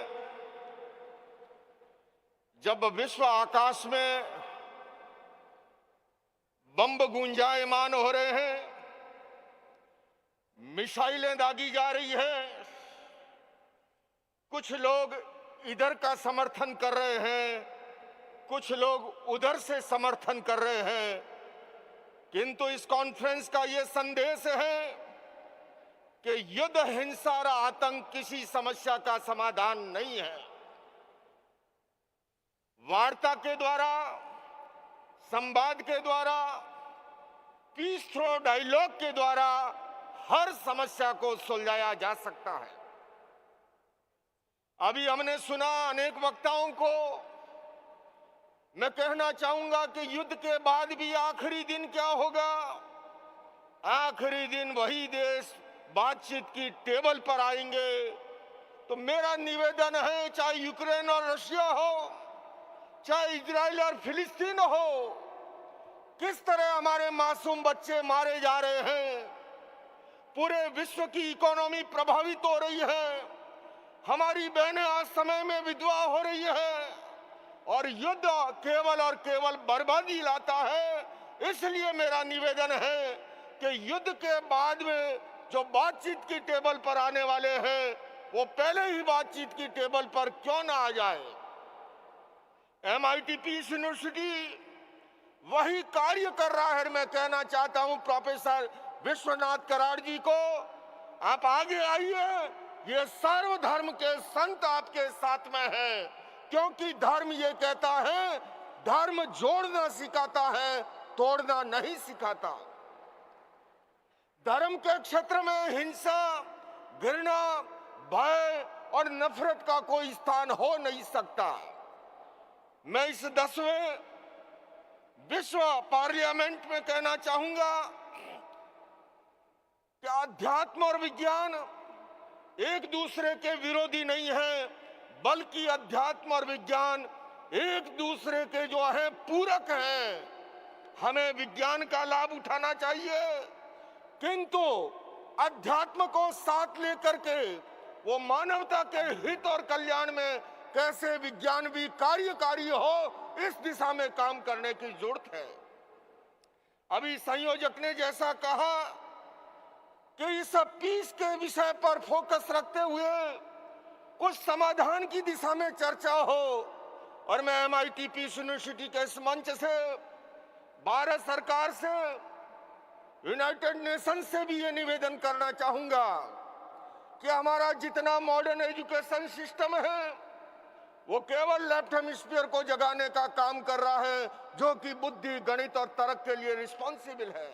जब विश्व आकाश में बम गुंजायमान हो रहे हैं, मिसाइलें दागी जा रही है, कुछ लोग इधर का समर्थन कर रहे हैं, कुछ लोग उधर से समर्थन कर रहे हैं, किंतु इस कॉन्फ्रेंस का ये संदेश है कि युद्ध, हिंसा और आतंक किसी समस्या का समाधान नहीं है। वार्ता के द्वारा, संवाद के द्वारा, पीस थ्रो डायलॉग के द्वारा हर समस्या को सुलझाया जा सकता है। अभी हमने सुना अनेक वक्ताओं को, मैं कहना चाहूंगा कि युद्ध के बाद भी आखिरी दिन क्या होगा? आखिरी दिन वही देश बातचीत की टेबल पर आएंगे। तो मेरा निवेदन है, चाहे यूक्रेन और रशिया हो, चाहे इजराइल और फिलिस्तीन हो, किस तरह हमारे मासूम बच्चे मारे जा रहे हैं, पूरे विश्व की इकोनॉमी प्रभावित हो रही है, हमारी बहनें आज समय में विधवा हो रही है, और युद्ध केवल और केवल बर्बादी लाता है। इसलिए मेरा निवेदन है कि युद्ध के बाद में जो बातचीत की टेबल पर आने वाले हैं वो पहले ही बातचीत की टेबल पर क्यों ना आ जाए। MIT पीस यूनिवर्सिटी वही कार्य कर रहा है। मैं कहना चाहता हूं प्रोफेसर विश्वनाथ कराड़ जी को, आप आगे आइए, ये सर्वधर्म के संत आपके साथ में हैं, क्योंकि धर्म ये कहता है, धर्म जोड़ना सिखाता है, तोड़ना नहीं सिखाता। धर्म के क्षेत्र में हिंसा, घृणा, भय और नफरत का कोई स्थान हो नहीं सकता। मैं इस 10वें विश्व पार्लियामेंट में कहना चाहूंगा कि अध्यात्म और विज्ञान एक दूसरे के विरोधी नहीं है, बल्कि अध्यात्म और विज्ञान एक दूसरे के जो है पूरक हैं। हमें विज्ञान का लाभ उठाना चाहिए, किंतु अध्यात्म को साथ लेकर के वो मानवता के हित और कल्याण में कैसे विज्ञान भी कार्यकारी हो, इस दिशा में काम करने की जरूरत है। अभी संयोजक ने जैसा कहा कि इस पीस के विषय पर फोकस रखते हुए कुछ समाधान की दिशा में चर्चा हो, और मैं MIT पीस यूनिवर्सिटी के इस मंच से भारत सरकार से, यूनाइटेड नेशन से भी ये निवेदन करना चाहूंगा कि हमारा जितना मॉडर्न एजुकेशन सिस्टम है वो केवल लेफ्ट हेमिस्फीयर को जगाने का काम कर रहा है, जो कि बुद्धि, गणित और तर्क के लिए रिस्पॉन्सिबल है,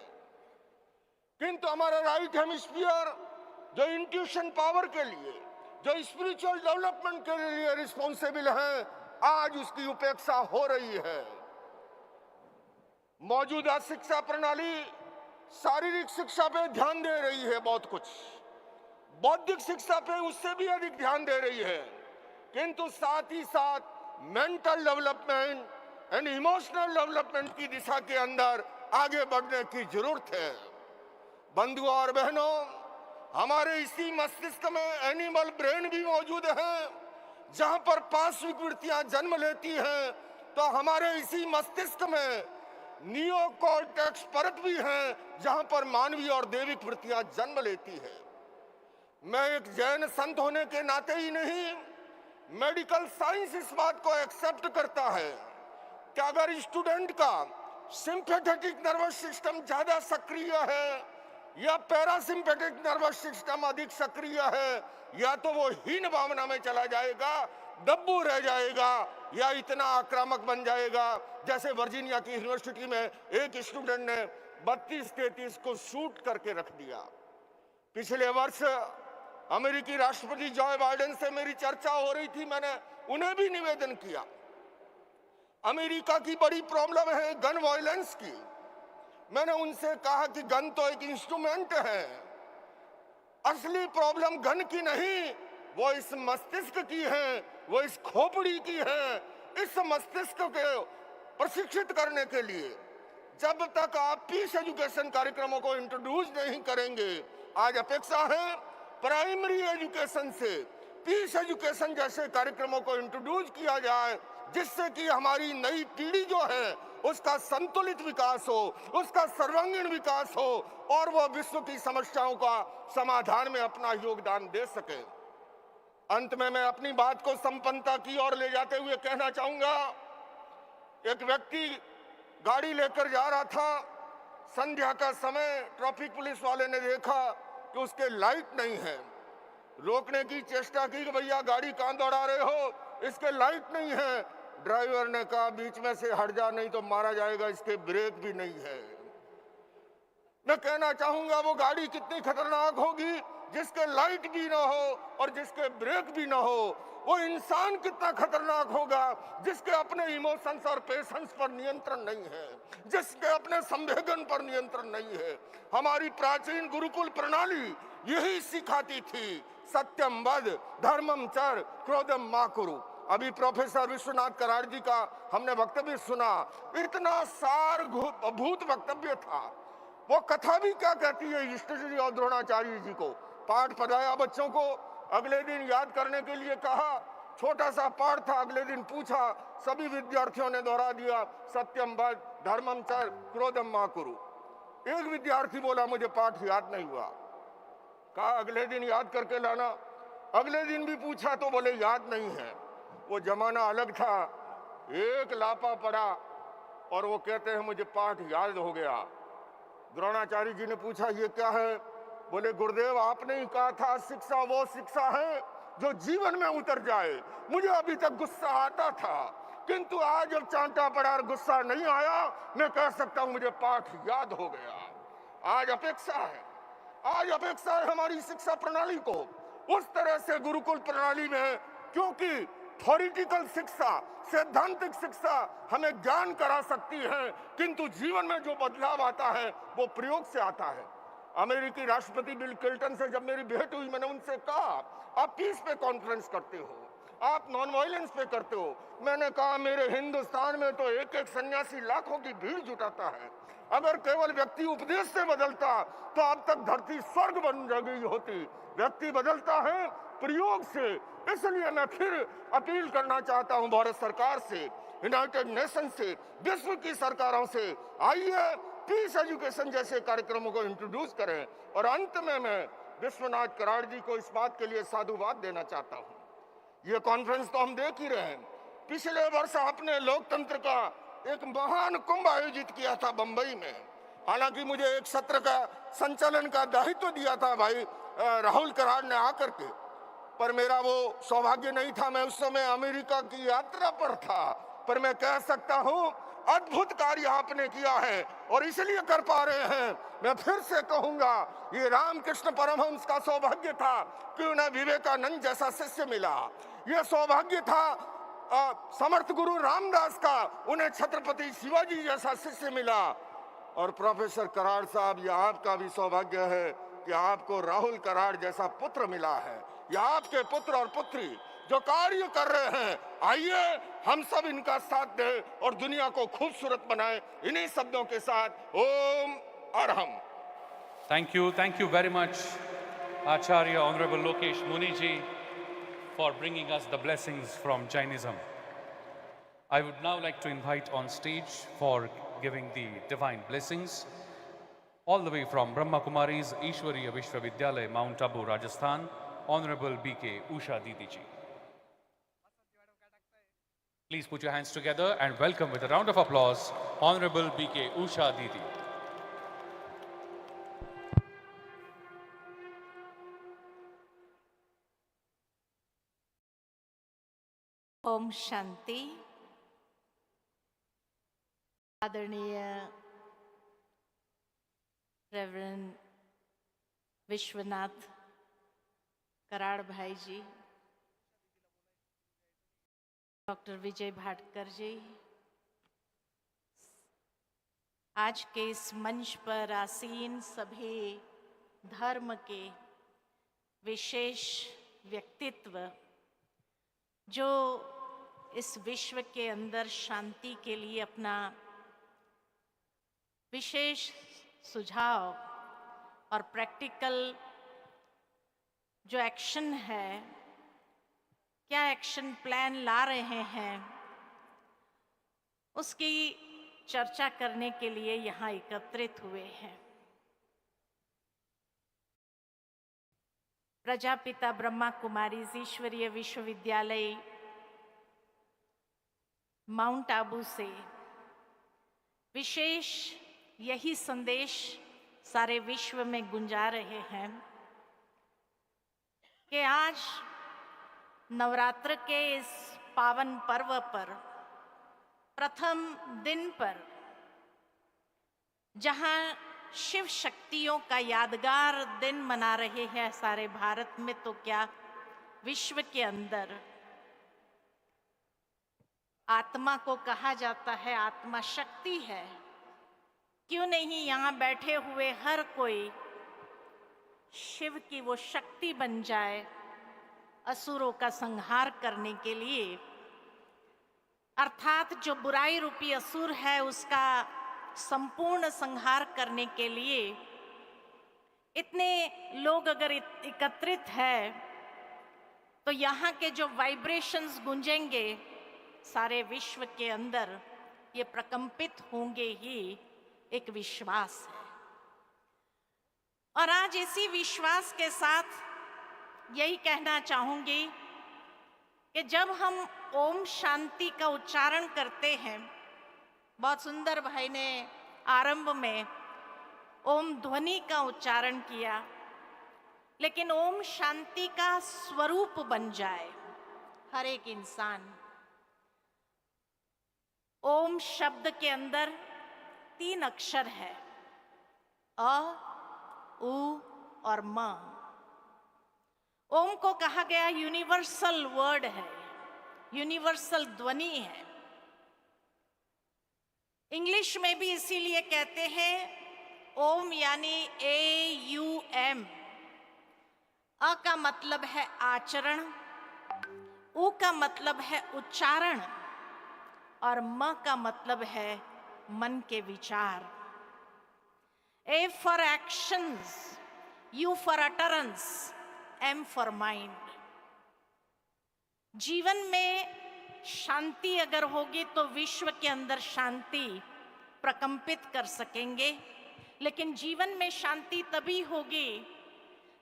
किंतु हमारा राइट हेमिस्फीयर जो इंट्यूशन पावर के लिए, जो स्पिरिचुअल डेवलपमेंट के लिए रिस्पॉन्सिबल है, आज उसकी उपेक्षा हो रही है। मौजूदा शिक्षा प्रणाली शारीरिक शिक्षा पे ध्यान दे रही है, बहुत कुछ बौद्धिक शिक्षा पे उससे भी अधिक ध्यान दे रही है, किंतु साथ ही साथ mental development and emotional development की दिशा के अंदर आगे बढ़ने की जरूरत है। बंधुओं और बहनों, हमारे इसी मस्तिष्क में एनिमल ब्रेन भी मौजूद है, जहां पर पार्श्विक वृत्तियां जन्म लेती हैं, तो हमारे इसी मस्तिष्क में नियोकॉर्टेक्स परत भी है, जहां पर मानवीय और दैविक वृत्तियां जन्म लेती है। मैं एक जैन संत होने के नाते ही नहीं, मेडिकल साइंस इस बात को एक्सेप्ट करता है कि अगर स्टूडेंट का सिंपैथेटिक नर्वस सिस्टम ज्यादा सक्रिय है या पैरासिम्पैथिक नर्वस सिस्टम अधिक सक्रिय है, या तो वो हीन भावना में चला जाएगा, दब्बू रह जाएगा, या इतना आक्रामक बन जाएगा। जैसे वर्जीनिया की यूनिवर्सिटी में एक स्टूडेंट ने 32-33 को शूट करके रख दिया। पिछले वर्ष अमेरिकी राष्ट्रपति जॉय बाइडेन से मेरी चर्चा हो रही थी, मैंने उन्हें भी निवेदन किया। अमेरिका की बड़ी प्रॉब्लम है गन वायलेंस की। मैंने उनसे कहा कि गन तो एक इंस्ट्रूमेंट है, असली प्रॉब्लम गन की नहीं, वो इस मस्तिष्क की है, वो इस खोपड़ी की है। इस मस्तिष्क को प्रशिक्षित करने के लिए जब तक आप पीस एजुकेशन कार्यक्रमों को इंट्रोड्यूस नहीं करेंगे, आज अपेक्षा है प्राइमरी एजुकेशन से पीस एजुकेशन जैसे कार्यक्रमों को इंट्रोड्यूस किया जाए, जिससे कि हमारी नई पीढ़ी जो है उसका संतुलित विकास हो, उसका सर्वांगीण विकास हो, और वह विश्व की समस्याओं का समाधान में अपना योगदान दे सके। अंत में मैं अपनी बात को संपन्नता की ओर ले जाते हुए कहना चाहूंगा, एक व्यक्ति गाड़ी लेकर जा रहा था, संध्या का समय, ट्रैफिक पुलिस वाले ने देखा कि उसके लाइट नहीं है। रोकने की चेष्टा की कि भैया गाड़ी कहां दौड़ा रहे हो, इसके लाइट नहीं है। ड्राइवर ने कहा बीच में से हट जा, नहीं तो मारा जाएगा, इसके ब्रेक भी नहीं है। मैं कहना चाहूंगा वो गाड़ी कितनी खतरनाक होगी जिसके लाइट भी ना हो और जिसके ब्रेक भी ना हो। वो इंसान कितना खतरनाक होगा जिसके अपने इमोशंस और पेशेंस पर नियंत्रण नहीं है, जिसके अपने संवेदन पर नियंत्रण नहीं है। हमारी प्राचीन गुरुकुल प्रणाली यही सिखाती थी, सत्यम वद, धर्मम चर, क्रोधम मा कुरु। अभी प्रोफेसर विश्वनाथ कराड़ जी का हमने वक्तव्य सुना, इतना सारभूत वक्तव्य था। वो कथा भी क्या कहती है, युधिष्ठिर और द्रोणाचार्य जी को पाठ पढ़ाया बच्चों को, अगले दिन याद करने के लिए कहा, छोटा सा पाठ था, अगले दिन पूछा, सभी विद्यार्थियों ने दोहरा दिया, सत्यम वद, धर्मम चर, क्रोधम मा कुरु। एक विद्यार्थी बोला मुझे पाठ याद नहीं हुआ। कहा अगले दिन याद करके लाना। अगले दिन भी पूछा तो बोले याद नहीं है। वो जमाना अलग था, एक लापा पड़ा और वो कहते हैं मुझे पाठ याद हो गया। द्रोणाचार्य जी ने पूछा ये क्या है? बोले गुरुदेव आपने ही कहा था शिक्षा वो शिक्षा है जो जीवन में उतर जाए। मुझे अभी तक गुस्सा आता था, किंतु आज जब चांटा पड़ा और गुस्सा नहीं आया, मैं कह सकता हूं मुझे पाठ याद हो गया। आज अपेक्षा है हमारी शिक्षा प्रणाली को उस तरह से गुरुकुल प्रणाली में, क्योंकि थ्योरेटिकल शिक्षा, सैद्धांतिक शिक्षा हमें ज्ञान करा सकती है, किंतु जीवन में जो बदलाव आता है वो प्रयोग से आता है। अमेरिकी राष्ट्रपति बिल क्लिंटन से जब मेरी भेंट हुई, मैंने उनसे कहा आप पीस पे कॉन्फ्रेंस करते हो, आप नॉन वायलेंस पे करते हो। मैंने कहा मेरे हिंदुस्तान में तो एक एक सन्यासी लाखों की भीड़ जुटाता है। अगर केवल व्यक्ति उपदेश से बदलता तो अब तक धरती स्वर्ग बन गई होती। व्यक्ति बदलता है प्रयोग से। इसलिए मैं फिर अपील करना चाहता हूं भारत सरकार से, यूनाइटेड नेशन से, विश्व की सरकारों से, आइए पीस एजुकेशन जैसे कार्यक्रमों को इंट्रोड्यूस करें। और अंत में मैं विश्वनाथ कराड़ जी को इस बात के लिए साधुवाद देना चाहता हूं। ये कॉन्फ्रेंस तो हम देख ही रहे हैं। पिछले वर्ष आपने लोकतंत्र का एक महान कुंभ आयोजित किया था बंबई में। हालांकि मुझे एक सत्र का संचालन का दायित्व दिया था भाई राहुल कराड़ ने आकर के, पर मेरा वो सौभाग्य नहीं था। मैं उस समय अमेरिका की यात्रा पर था। पर मैं कह सकता हूं अद्भुत कार्य आपने किया है और इसलिए कर पा रहे हैं। मैं फिर से कहूंगा ये रामकृष्ण परमहंस का सौभाग्य था कि उन्हें विवेकानंद जैसा शिष्य मिला। ये सौभाग्य था समर्थ गुरु रामदास का, उन्हें छत्रपति शिवाजी जैसा शिष्य मिला। और प्रोफेसर कराड़ साहब, ये आपका भी सौभाग्य है कि आपको राहुल कराड़ जैसा पुत्र मिला है। ये आपके पुत्र और पुत्री जो कार्य कर रहे हैं, आइए हम सब इनका साथ दें और दुनिया को खूबसूरत बनाएं। इन्हीं शब्दों के साथ ओम Arham. Thank you very much, Acharya Honorable Lokesh Muniji, for bringing us the blessings from Jainism. I would now like to invite on stage for giving the divine blessings, all the way from Brahma Kumari's Ishwariya Vishwavidyalaya, Mount Abu, Rajasthan, Honorable B.K. Usha Didi ji. Please put your hands together and welcome with a round of applause, Honorable B.K. Usha Didi. Om Shanti. आदरणीय reverend Vishwanath Karad भाई जी, doctor विजय भाटकर जी, आज के इस मंच पर आसीन सभी धर्म के विशेष व्यक्तित्व जो इस विश्व के अंदर शांति के लिए अपना विशेष सुझाव और प्रैक्टिकल जो एक्शन है, क्या एक्शन प्लान ला रहे हैं, उसकी चर्चा करने के लिए यहाँ एकत्रित हुए हैं। प्रजापिता ब्रह्मा कुमारी ईश्वरीय विश्वविद्यालय माउंट आबू से विशेष यही संदेश सारे विश्व में गुंजा रहे हैं कि आज नवरात्र के इस पावन पर्व पर, प्रथम दिन पर, जहां शिव शक्तियों का यादगार दिन मना रहे हैं सारे भारत में, तो क्या विश्व के अंदर आत्मा को कहा जाता है आत्मा शक्ति है। क्यों नहीं यहाँ बैठे हुए हर कोई शिव की वो शक्ति बन जाए असुरों का संहार करने के लिए, अर्थात जो बुराई रूपी असुर है उसका संपूर्ण संहार करने के लिए इतने लोग अगर एकत्रित है तो यहाँ के जो वाइब्रेशंस गूंजेंगे सारे विश्व के अंदर, ये प्रकंपित होंगे ही, एक विश्वास है। और आज इसी विश्वास के साथ यही कहना चाहूंगी कि जब हम ओम शांति का उच्चारण करते हैं, बहुत सुंदर भाई ने आरंभ में ओम ध्वनि का उच्चारण किया, लेकिन ओम शांति का स्वरूप बन जाए हर एक इंसान। ओम शब्द के अंदर 3 अक्षर है, अ, उ और म। ओम को कहा गया यूनिवर्सल वर्ड है, यूनिवर्सल ध्वनि है। इंग्लिश में भी इसीलिए कहते हैं ओम यानी AUM। अ का मतलब है आचरण, उ का मतलब है उच्चारण और म का मतलब है मन के विचार। A for actions, U for utterance, M for mind। जीवन में शांति अगर होगी तो विश्व के अंदर शांति प्रकंपित कर सकेंगे, लेकिन जीवन में शांति तभी होगी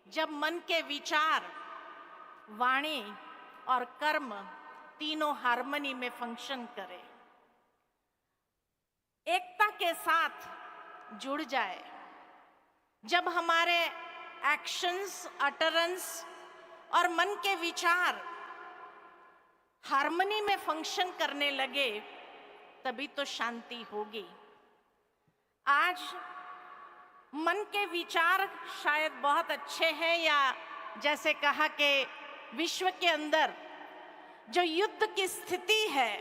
जब मन के विचार, वाणी और कर्म तीनों हार्मनी में फंक्शन करें, एकता के साथ जुड़ जाए। जब हमारे एक्शंस, अटरेंस और मन के विचार हार्मनी में फंक्शन करने लगे, तभी तो शांति होगी। आज मन के विचार शायद बहुत अच्छे हैं, या जैसे कहा कि विश्व के अंदर जो युद्ध की स्थिति है,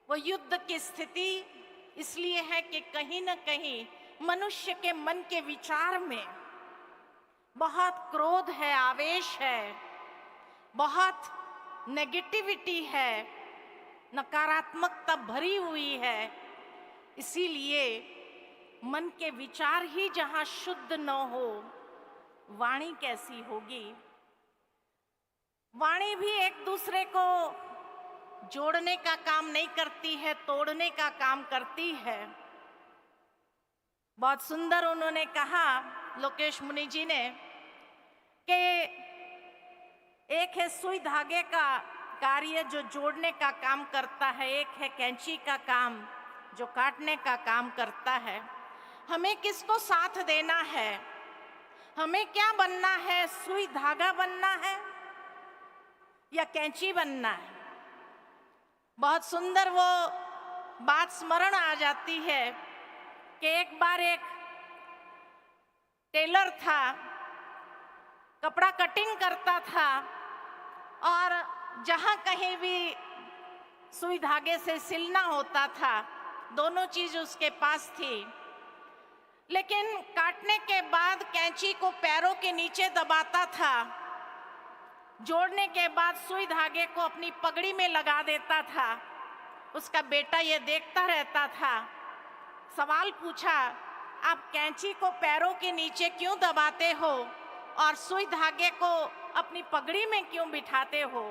वो युद्ध की स्थिति इसलिए है कि कहीं ना कहीं मनुष्य के मन के विचार में बहुत क्रोध है, आवेश है, बहुत नेगेटिविटी है, नकारात्मकता भरी हुई है। इसीलिए मन के विचार ही जहां शुद्ध न हो, वाणी कैसी होगी। वाणी भी एक दूसरे को जोड़ने का काम नहीं करती है, तोड़ने का काम करती है। बहुत सुंदर उन्होंने कहा, लोकेश मुनि जी ने, कि एक है सुई धागे का कार्य जो जोड़ने का काम करता है, एक है कैंची का काम जो काटने का काम करता है। हमें किसको साथ देना है? हमें क्या बनना है? सुई धागा बनना है या कैंची बनना है? बहुत सुंदर वो बात स्मरण आ जाती है कि एक बार एक टेलर था, कपड़ा कटिंग करता था, और जहां कहीं भी सुई धागे से सिलना होता था, दोनों चीज उसके पास थी। लेकिन काटने के बाद कैंची को पैरों के नीचे दबाता था, जोड़ने के बाद सुई धागे को अपनी पगड़ी में लगा देता था। उसका बेटा ये देखता रहता था। सवाल पूछा, आप कैंची को पैरों के नीचे क्यों दबाते हो और सुई धागे को अपनी पगड़ी में क्यों बिठाते हो?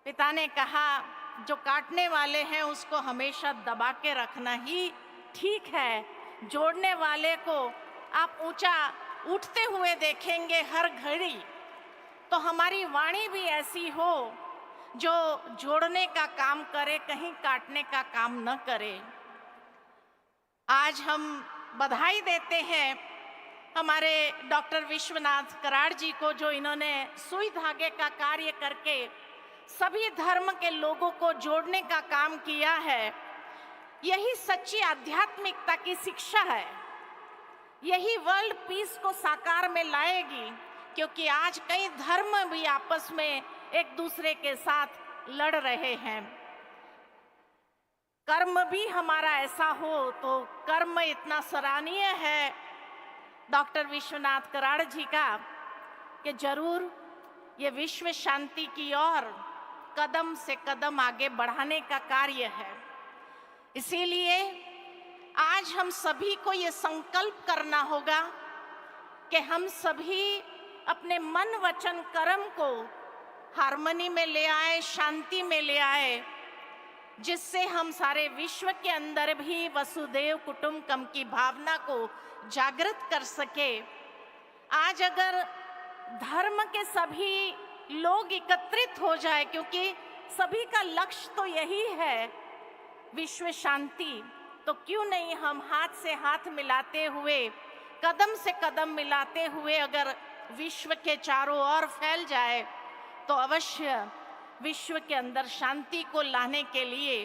पिता ने कहा, जो काटने वाले हैं उसको हमेशा दबा के रखना ही ठीक है, जोड़ने वाले को आप ऊंचा उठते हुए देखेंगे हर घड़ी। तो हमारी वाणी भी ऐसी हो जो जोड़ने का काम करे, कहीं काटने का काम न करे। आज हम बधाई देते हैं हमारे डॉक्टर विश्वनाथ कराड़ जी को, जो इन्होंने सुई धागे का कार्य करके सभी धर्म के लोगों को जोड़ने का काम किया है। यही सच्ची आध्यात्मिकता की शिक्षा है, यही वर्ल्ड पीस को साकार में लाएगी, क्योंकि आज कई धर्म भी आपस में एक दूसरे के साथ लड़ रहे हैं। कर्म भी हमारा ऐसा हो तो कर्म इतना सराहनीय है डॉक्टर विश्वनाथ कराड़ जी का कि जरूर ये विश्व शांति की ओर कदम से कदम आगे बढ़ाने का कार्य है। इसीलिए आज हम सभी को ये संकल्प करना होगा कि हम सभी अपने मन, वचन, कर्म को हार्मनी में ले आए, शांति में ले आए। जिससे हम सारे विश्व के अंदर भी वसुदेव कुटुंबकम की भावना को जागृत कर सके। आज अगर धर्म के सभी लोग एकत्रित हो जाए, क्योंकि सभी का लक्ष्य तो यही है विश्व शांति, तो क्यों नहीं हम हाथ से हाथ मिलाते हुए, कदम से कदम मिलाते हुए अगर विश्व के चारों ओर फैल जाए तो अवश्य विश्व के अंदर शांति को लाने के लिए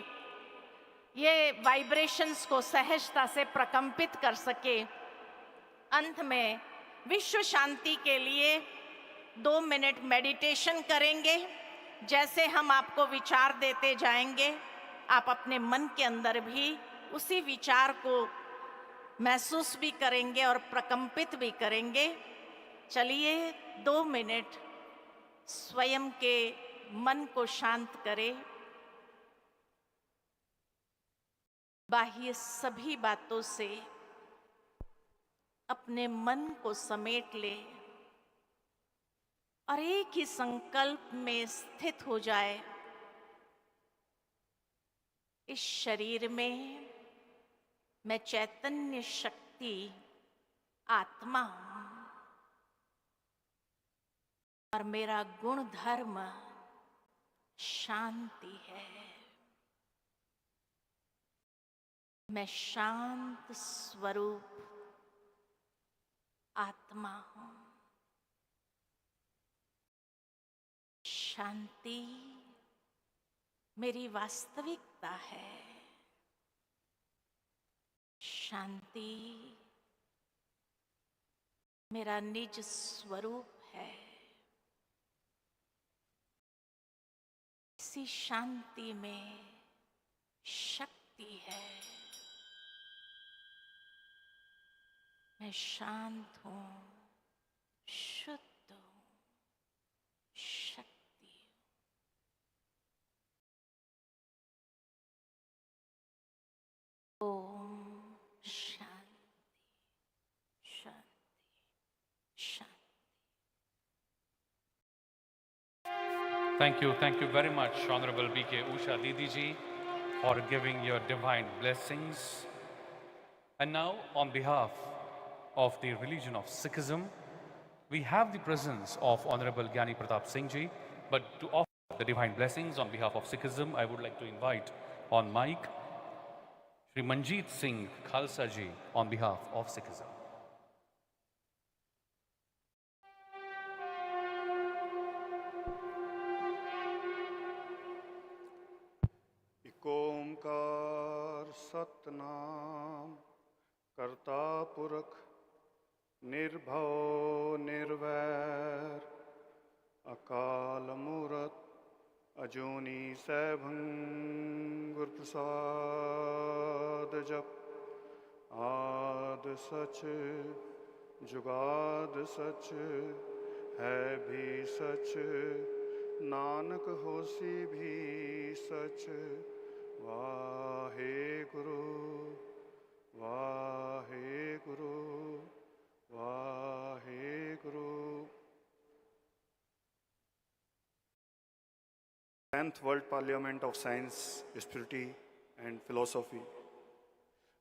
ये वाइब्रेशंस को सहजता से प्रकंपित कर सके। अंत में विश्व शांति के लिए 2 मिनट मेडिटेशन करेंगे। जैसे हम आपको विचार देते जाएंगे, आप अपने मन के अंदर भी उसी विचार को महसूस भी करेंगे और प्रकंपित भी करेंगे। चलिए 2 मिनट स्वयं के मन को शांत करें, बाह्य सभी बातों से अपने मन को समेट ले और एक ही संकल्प में स्थित हो जाए। इस शरीर में मैं चैतन्य शक्ति आत्मा हूं और मेरा गुण धर्म शांति है। मैं शांत स्वरूप आत्मा हूं। शांति मेरी वास्तविकता है। शांति मेरा निज स्वरूप है। इसी शांति में शक्ति है। मैं शांत हूं, शुद्ध हूं, शक्ति हूं। ओम शांति शांति शांति। Thank you very much, Honorable B.K. Usha Didi ji, for giving your divine blessings. And now, on behalf of the religion of Sikhism, we have the presence of Honorable Gyani Pratap Singh ji, but to offer the divine blessings on behalf of Sikhism, I would like to invite on mic Shri Manjeet Singh Khalsa ji on behalf of Sikhism. ओंकार सतनाम करता पुरख निर्भव निर्वैर अकाल मूरत अजूनी सैभं गुर प्रसाद जप आद सच जुगाद सच है भी सच नानक होसी भी सच Wahe Guru Wahe Guru Wahe Guru. 10th World Parliament of Science, Spirituality and Philosophy।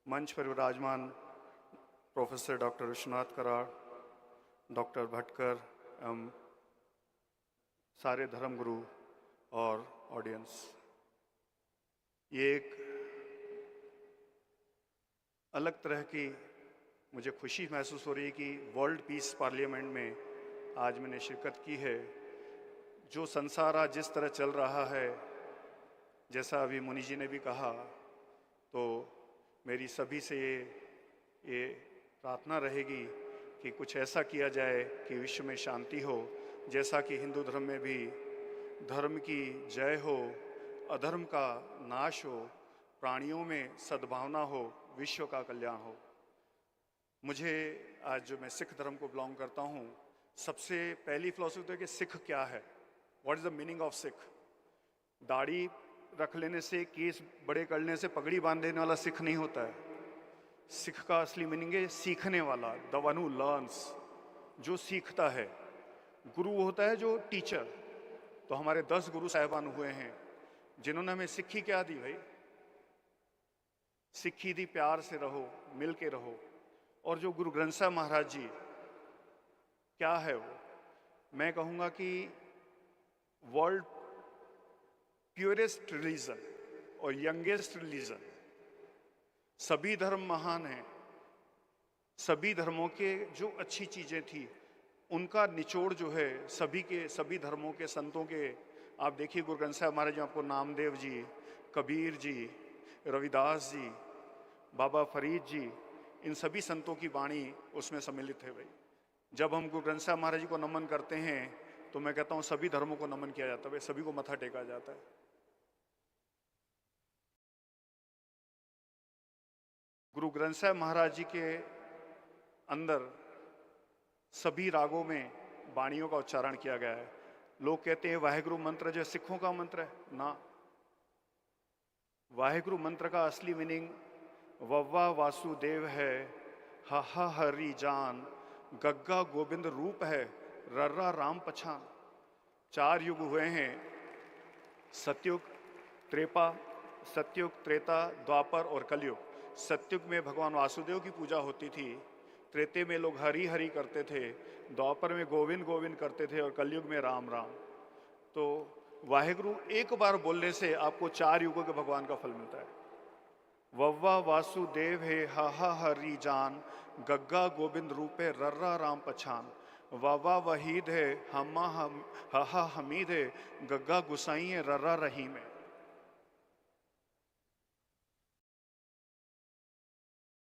मंच पर विराजमान professor doctor Vishwanath Karad, doctor Bhatkar एवं सारे धर्मगुरु और ऑडियंस, ये एक अलग तरह की मुझे खुशी महसूस हो रही है कि वर्ल्ड पीस पार्लियामेंट में आज मैंने शिरकत की है। जो संसार आज जिस तरह चल रहा है, जैसा अभी मुनि जी ने भी कहा, तो मेरी सभी से ये प्रार्थना रहेगी कि कुछ ऐसा किया जाए कि विश्व में शांति हो। जैसा कि हिंदू धर्म में भी धर्म की जय हो, अधर्म का नाश हो, प्राणियों में सद्भावना हो, विश्व का कल्याण हो। मुझे आज जो मैं सिख धर्म को बिलोंग करता हूँ, सबसे पहली फिलॉसफी है कि सिख क्या है, what is the meaning of Sikh. दाढ़ी रख लेने से, केस बड़े कर लेने से पगड़ी बांध देने वाला सिख नहीं होता है। सिख का असली मीनिंग है सीखने वाला, द वन हू लर्न्स, जो सीखता है। गुरु होता है जो टीचर। तो हमारे 10 गुरु साहिबान हुए हैं, जिन्होंने हमें सिक्खी क्या दी भाई? सिक्खी दी प्यार से रहो, मिल के रहो। और जो गुरु ग्रंथ साहब महाराज जी क्या है वो, मैं कहूँगा कि वर्ल्ड प्योरेस्ट रिलीजन और यंगेस्ट रिलीजन। सभी धर्म महान हैं, सभी धर्मों के जो अच्छी चीज़ें थी उनका निचोड़ जो है सभी धर्मों के संतों के, आप देखिए गुरु ग्रंथ साहब महाराज जी, आपको नामदेव जी, कबीर जी, रविदास जी, बाबा फरीद जी, इन सभी संतों की वाणी उसमें सम्मिलित है भाई। जब हम गुरु ग्रंथ साहब महाराज जी को नमन करते हैं तो मैं कहता हूँ सभी धर्मों को नमन किया जाता है, सभी को मत्था टेका जाता है। गुरु ग्रंथ साहब महाराज जी के अंदर सभी रागों में वाणियों का उच्चारण किया गया है। लोग कहते हैं वाहेगुरु मंत्र जो सिखों का मंत्र है, ना। वाहेगुरु मंत्र का असली मीनिंग वव्वा वासुदेव है, हा हरि जान, गग्गा गोविंद रूप है, रर्रा राम पछान। 4 युग हुए हैं, सतयुग, त्रेता, द्वापर और कलयुग। सतयुग में भगवान वासुदेव की पूजा होती थी, त्रेते में लोग हरि हरि करते थे, द्वापर में गोविंद गोविंद करते थे और कलयुग में राम राम। तो वाहेगुरु एक बार बोलने से आपको 4 युगों के भगवान का फल मिलता है। वव्वा वासुदेव है, हा हरि जान, गग्गा गोविंद रूपे, रर्रा राम पछान। वावा वहीद है, हा हमीद है, गग्गा गुसाई है, रर्रा रहीम है।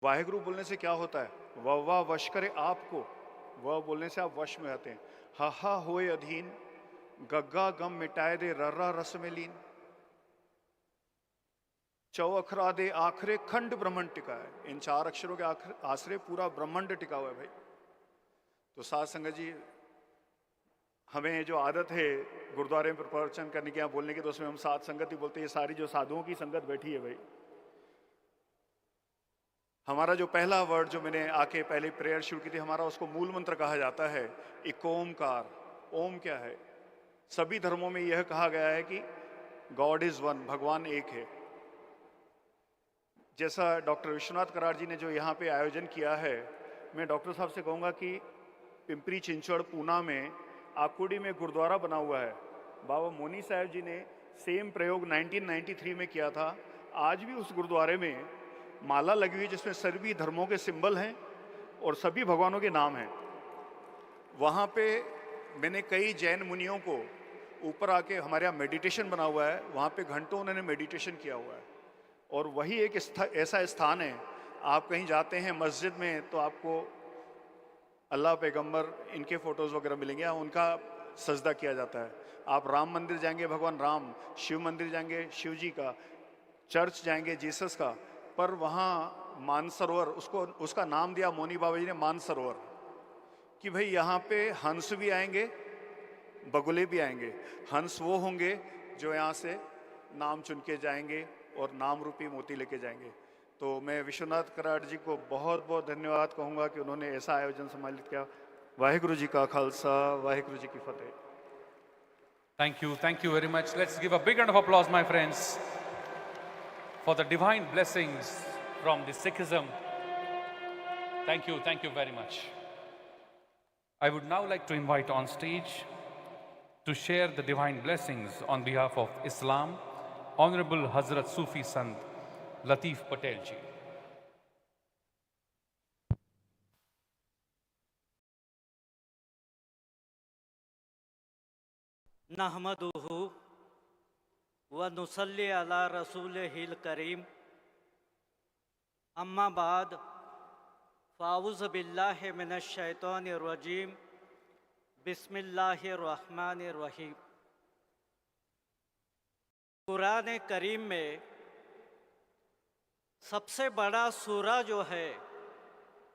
वाहेगुरु बोलने से क्या होता है? वह वश करे आपको, वह बोलने से आप वश में आते हैं। हा होए अधीन, गग्गा गम मिटाए दे, रर्रा रस में लीन। चौ अखरा दे आखरे, खंड ब्रह्मांड टिका है। इन 4 अक्षरों के आश्रय पूरा ब्रह्मांड टिका हुआ है भाई। तो साध संगत जी, हमें जो आदत है गुरुद्वारे में प्रवचन करने की, यहाँ बोलने की, तो उसमें हम साध संगत ही बोलते हैं। ये सारी जो साधुओं की संगत बैठी है भाई। हमारा जो पहला वर्ड जो मैंने आके पहले प्रेयर शुरू की थी, हमारा उसको मूल मंत्र कहा जाता है, एक ओमकार। ओम क्या है? सभी धर्मों में यह कहा गया है कि गॉड इज वन, भगवान एक है। जैसा डॉक्टर विश्वनाथ कराड़ जी ने जो यहाँ पे आयोजन किया है, मैं डॉक्टर साहब से कहूँगा कि पिंपरी चिंचवड़ पूना में आकुड़ी में गुरुद्वारा बना हुआ है। बाबा मोनी साहब जी ने सेम प्रयोग 1993 में किया था। आज भी उस गुरुद्वारे में माला लगी हुई जिसमें सभी धर्मों के सिंबल हैं और सभी भगवानों के नाम हैं। वहाँ पे मैंने कई जैन मुनियों को ऊपर आके, हमारे यहाँ मेडिटेशन बना हुआ है, वहाँ पे घंटों उन्होंने मेडिटेशन किया हुआ है। और वही एक ऐसा स्थान है, आप कहीं जाते हैं मस्जिद में तो आपको अल्लाह पैगंबर इनके फ़ोटोज़ वगैरह मिलेंगे, उनका सजदा किया जाता है। आप राम मंदिर जाएंगे, भगवान राम, शिव मंदिर जाएंगे, शिव जी का, चर्च जाएंगे, जीसस का। पर वहाँ मानसरोवर, उसका नाम दिया मोनी बाबा जी ने मानसरोवर, कि भाई यहाँ पे हंस भी आएंगे, बगुले भी आएंगे। हंस वो होंगे जो यहाँ से नाम चुन के जाएंगे और नाम रूपी मोती लेके जाएंगे। तो मैं विश्वनाथ कराड़ जी को बहुत बहुत धन्यवाद कहूँगा कि उन्होंने ऐसा आयोजन संचालित किया। वाहिगुरु जी का खालसा, वाहिगुरु जी की फतेह। Thank you very much. Let's give a big round of applause, my friends, for the divine blessings from the Sikhism. Thank you very much. I would now like to invite on stage to share the divine blessings on behalf of Islam, Honorable Hazrat Sufi Sant Latif Patel ji. नहमदुहु व नुसल्ली अला रसूलिहिल करीम, अम्मा बाद फ़ाऊज़ बिल्लाहि मिनश शैतानिर रजीम, बिस्मिल्लाहिर रहमानिर रहीम। कुरान करीम में सबसे बड़ा सूरा जो है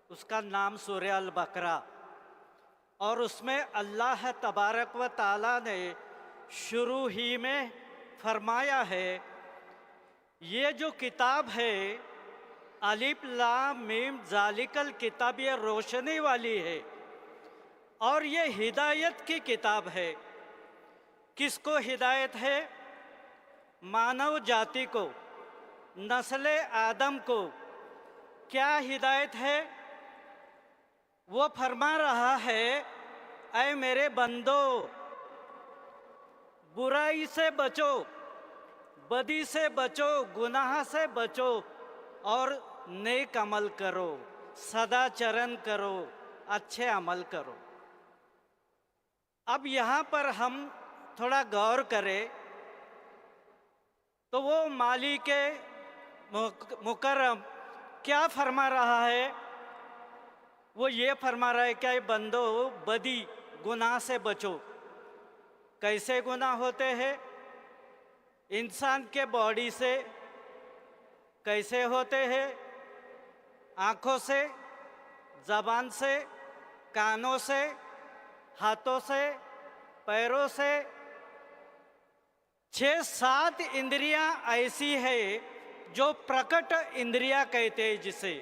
उसका नाम सूरा अल बकरा, और उसमें अल्लाह तबारक व ताला ने शुरू ही में फरमाया है, ये जो किताब है अलिफ लाम मीम जालिकल किताब, ये रोशनी वाली है और ये हिदायत की किताब है। किसको हिदायत है? मानव जाति को, नस्ले आदम को क्या हिदायत है? वो फरमा रहा है, ऐ मेरे बंदो, बुराई से बचो, बदी से बचो, गुनाह से बचो और नेक अमल करो, सदाचरण करो, अच्छे अमल करो। अब यहाँ पर हम थोड़ा गौर करें तो वो माली के मुकर्रम क्या फरमा रहा है? वो ये फरमा रहा है कि बंदो बदी गुनाह से बचो। कैसे गुनाह होते हैं? इंसान के बॉडी से। कैसे होते हैं? आँखों से, ज़बान से, कानों से, हाथों से, पैरों से। 6-7 इंद्रियां ऐसी है जो प्रकट इंद्रियां कहते हैं जिसे,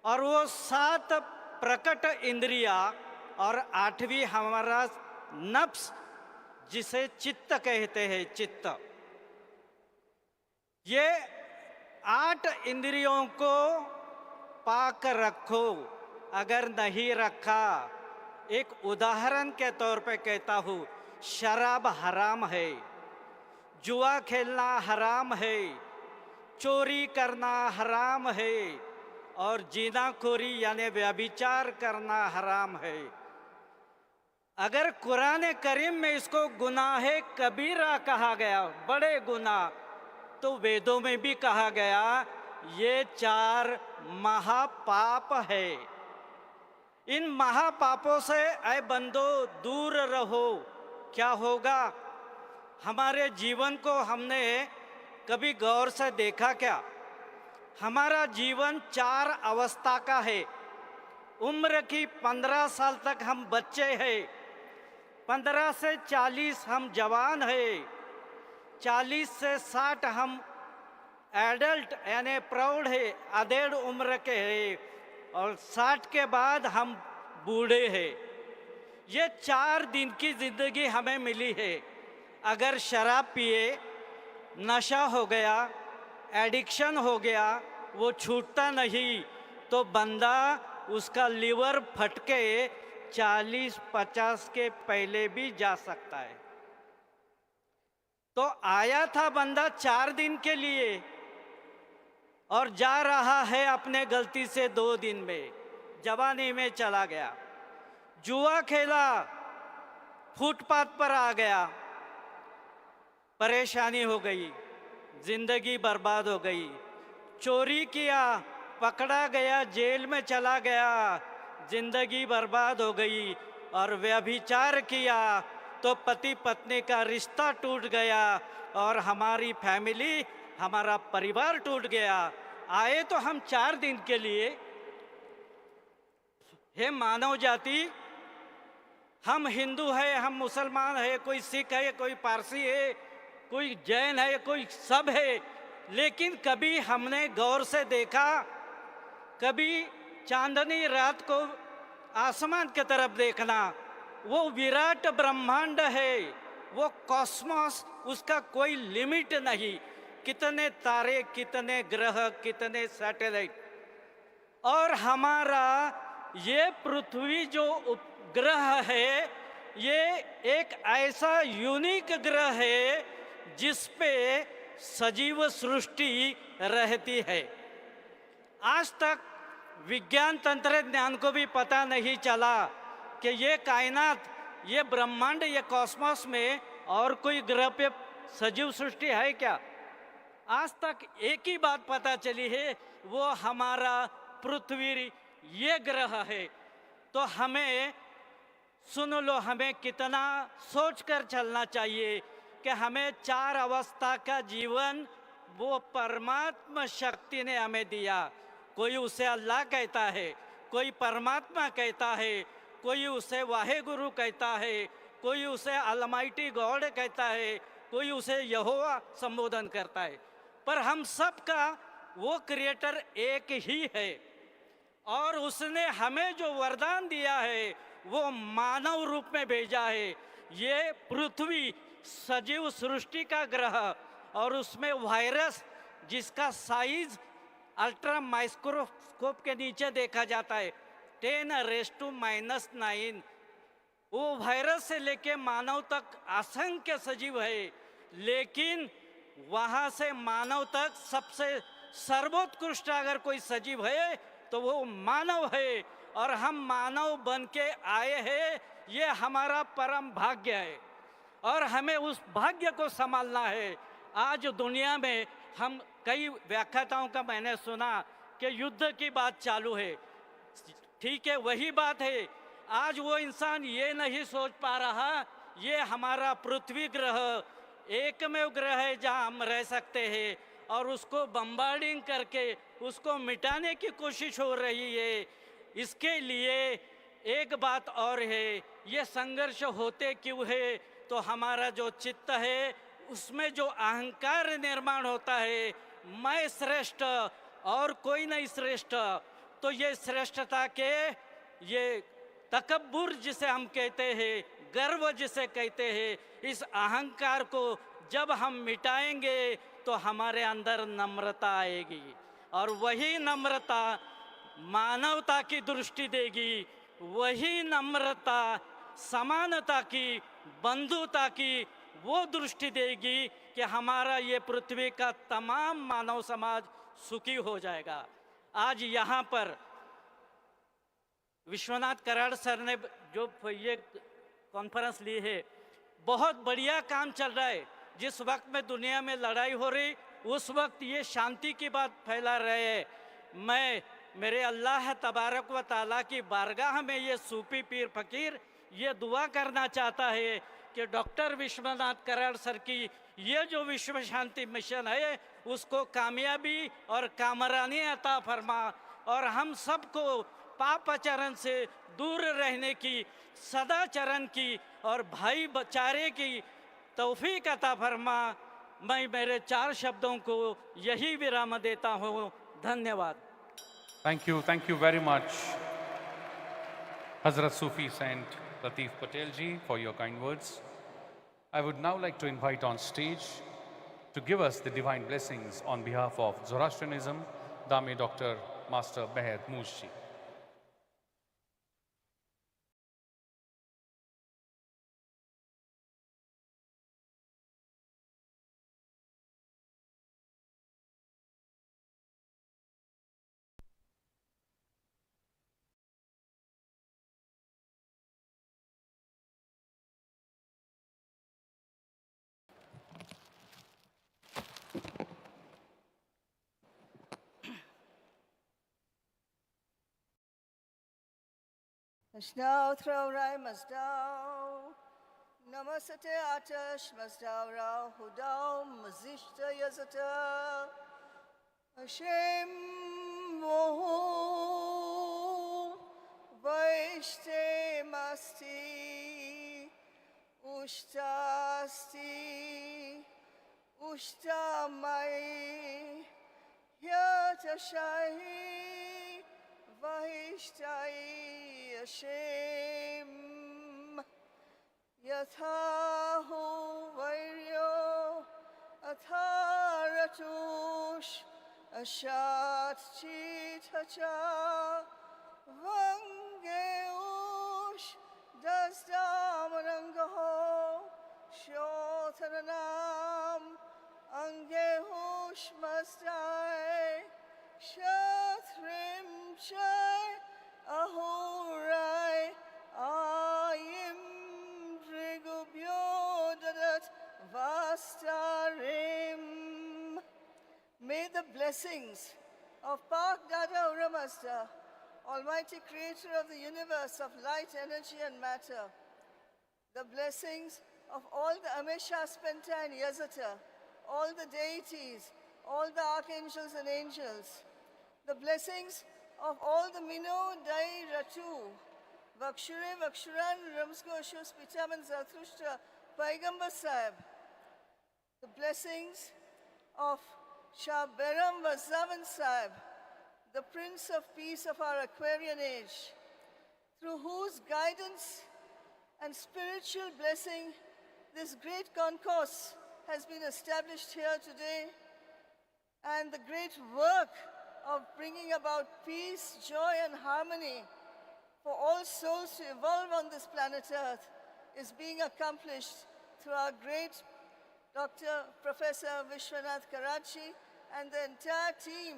और वो 7 प्रकट इंद्रियां और 8वीं हमारा नफ्स जिसे चित्त कहते हैं, चित्त। ये 8 इंद्रियों को पाक रखो। अगर नहीं रखा, एक उदाहरण के तौर पे कहता हूँ, शराब हराम है, जुआ खेलना हराम है, चोरी करना हराम है और जीनाखोरी यानी व्यभिचार करना हराम है। अगर कुरान करीम में इसको गुनाह कबीरा कहा गया, बड़े गुनाह, तो वेदों में भी कहा गया ये 4 महापाप है। इन महापापों से ऐ बंदो दूर रहो। क्या होगा? हमारे जीवन को हमने कभी गौर से देखा क्या? हमारा जीवन 4 अवस्था का है। उम्र की 15 साल तक हम बच्चे हैं, 15 से 40 हम जवान हैं, 40 से 60 हम एडल्ट यानी प्रौढ़ है, अधेड़ उम्र के हैं, और 60 के बाद हम बूढ़े हैं। ये 4 दिन की जिंदगी हमें मिली है। अगर शराब पिए, नशा हो गया, एडिक्शन हो गया, वो छूटता नहीं, तो बंदा उसका लिवर फटके 40-50 के पहले भी जा सकता है। तो आया था बंदा 4 दिन के लिए और जा रहा है अपने गलती से 2 दिन में, जवानी में चला गया। जुआ खेला, फुटपाथ पर आ गया, परेशानी हो गई, जिंदगी बर्बाद हो गई। चोरी किया, पकड़ा गया, जेल में चला गया, जिंदगी बर्बाद हो गई। और व्यभिचार किया तो पति पत्नी का रिश्ता टूट गया और हमारी फैमिली, हमारा परिवार टूट गया। आए तो हम 4 दिन के लिए। हे मानव जाति, हम हिंदू है, हम मुसलमान है, कोई सिख है, कोई पारसी है, कोई जैन है, कोई सब है, लेकिन कभी हमने गौर से देखा? कभी चांदनी रात को आसमान की तरफ देखना, वो विराट ब्रह्मांड है, वो कॉस्मोस, उसका कोई लिमिट नहीं। कितने तारे, कितने ग्रह, कितने सैटेलाइट। और हमारा ये पृथ्वी जो उपग्रह है, ये एक ऐसा यूनिक ग्रह है जिस पे सजीव सृष्टि रहती है। आज तक विज्ञान तंत्रज्ञान को भी पता नहीं चला कि ये कायनात, ये ब्रह्मांड, ये कॉस्मोस में और कोई ग्रह पे सजीव सृष्टि है क्या? आज तक एक ही बात पता चली है, वो हमारा पृथ्वी ये ग्रह है। तो हमें सुन लो, हमें कितना सोचकर चलना चाहिए कि हमें 4 अवस्था का जीवन वो परमात्मा शक्ति ने हमें दिया। कोई उसे अल्लाह कहता है, कोई परमात्मा कहता है, कोई उसे वाहेगुरु कहता है, कोई उसे अलमाइटी गॉड कहता है, कोई उसे यहोवा संबोधन करता है। पर हम सब का वो क्रिएटर एक ही है और उसने हमें जो वरदान दिया है वो मानव रूप में भेजा है। ये पृथ्वी सजीव सृष्टि का ग्रह और उसमें वायरस जिसका साइज अल्ट्रा माइक्रोस्कोप के नीचे देखा जाता है 10⁻⁻⁹, वो वायरस से लेके मानव तक असंख्य सजीव है, लेकिन वहाँ से मानव तक सबसे सर्वोत्कृष्ट अगर कोई सजीव है तो वो मानव है, और हम मानव बन के आए हैं, ये हमारा परम भाग्य है और हमें उस भाग्य को संभालना है। आज दुनिया में हम कई व्याख्याताओं का मैंने सुना कि युद्ध की बात चालू है, ठीक है वही बात है। आज वो इंसान ये नहीं सोच पा रहा ये हमारा पृथ्वी ग्रह एकमेव ग्रह है जहाँ हम रह सकते हैं, और उसको बम्बार्डिंग करके उसको मिटाने की कोशिश हो रही है। इसके लिए एक बात और है, ये संघर्ष होते क्यों है, तो हमारा जो चित्त है उसमें जो अहंकार निर्माण होता है, मैं श्रेष्ठ और कोई नहीं श्रेष्ठ, तो ये श्रेष्ठता के ये तकब्बुर जिसे हम कहते हैं, गर्व जिसे कहते हैं, इस अहंकार को जब हम मिटाएंगे तो हमारे अंदर नम्रता आएगी, और वही नम्रता मानवता की दृष्टि देगी, वही नम्रता समानता की, बंधुता की वो दृष्टि देगी कि हमारा ये पृथ्वी का तमाम मानव समाज सुखी हो जाएगा। आज यहाँ पर विश्वनाथ कराड़ सर ने जो ये कॉन्फ्रेंस ली है, बहुत बढ़िया काम चल रहा है। जिस वक्त में दुनिया में लड़ाई हो रही, उस वक्त ये शांति की बात फैला रहे हैं। मैं मेरे अल्लाह तबारक व ताला की बारगाह में ये सूफी पीर फकीर ये दुआ करना चाहता है कि डॉक्टर विश्वनाथ कराड़ सर की ये जो विश्व शांति मिशन है उसको कामयाबी और कामरानी अता फरमा, और हम सबको पापाचरण से दूर रहने की, सदाचरण की और भाई चारे की तौफीक अता फरमा। मैं मेरे 4 शब्दों को यही विराम देता हूँ। धन्यवाद। Thank you very much, Hazrat Sufi Saint Latif Patel ji, for your kind words. I would now like to invite on stage to give us the divine blessings on behalf of Zoroastrianism, Dame Dr. Master Meher Mushi. Mashdao throw rai masdao, namasate atash masdao rao hudao mazishta yazata, Hashem mohu vaishte masti, ushtasti, ushtamai, yatashahi, vaishtai. Hashem Yathahu Vairyo Atharatush Ashat Chitacha Vangeush Dasdamarangaho Shotaranam Angehush Mastai Shatrim Chai Ahurai Ayim Drigubyodadat Vastarim. May the blessings of Pak Dada Uramasta, Almighty Creator of the universe of light, energy and matter, the blessings of all the Amesha Spenta and Yazata, all the deities, all the archangels and angels, the blessings of all the Mino, Dai, Ratu, Vakshure, Vakshuran, Ramskoshus, Pitaman, Zathrushta, Paigambar Sahib, the blessings of Shah Beram Vazavan Sahib, the Prince of Peace of our Aquarian age, through whose guidance and spiritual blessing this great concourse has been established here today, and the great work of bringing about peace, joy, and harmony for all souls to evolve on this planet Earth is being accomplished through our great Dr. Professor Vishwanath Karachi and the entire team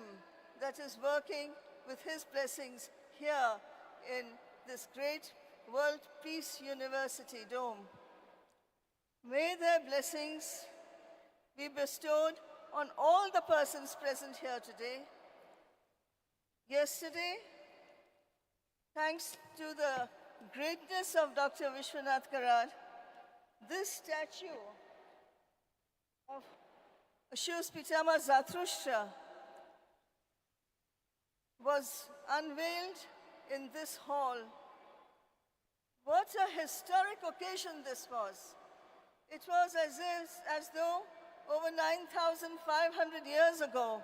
that is working with his blessings here in this great World Peace University Dome. May their blessings be bestowed on all the persons present here today. Yesterday, thanks to the greatness of Dr. Vishwanath Karad, this statue of Ashur Pitama Zarathustra was unveiled in this hall. What a historic occasion this was. It was as though over 9,500 years ago,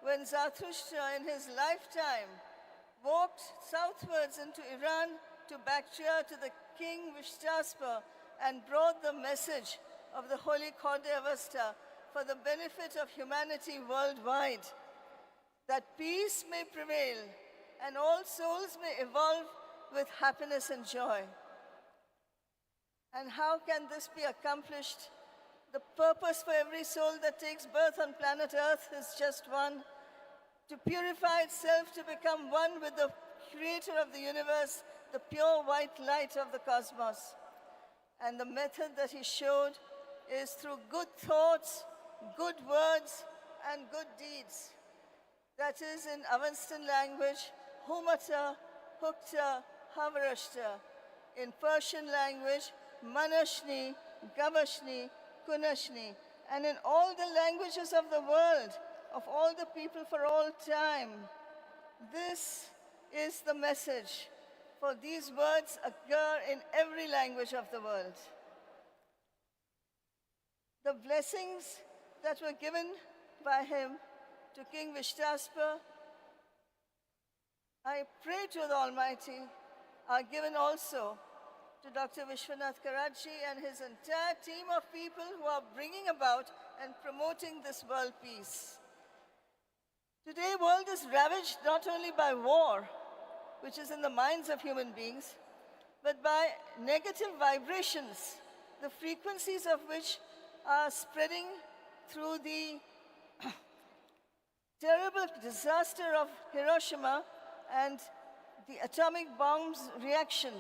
when Zarathustra in his lifetime walked southwards into Iran to Bactria to the king Vishtaspa and brought the message of the Holy Corde Avesta for the benefit of humanity worldwide, that peace may prevail and all souls may evolve with happiness and joy. And how can this be accomplished? The purpose for every soul that takes birth on planet Earth is just one: to purify itself, to become one with the creator of the universe, the pure white light of the cosmos. And the method that he showed is through good thoughts, good words, and good deeds. That is in Avestan language, Humata, Hukta, Havarashta. In Persian language, Manashni, Gavashni, Kunashni. And in all the languages of the world, of all the people for all time, this is the message. For these words occur in every language of the world. The blessings that were given by him to King Vishtaspa, I pray to the Almighty, are given also to Dr. Vishwanath Karachi and his entire team of people who are bringing about and promoting this world peace. Today, the world is ravaged not only by war, which is in the minds of human beings, but by negative vibrations, the frequencies of which are spreading through the terrible disaster of Hiroshima and the atomic bombs reaction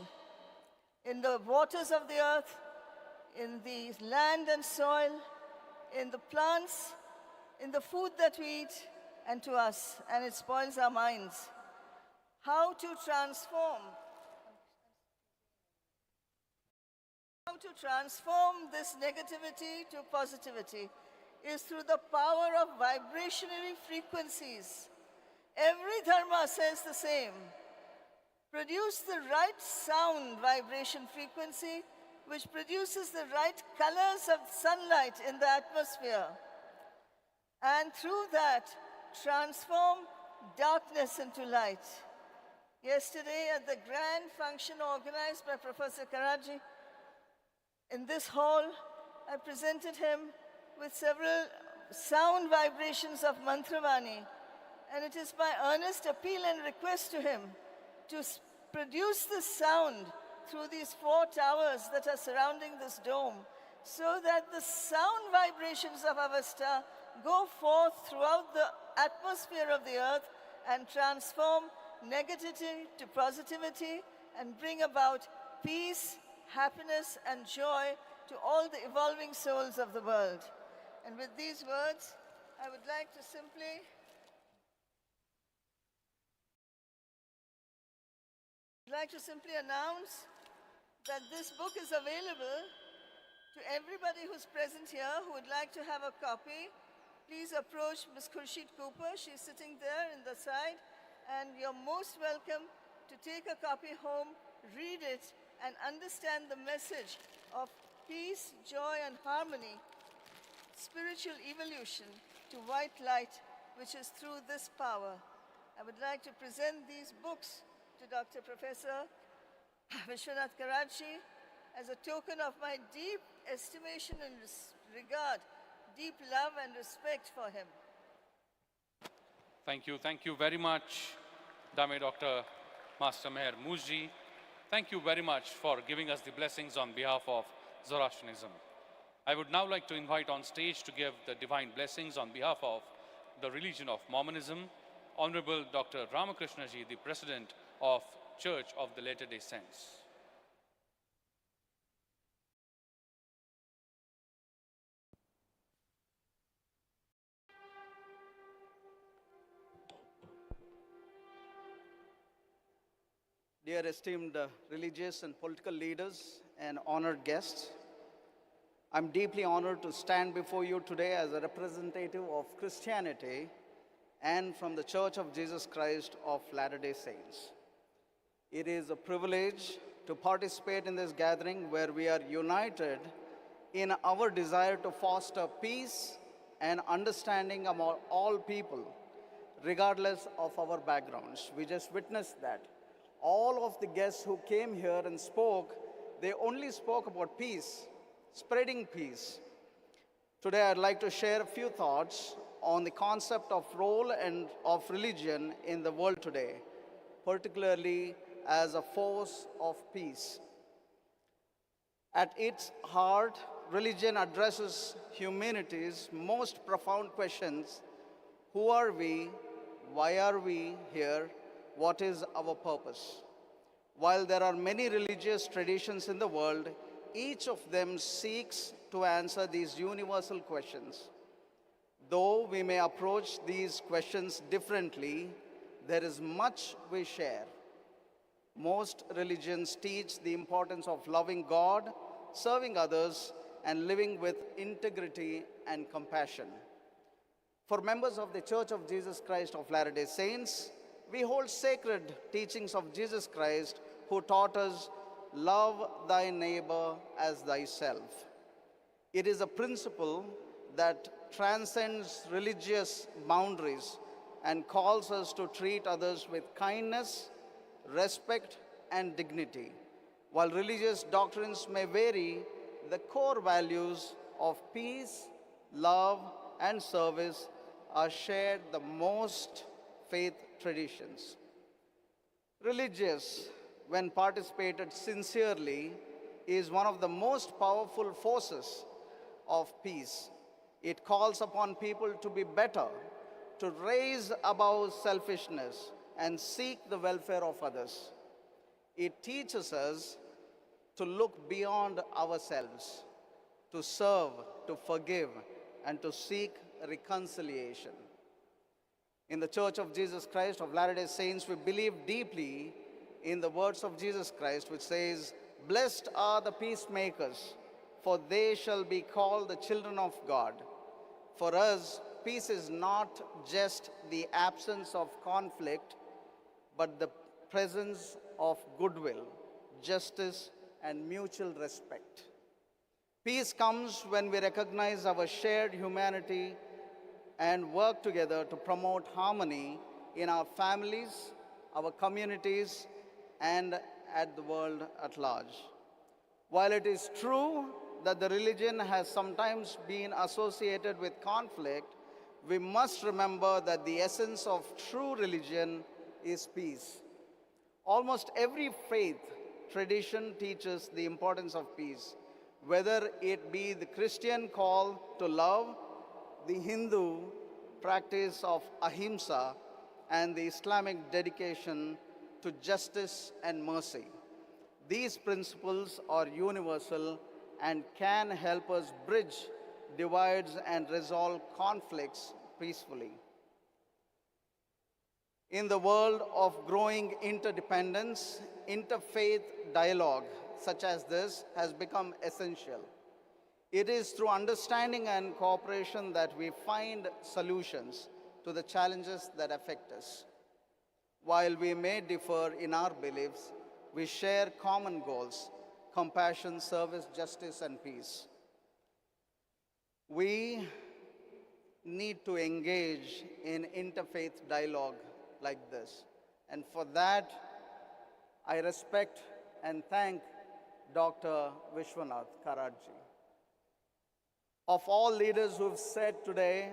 in the waters of the earth, in the land and soil, in the plants, in the food that we eat, and to us, and it spoils our minds. How to transform this negativity to positivity is through the power of vibrationary frequencies. Every dharma says the same. Produce the right sound vibration frequency, which produces the right colors of sunlight in the atmosphere. And through that, transform darkness into light. Yesterday, at the grand function organized by Professor Karachi, in this hall, I presented him with several sound vibrations of Mantravani, and it is my earnest appeal and request to him to produce this sound through these 4 towers that are surrounding this dome, so that the sound vibrations of Avesta go forth throughout the atmosphere of the earth and transform negativity to positivity and bring about peace, happiness, and joy to all the evolving souls of the world. And with these words, I would like to simply announce that this book is available to everybody who's present here who would like to have a copy. Please approach Ms. Khurshid Cooper. She's sitting there in the side, and you're most welcome to take a copy home, read it, and understand the message of peace, joy, and harmony, spiritual evolution to white light, which is through this power. I would like to present these books to Dr. Professor Vishwanath Karachi as a token of my deep estimation and regard, deep love and respect for him. Thank you very much, Dame Dr. Master Meher Mujji. Thank you very much for giving us the blessings on behalf of Zoroastrianism. I would now like to invite on stage to give the divine blessings on behalf of the religion of Mormonism, Honorable Dr. Ramakrishna Ji, the President of Church of the Latter-day Saints. Dear esteemed religious and political leaders and honored guests, I'm deeply honored to stand before you today as a representative of Christianity and from the Church of Jesus Christ of Latter-day Saints. It is a privilege to participate in this gathering where we are united in our desire to foster peace and understanding among all people, regardless of our backgrounds. We just witnessed that. All of the guests who came here and spoke, they only spoke about peace, spreading peace. Today I'd like to share a few thoughts on the concept of role and of religion in the world today, particularly as a force of peace. At its heart, religion addresses humanity's most profound questions. Who are we? Why are we here? What is our purpose? While there are many religious traditions in the world, each of them seeks to answer these universal questions. Though we may approach these questions differently, there is much we share. Most religions teach the importance of loving God, serving others, and living with integrity and compassion. For members of the Church of Jesus Christ of Latter-day Saints, we hold sacred teachings of Jesus Christ, who taught us, love thy neighbor as thyself. It is a principle that transcends religious boundaries and calls us to treat others with kindness, respect, and dignity. While religious doctrines may vary, the core values of peace, love, and service are shared the most faith traditions. Religious, when participated sincerely, is one of the most powerful forces of peace. It calls upon people to be better, to raise above selfishness, and seek the welfare of others. It teaches us to look beyond ourselves, to serve, to forgive, and to seek reconciliation. In the Church of Jesus Christ of Latter-day Saints, we believe deeply in the words of Jesus Christ, which says, "Blessed are the peacemakers, for they shall be called the children of God." For us, peace is not just the absence of conflict, but the presence of goodwill, justice, and mutual respect. Peace comes when we recognize our shared humanity and work together to promote harmony in our families, our communities, and at the world at large. While it is true that the religion has sometimes been associated with conflict, we must remember that the essence of true religion is peace. Almost every faith tradition teaches the importance of peace, whether it be the Christian call to love, the Hindu practice of ahimsa, and the Islamic dedication to justice and mercy. These principles are universal and can help us bridge divides and resolve conflicts peacefully. In the world of growing interdependence, interfaith dialogue such as this has become essential. It is through understanding and cooperation that we find solutions to the challenges that affect us. While we may differ in our beliefs, we share common goals: compassion, service, justice, and peace. We need to engage in interfaith dialogue like this. And for that, I respect and thank Dr. Vishwanath Karajji. Of all leaders who've said today,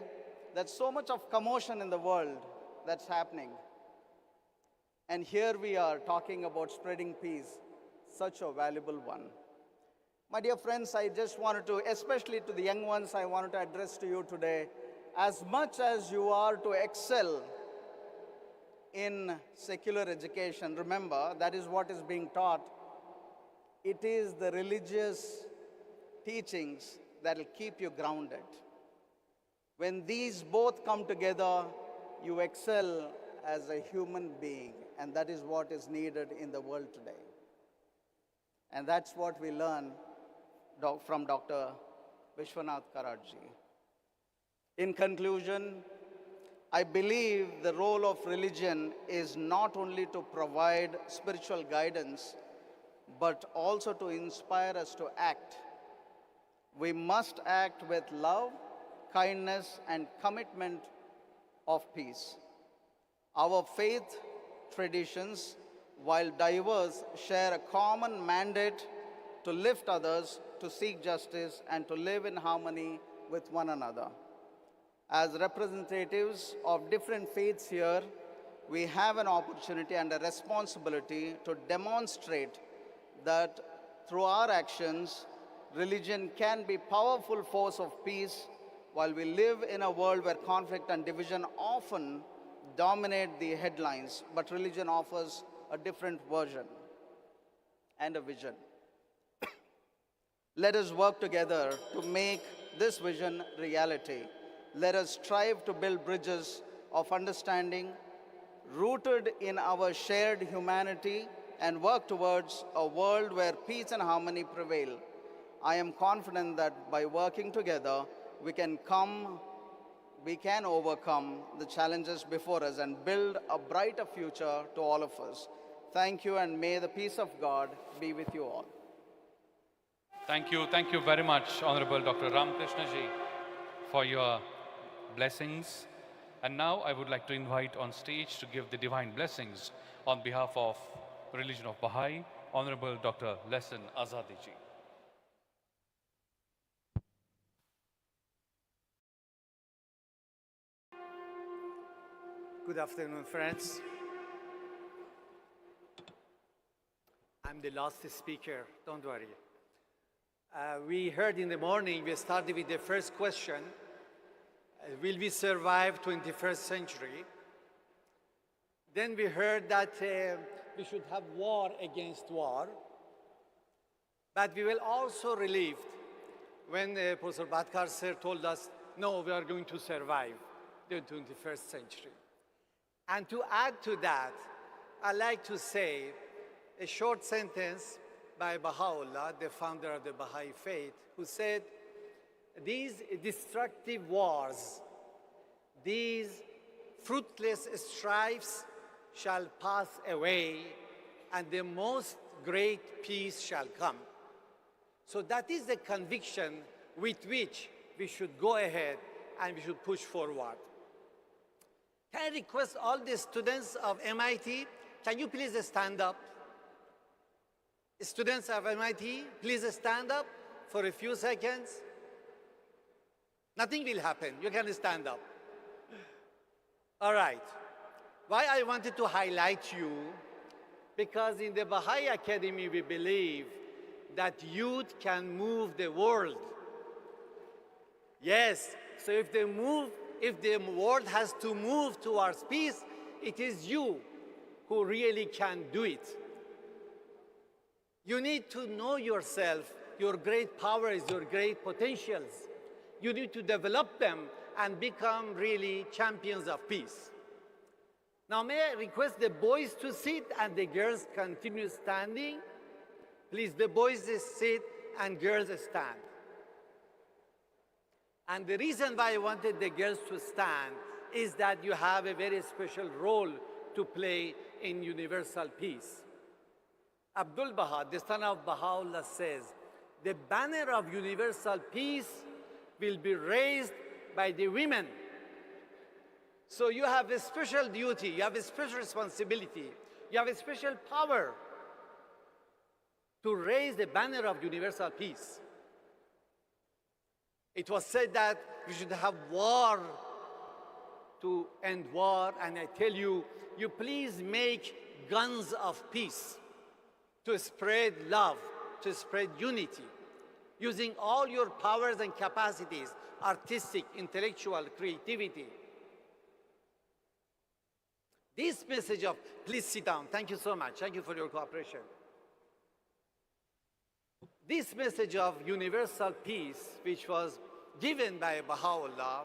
there's so much of commotion in the world that's happening. And here we are talking about spreading peace, such a valuable one. My dear friends, I just wanted to, especially to the young ones, I wanted to address to you today, as much as you are to excel in secular education, remember, that is what is being taught. It is the religious teachings that will keep you grounded. When these both come together, you excel as a human being, and that is what is needed in the world today. And that's what we learn from Dr. Vishwanath Karajji. In conclusion, I believe the role of religion is not only to provide spiritual guidance, but also to inspire us to act. We must act with love, kindness, and commitment of peace. Our faith traditions, while diverse, share a common mandate to lift others, to seek justice, and to live in harmony with one another. As representatives of different faiths here, we have an opportunity and a responsibility to demonstrate that through our actions, religion can be a powerful force of peace while we live in a world where conflict and division often dominate the headlines, but religion offers a different version and a vision. Let us work together to make this vision reality. Let us strive to build bridges of understanding rooted in our shared humanity and work towards a world where peace and harmony prevail. I am confident that by working together, we can overcome the challenges before us and build a brighter future to all of us. Thank you, and may the peace of God be with you all. Thank you very much, Honorable Dr. Ramakrishna ji, for your blessings. And now I would like to invite on stage to give the divine blessings on behalf of the religion of Baha'i, Honorable Dr. Lesson Azadi ji. Good afternoon, friends. I'm the last speaker, don't worry. We heard in the morning, we started with the first question, will we survive 21st century? Then we heard that we should have war against war. But we were also relieved when Professor Bhatkar sir told us, no, we are going to survive the 21st century. And to add to that, I'd like to say a short sentence by Baha'u'llah, the founder of the Baha'i faith, who said, these destructive wars, these fruitless strifes shall pass away, and the most great peace shall come. So that is the conviction with which we should go ahead and we should push forward. Can I request all the students of MIT, can you please stand up? Students of MIT, please stand up for a few seconds. Nothing will happen, you can stand up. All right, why I wanted to highlight you, because in the Baha'i Academy we believe that youth can move the world. Yes, so if the world has to move towards peace, it is you who really can do it. You need to know yourself, your great powers, your great potentials. You need to develop them and become really champions of peace. Now may I request the boys to sit and the girls continue standing? Please, the boys sit and girls stand. And the reason why I wanted the girls to stand is that you have a very special role to play in universal peace. Abdul Baha, the son of Baha'u'llah, says, the banner of universal peace will be raised by the women. So you have a special duty, you have a special responsibility, you have a special power to raise the banner of universal peace. It was said that we should have war to end war, and I tell you, you please make guns of peace to spread love, to spread unity, using all your powers and capacities, artistic, intellectual, creativity. This message of, please sit down, thank you so much, thank you for your cooperation. This message of universal peace, which was given by Baha'u'llah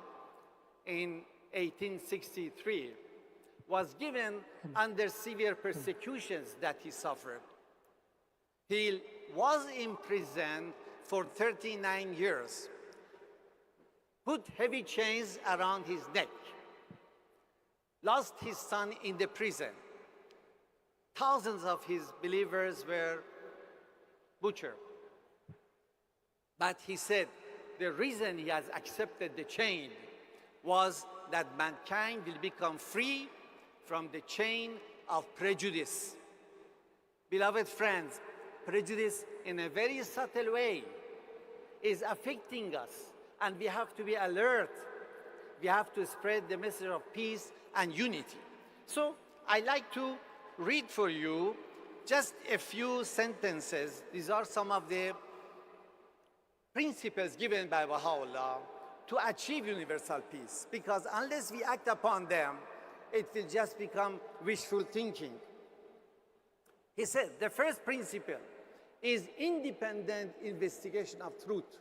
in 1863, was given under severe persecutions that he suffered. He was imprisoned for 39 years, put heavy chains around his neck, lost his son in the prison. Thousands of his believers were butchered. But he said the reason he has accepted the chain was that mankind will become free from the chain of prejudice. Beloved friends, prejudice in a very subtle way is affecting us, and we have to be alert. We have to spread the message of peace and unity. So I like to read for you just a few sentences. These are some of the principles given by Baha'u'llah to achieve universal peace, because unless we act upon them, it will just become wishful thinking. He said the first principle is independent investigation of truth.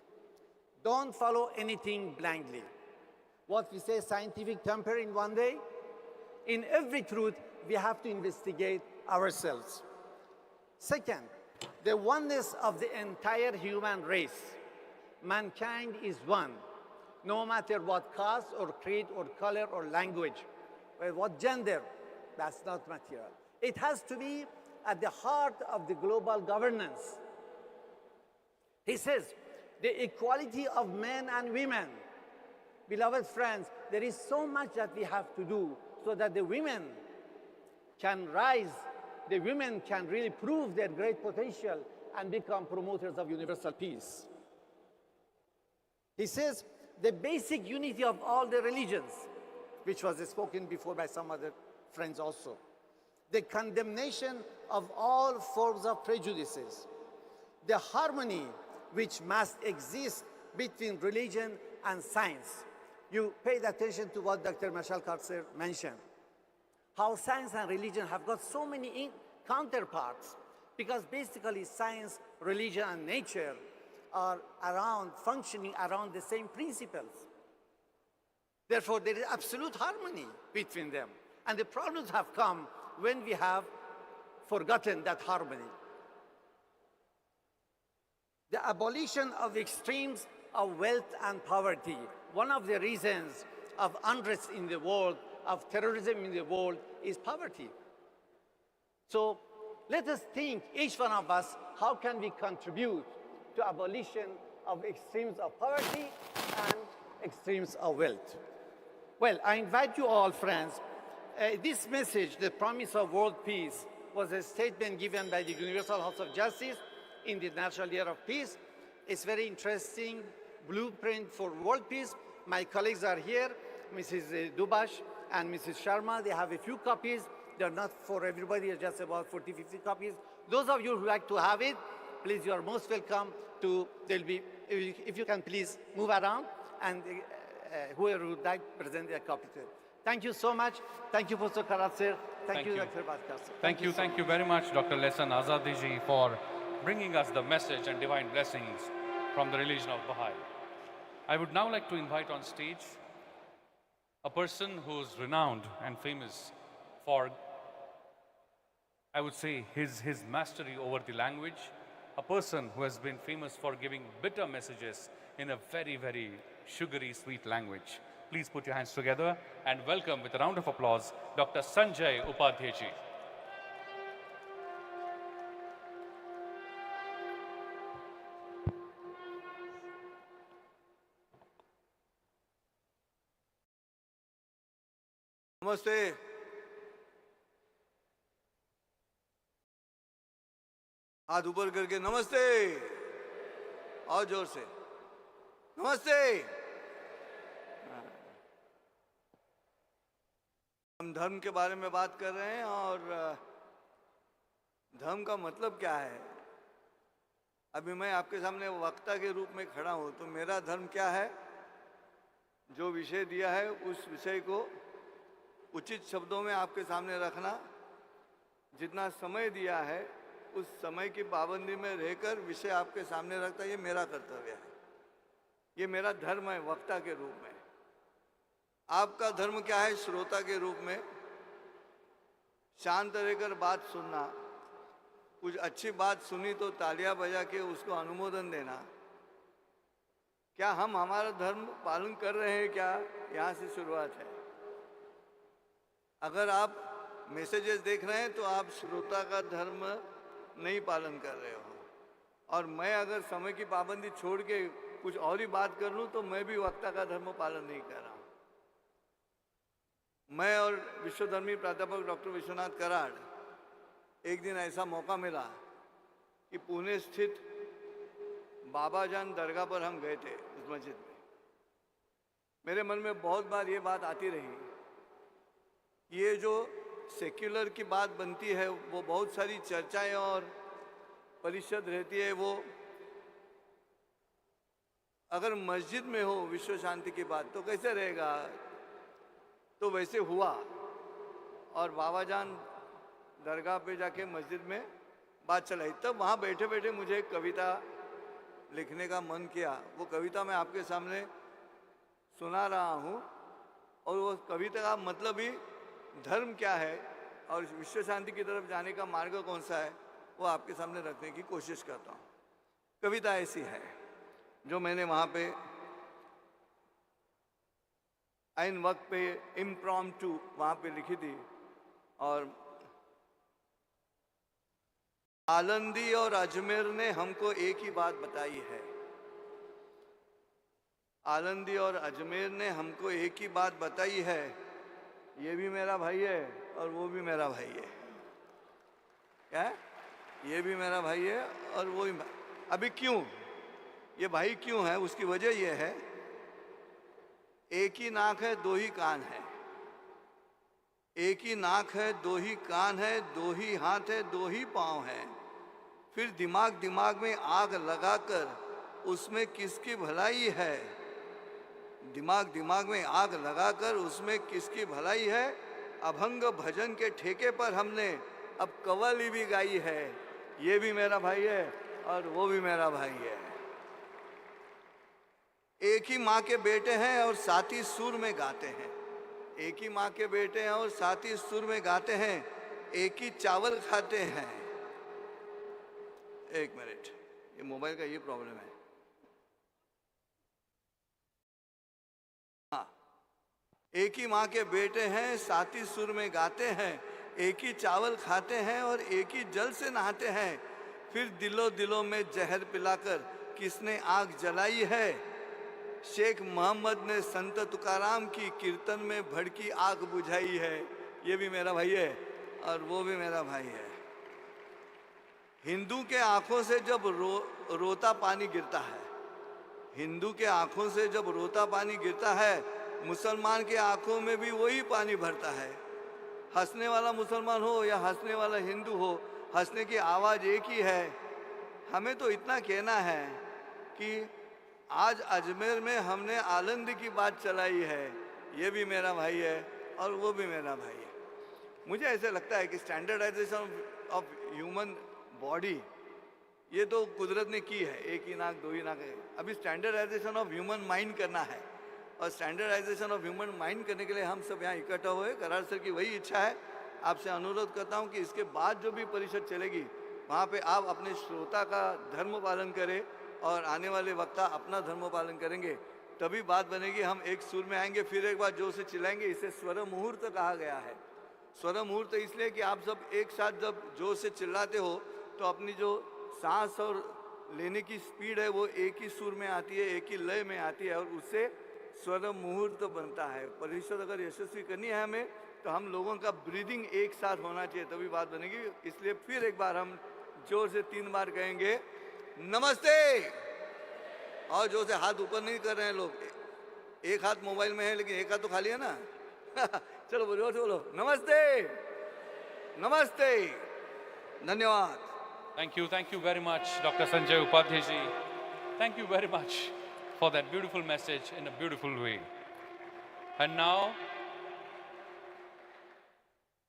Don't follow anything blindly. What we say, scientific temper in one day, in every truth, we have to investigate ourselves. Second, the oneness of the entire human race. Mankind is one, no matter what caste or creed or color or language, or what gender, that's not material. It has to be at the heart of the global governance. He says, the equality of men and women. Beloved friends, there is so much that we have to do so that the women can rise, the women can really prove their great potential and become promoters of universal peace. He says, the basic unity of all the religions, which was spoken before by some other friends also. The condemnation of all forms of prejudices. The harmony which must exist between religion and science. You paid attention to what Dr. Mashal Karser mentioned. How science and religion have got so many counterparts, because basically science, religion, and nature are functioning around the same principles. Therefore, there is absolute harmony between them. And the problems have come when we have forgotten that harmony. The abolition of extremes of wealth and poverty. One of the reasons of unrest in the world, of terrorism in the world, is poverty. So let us think, each one of us, how can we contribute to abolition of extremes of poverty and extremes of wealth? Well, I invite you all, friends. This message, the promise of world peace, was a statement given by the Universal House of Justice in the National Year of Peace. It's very interesting blueprint for world peace. My colleagues are here, Mrs. Dubash and Mrs. Sharma. They have a few copies. They're not for everybody, it's just about 40, 50 copies. Those of you who like to have it, please, you are most welcome to, there'll be, if you can please move around, and whoever would like to present their copy to it. Thank you so much. Thank you, Professor Karat, Thank you, Dr. Bhaskar. Thank you very much, Dr. Lesan Azadiji, for bringing us the message and divine blessings from the religion of Baha'i. I would now like to invite on stage a person who's renowned and famous for, I would say, his mastery over the language, a person who has been famous for giving bitter messages in a very, very sugary, sweet language. Please put your hands together and welcome with a round of applause, Dr. Sanjay Upadhyayji. Namaste. हाथ ऊपर करके नमस्ते, और जोर से नमस्ते। हम धर्म के बारे में बात कर रहे हैं और धर्म का मतलब क्या है। अभी मैं आपके सामने वक्ता के रूप में खड़ा हूं, तो मेरा धर्म क्या है, जो विषय दिया है उस विषय को उचित शब्दों में आपके सामने रखना, जितना समय दिया है उस समय की पाबंदी में रहकर विषय आपके सामने रखता, ये मेरा कर्तव्य है, ये मेरा धर्म है वक्ता के रूप में। आपका धर्म क्या है श्रोता के रूप में, शांत रहकर बात सुनना, कुछ अच्छी बात सुनी तो तालियां बजा के उसको अनुमोदन देना। क्या हम हमारा धर्म पालन कर रहे हैं क्या, यहाँ से शुरुआत है। अगर आप मैसेजेस देख रहे हैं तो आप श्रोता का धर्म नहीं पालन कर रहे हो, और मैं अगर समय की पाबंदी छोड़ के कुछ और ही बात कर लूं तो मैं भी वक्ता का धर्म पालन नहीं कर रहा हूं। मैं और विश्वधर्मी प्राध्यापक डॉक्टर विश्वनाथ कराड़ एक दिन ऐसा मौका मिला कि पुणे स्थित बाबा जान दरगाह पर हम गए थे उस मस्जिद में। मेरे मन में बहुत बार ये बात आती रही, ये जो सेक्युलर की बात बनती है वो बहुत सारी चर्चाएं और परिषद रहती है, वो अगर मस्जिद में हो विश्व शांति की बात तो कैसे रहेगा। तो वैसे हुआ, और बाबा जान दरगाह पे जाके मस्जिद में बात चलाई। तब वहाँ बैठे बैठे मुझे एक कविता लिखने का मन किया। वो कविता मैं आपके सामने सुना रहा हूँ, और वो कविता का मतलब ही धर्म क्या है और विश्व शांति की तरफ जाने का मार्ग कौन सा है, वो आपके सामने रखने की कोशिश करता हूँ। कविता ऐसी है जो मैंने वहाँ पे ऐन वक्त पे इम्प्रॉम्प्टू वहाँ पे लिखी थी। और आलंदी और अजमेर ने हमको एक ही बात बताई है, आलंदी और अजमेर ने हमको एक ही बात बताई है, ये भी मेरा भाई है और वो भी मेरा भाई है। क्या है? ये भी मेरा भाई है और वो भी। अभी क्यों ये भाई क्यों है, उसकी वजह ये है, एक ही नाक है दो ही कान है, एक ही नाक है दो ही कान है, दो ही हाथ है दो ही पाँव है, फिर दिमाग दिमाग में आग लगाकर उसमें किसकी भलाई है, दिमाग दिमाग में आग लगाकर उसमें किसकी भलाई है। अभंग भजन के ठेके पर हमने अब कव्वाली भी गाई है, ये भी मेरा भाई है और वो भी मेरा भाई है। एक ही माँ के बेटे हैं और साथ ही सुर में गाते हैं, एक ही माँ के बेटे हैं और साथ ही सुर में गाते हैं, एक ही चावल खाते हैं। एक मिनट, ये मोबाइल का ये प्रॉब्लम है। हाँ, एक ही माँ के बेटे हैं साथ ही सुर में गाते हैं, एक ही चावल खाते हैं और एक ही जल से नहाते हैं, फिर दिलों दिलों में जहर पिलाकर किसने आग जलाई है। शेख मोहम्मद ने संत तुकाराम की कीर्तन में भड़की आग बुझाई है, ये भी मेरा भाई है और वो भी मेरा भाई है। हिंदू के आंखों से जब रोता पानी गिरता है, हिंदू के आंखों से जब रोता पानी गिरता है, मुसलमान के आंखों में भी वही पानी भरता है। हंसने वाला मुसलमान हो या हंसने वाला हिंदू हो, हंसने की आवाज़ एक ही है। हमें तो इतना कहना है कि आज अजमेर में हमने आलंदी की बात चलाई है, ये भी मेरा भाई है और वो भी मेरा भाई है। मुझे ऐसे लगता है कि स्टैंडर्डाइजेशन ऑफ ह्यूमन बॉडी ये तो कुदरत ने की है, एक ही नाक दो ही नाक है। अभी स्टैंडर्डाइजेशन ऑफ ह्यूमन माइंड करना है, और स्टैंडर्डाइजेशन ऑफ ह्यूमन माइंड करने के लिए हम सब यहाँ इकट्ठा हुए। करार सर की वही इच्छा है। आपसे अनुरोध करता हूँ कि इसके बाद जो भी परिषद चलेगी वहाँ पे आप अपने श्रोता का धर्म पालन करें और आने वाले वक्ता अपना धर्म पालन करेंगे, तभी बात बनेगी। हम एक सुर में आएंगे, फिर एक बार जोर से चिल्लाएंगे। इसे स्वर मुहूर्त कहा गया है। स्वर मुहूर्त इसलिए कि आप सब एक साथ जब जोर से चिल्लाते हो तो अपनी जो सांस और लेने की स्पीड है वो एक ही सुर में आती है, एक ही लय में आती है, और उससे स्वर मुहूर्त बनता है। परिषद अगर यशस्वी करनी है हमें, तो हम लोगों का ब्रीदिंग एक साथ होना चाहिए, तभी बात बनेगी। इसलिए फिर एक बार हम जोर से 3 बार कहेंगे नमस्ते। और जोर से हाथ ऊपर नहीं कर रहे हैं लोग, एक हाथ मोबाइल में है लेकिन एक हाथ तो खाली है ना। चलो जोर से बोलो नमस्ते, नमस्ते। धन्यवाद। Thank you very much, Dr. Sanjay Upadhyay ji. Thank you very much for that beautiful message in a beautiful way. And now,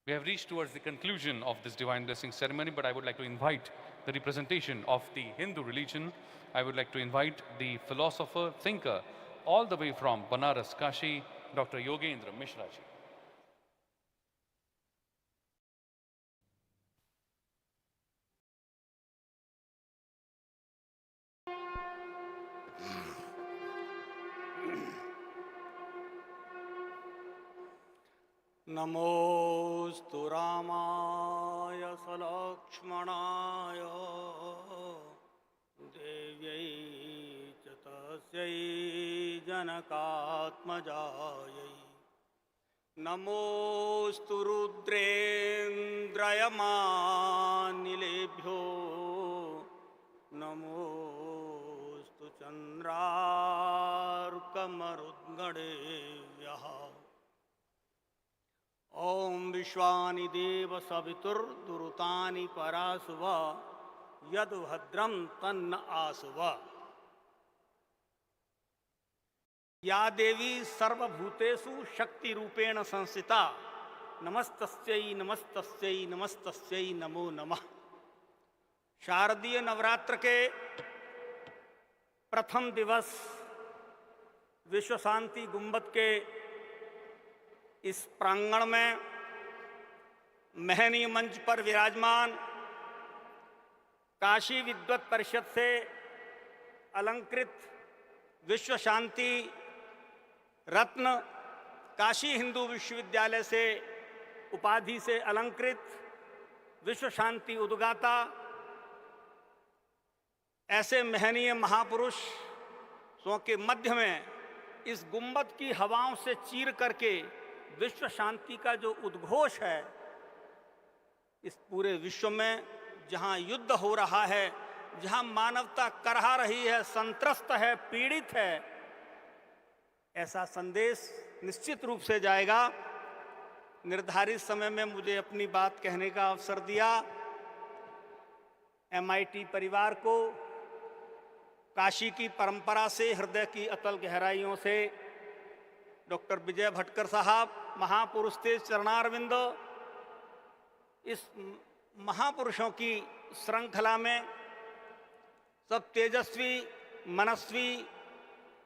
we have reached towards the conclusion of this divine blessing ceremony, but I would like to invite the representation of the Hindu religion. I would like to invite the philosopher, thinker, all the way from Banaras, Kashi, Dr. Yogendra Mishra ji. नमोस्तु रामाय सलक्ष्मणाय देव्यै च तस्यै जनकात्मजायै नमोस्तु रुद्रेन्द्रयमानिलेभ्यो नमोस्तु चन्द्रार्कमरुद्गणेभ्यः ओम विश्वानि देव सवितुर्दुरुतानि परासुव यद भद्रम तन्न आसुव। या देवी सर्वभूतेषु शक्ति रूपेण संस्थिता नमस्तस्यै नमस्तस्यै नमस्तस्यै नमो नमः। शारदीय नवरात्र के प्रथम दिवस विश्व शांति गुंबद के इस प्रांगण में महनीय मंच पर विराजमान काशी विद्वत परिषद से अलंकृत विश्व शांति रत्न, काशी हिंदू विश्वविद्यालय से उपाधि से अलंकृत विश्व शांति उद्गाता, ऐसे महनीय महापुरुषों के मध्य में इस गुंबद की हवाओं से चीर करके विश्व शांति का जो उद्घोष है, इस पूरे विश्व में जहां युद्ध हो रहा है, जहां मानवता करहा रही है, संत्रस्त है, पीड़ित है, ऐसा संदेश निश्चित रूप से जाएगा। निर्धारित समय में मुझे अपनी बात कहने का अवसर दिया। MIT परिवार को काशी की परंपरा से, हृदय की अतल गहराइयों से डॉक्टर विजय भटकर साहब, महापुरुष थे चरणारविंद, इस महापुरुषों की श्रृंखला में सब तेजस्वी, मनस्वी,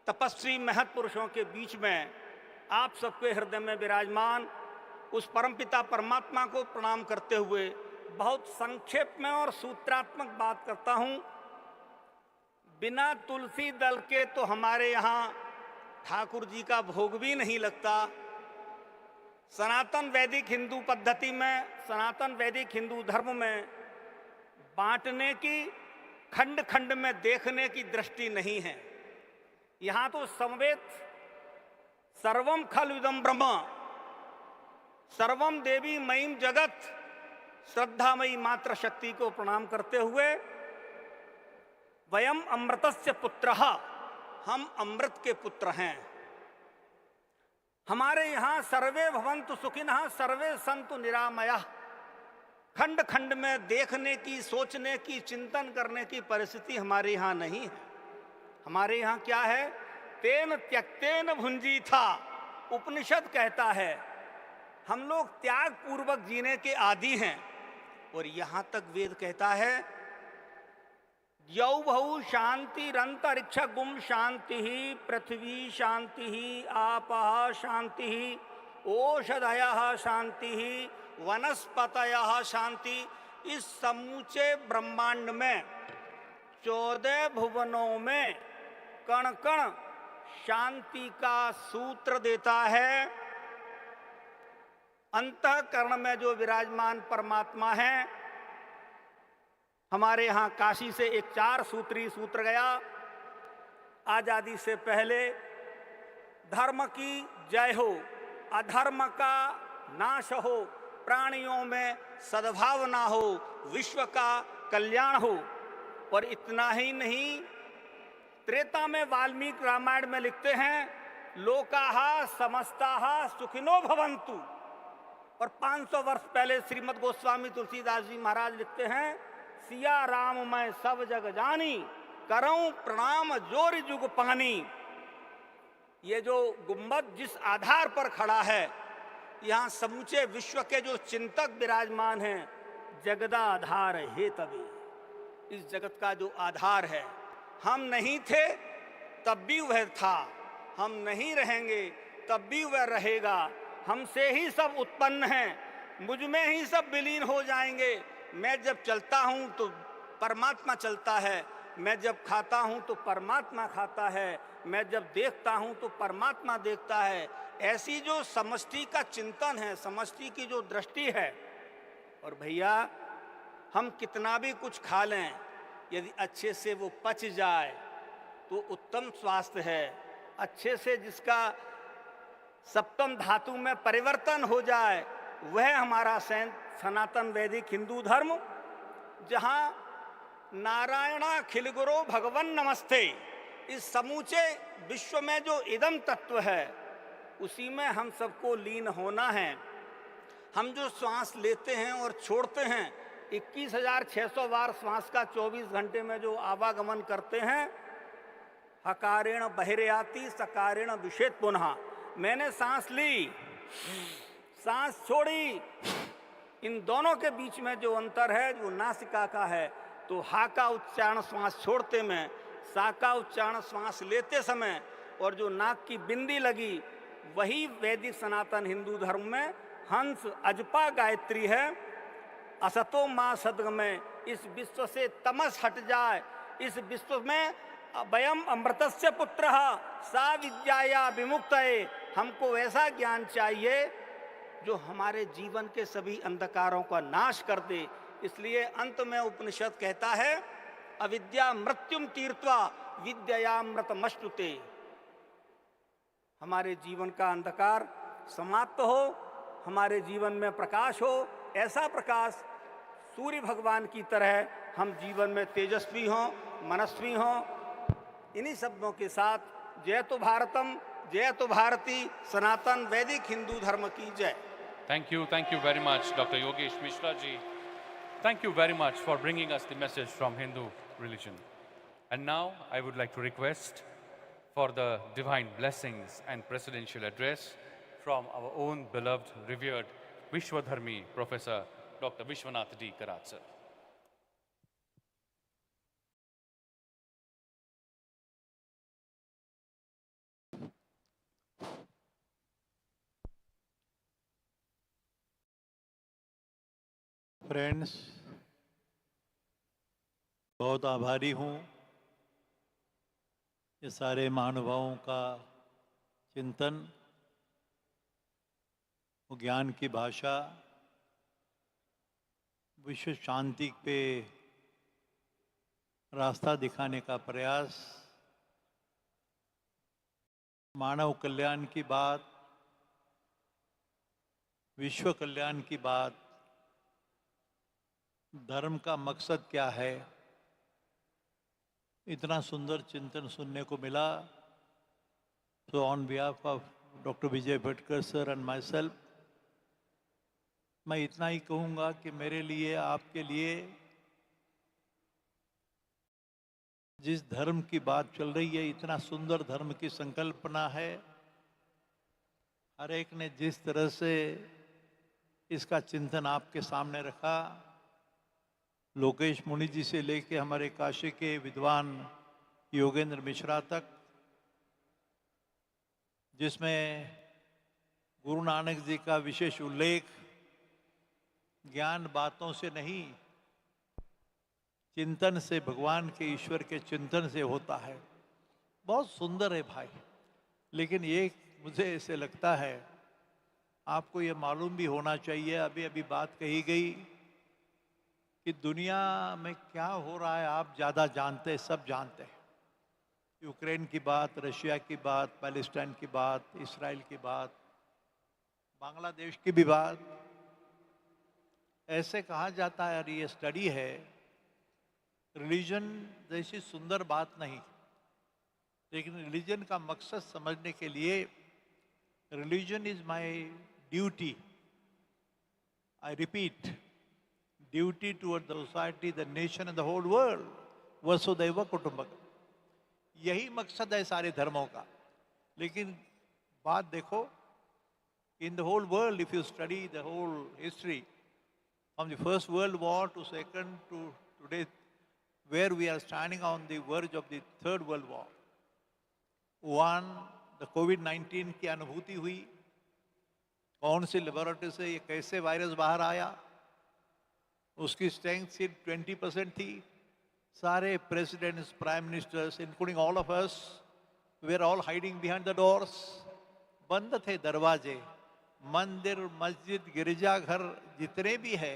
तपस्वी महत्पुरुषों के बीच में आप सबके हृदय में विराजमान उस परमपिता परमात्मा को प्रणाम करते हुए बहुत संक्षेप में और सूत्रात्मक बात करता हूँ। बिना तुलसी दल के तो हमारे यहाँ ठाकुर जी का भोग भी नहीं लगता। सनातन वैदिक हिंदू पद्धति में, सनातन वैदिक हिंदू धर्म में बांटने की, खंड खंड में देखने की दृष्टि नहीं है। यहाँ तो समवेत सर्वम खलु इदं ब्रह्म, सर्वम देवी मयीम जगत, श्रद्धामयी मात्र शक्ति को प्रणाम करते हुए वयम अमृतस्य पुत्रः, हम अमृत के पुत्र हैं। हमारे यहाँ सर्वे भवन्तु सुखिनः सर्वे सन्तु निरामयाः, खंड खंड में देखने की, सोचने की, चिंतन करने की परिस्थिति हमारे यहाँ नहीं है। हमारे यहाँ क्या है? तेन त्यक्तेन भुंजी था, उपनिषद कहता है हम लोग त्याग पूर्वक जीने के आदी हैं। और यहाँ तक वेद कहता है यौ भौ शांतिरंतरिक्ष गुम शांति ही, पृथ्वी शांति ही, आपः शांति ही, ओषधयः शांति ही, वनस्पतयः शांति। इस समूचे ब्रह्मांड में 14 भुवनों में कण कण शांति का सूत्र देता है। अंतःकरण में जो विराजमान परमात्मा है, हमारे यहाँ काशी से एक 4 सूत्री सूत्र गया, आजादी से पहले, धर्म की जय हो, अधर्म का नाश हो, प्राणियों में सद्भावना हो, विश्व का कल्याण हो। और इतना ही नहीं, त्रेता में वाल्मीकि रामायण में लिखते हैं लोकाः समस्ताः सुखिनो भवन्तु। और 500 वर्ष पहले श्रीमद् गोस्वामी तुलसीदास जी महाराज लिखते हैं सिया राम मैं सब जग जानी, करऊं प्रणाम जोर जुग पानी। ये जो गुम्बद जिस आधार पर खड़ा है, यहाँ समूचे विश्व के जो चिंतक विराजमान हैं, जगदा आधार है तभी, इस जगत का जो आधार है। हम नहीं थे तब भी वह था, हम नहीं रहेंगे तब भी वह रहेगा। हमसे ही सब उत्पन्न हैं, मुझ में ही सब विलीन हो जाएंगे। मैं जब चलता हूँ तो परमात्मा चलता है, मैं जब खाता हूँ तो परमात्मा खाता है, मैं जब देखता हूँ तो परमात्मा देखता है। ऐसी जो समष्टि का चिंतन है, समष्टि की जो दृष्टि है। और भैया हम कितना भी कुछ खा लें, यदि अच्छे से वो पच जाए तो उत्तम स्वास्थ्य है। अच्छे से जिसका सप्तम धातु में परिवर्तन हो जाए, वह हमारा सनातन वैदिक हिंदू धर्म, जहाँ नारायणा खिल गुरो भगवन नमस्ते, इस समूचे विश्व में जो इदम तत्व है, उसी में हम सबको लीन होना है। हम जो श्वास लेते हैं और छोड़ते हैं, 21,600 बार श्वास का 24 घंटे में जो आवागमन करते हैं, हकारेण बहिर्याति सकारेण विषेत पुनः। मैंने सांस ली, सांस छोड़ी, इन दोनों के बीच में जो अंतर है वो नासिका का है। तो हा का उच्चारण श्वास छोड़ते में, सा का उच्चारण श्वास लेते समय, और जो नाक की बिंदी लगी, वही वैदिक सनातन हिंदू धर्म में हंस अजपा गायत्री है। असतो मां सद्गमय, इस विश्व से तमस हट जाए, इस विश्व में वयम अमृतस्य पुत्रः सा विद्याया विमुक्तये। हमको ऐसा ज्ञान चाहिए जो हमारे जीवन के सभी अंधकारों का नाश कर दे। इसलिए अंत में उपनिषद कहता है अविद्या मृत्युम तीर्त्वा विद्यामृतमश्नुते। हमारे जीवन का अंधकार समाप्त हो, हमारे जीवन में प्रकाश हो। ऐसा प्रकाश सूर्य भगवान की तरह हम जीवन में तेजस्वी हों, मनस्वी हों। इन्हीं शब्दों के साथ जय तो भारतम, जय तो भारती, सनातन वैदिक हिंदू धर्म की जय। Thank you very much, Dr. Yogesh Mishra ji. Thank you very much for bringing us the message from Hindu religion. And now I would like to request for the divine blessings and presidential address from our own beloved, revered Vishwadharmi Professor Dr. Vishwanath D. Karat sir. Friends, बहुत आभारी हूँ ये सारे महानुभावों का चिंतन, ज्ञान की भाषा, विश्व शांति पे रास्ता दिखाने का प्रयास, मानव कल्याण की बात, विश्व कल्याण की बात, धर्म का मकसद क्या है, इतना सुंदर चिंतन सुनने को मिला। तो on behalf of doctor Vijay Bhatkar sir and my self, मैं इतना ही कहूँगा कि मेरे लिए, आपके लिए जिस धर्म की बात चल रही है, इतना सुंदर धर्म की संकल्पना है। हर एक ने जिस तरह से इसका चिंतन आपके सामने रखा, लोकेश मुनि जी से लेके हमारे काशी के विद्वान योगेंद्र मिश्रा तक, जिसमें गुरु नानक जी का विशेष उल्लेख ज्ञान बातों से नहीं, चिंतन से, भगवान के ईश्वर के चिंतन से होता है। बहुत सुंदर है भाई। लेकिन ये मुझे ऐसे लगता है, आपको ये मालूम भी होना चाहिए, अभी अभी बात कही गई कि दुनिया में क्या हो रहा है आप ज़्यादा जानते हैं, सब जानते हैं। यूक्रेन की बात, रशिया की बात, पैलेस्टाइन की बात, इसराइल की बात, बांग्लादेश की भी बात। ऐसे कहा जाता है, और ये स्टडी है रिलीजन जैसी सुंदर बात नहीं, लेकिन रिलीजन का मकसद समझने के लिए religion is my duty, I repeat, duty toward the society, the nation and the whole world, वसुदैव कुटुंबकम। यही मकसद है सारे धर्मों का। लेकिन बात देखो, in the whole world, if you study the whole history, from the First World War to Second to today, where we are standing on the verge of the Third World War. One, the COVID-19 की अनुभूति हुई, कौन सी laboratory से ये कैसे virus बाहर आया, उसकी स्ट्रेंथ सिर्फ 20% थी। सारे presidents, prime ministers, including all of us, we are all hiding behind the doors. बंद थे दरवाजे, मंदिर, मस्जिद, गिरजाघर जितने भी है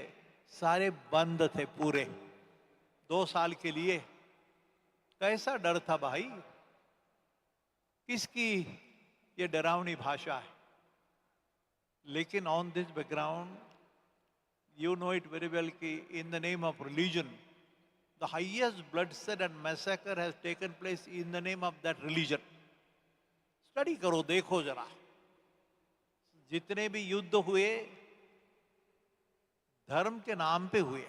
सारे बंद थे पूरे 2 साल के लिए। कैसा डर था भाई, किसकी ये डरावनी भाषा है। लेकिन on this background you know it very well कि in the name of religion the highest bloodshed and massacre has taken place in the name of that religion. Study करो, देखो जरा, जितने भी युद्ध हुए धर्म के नाम पे हुए।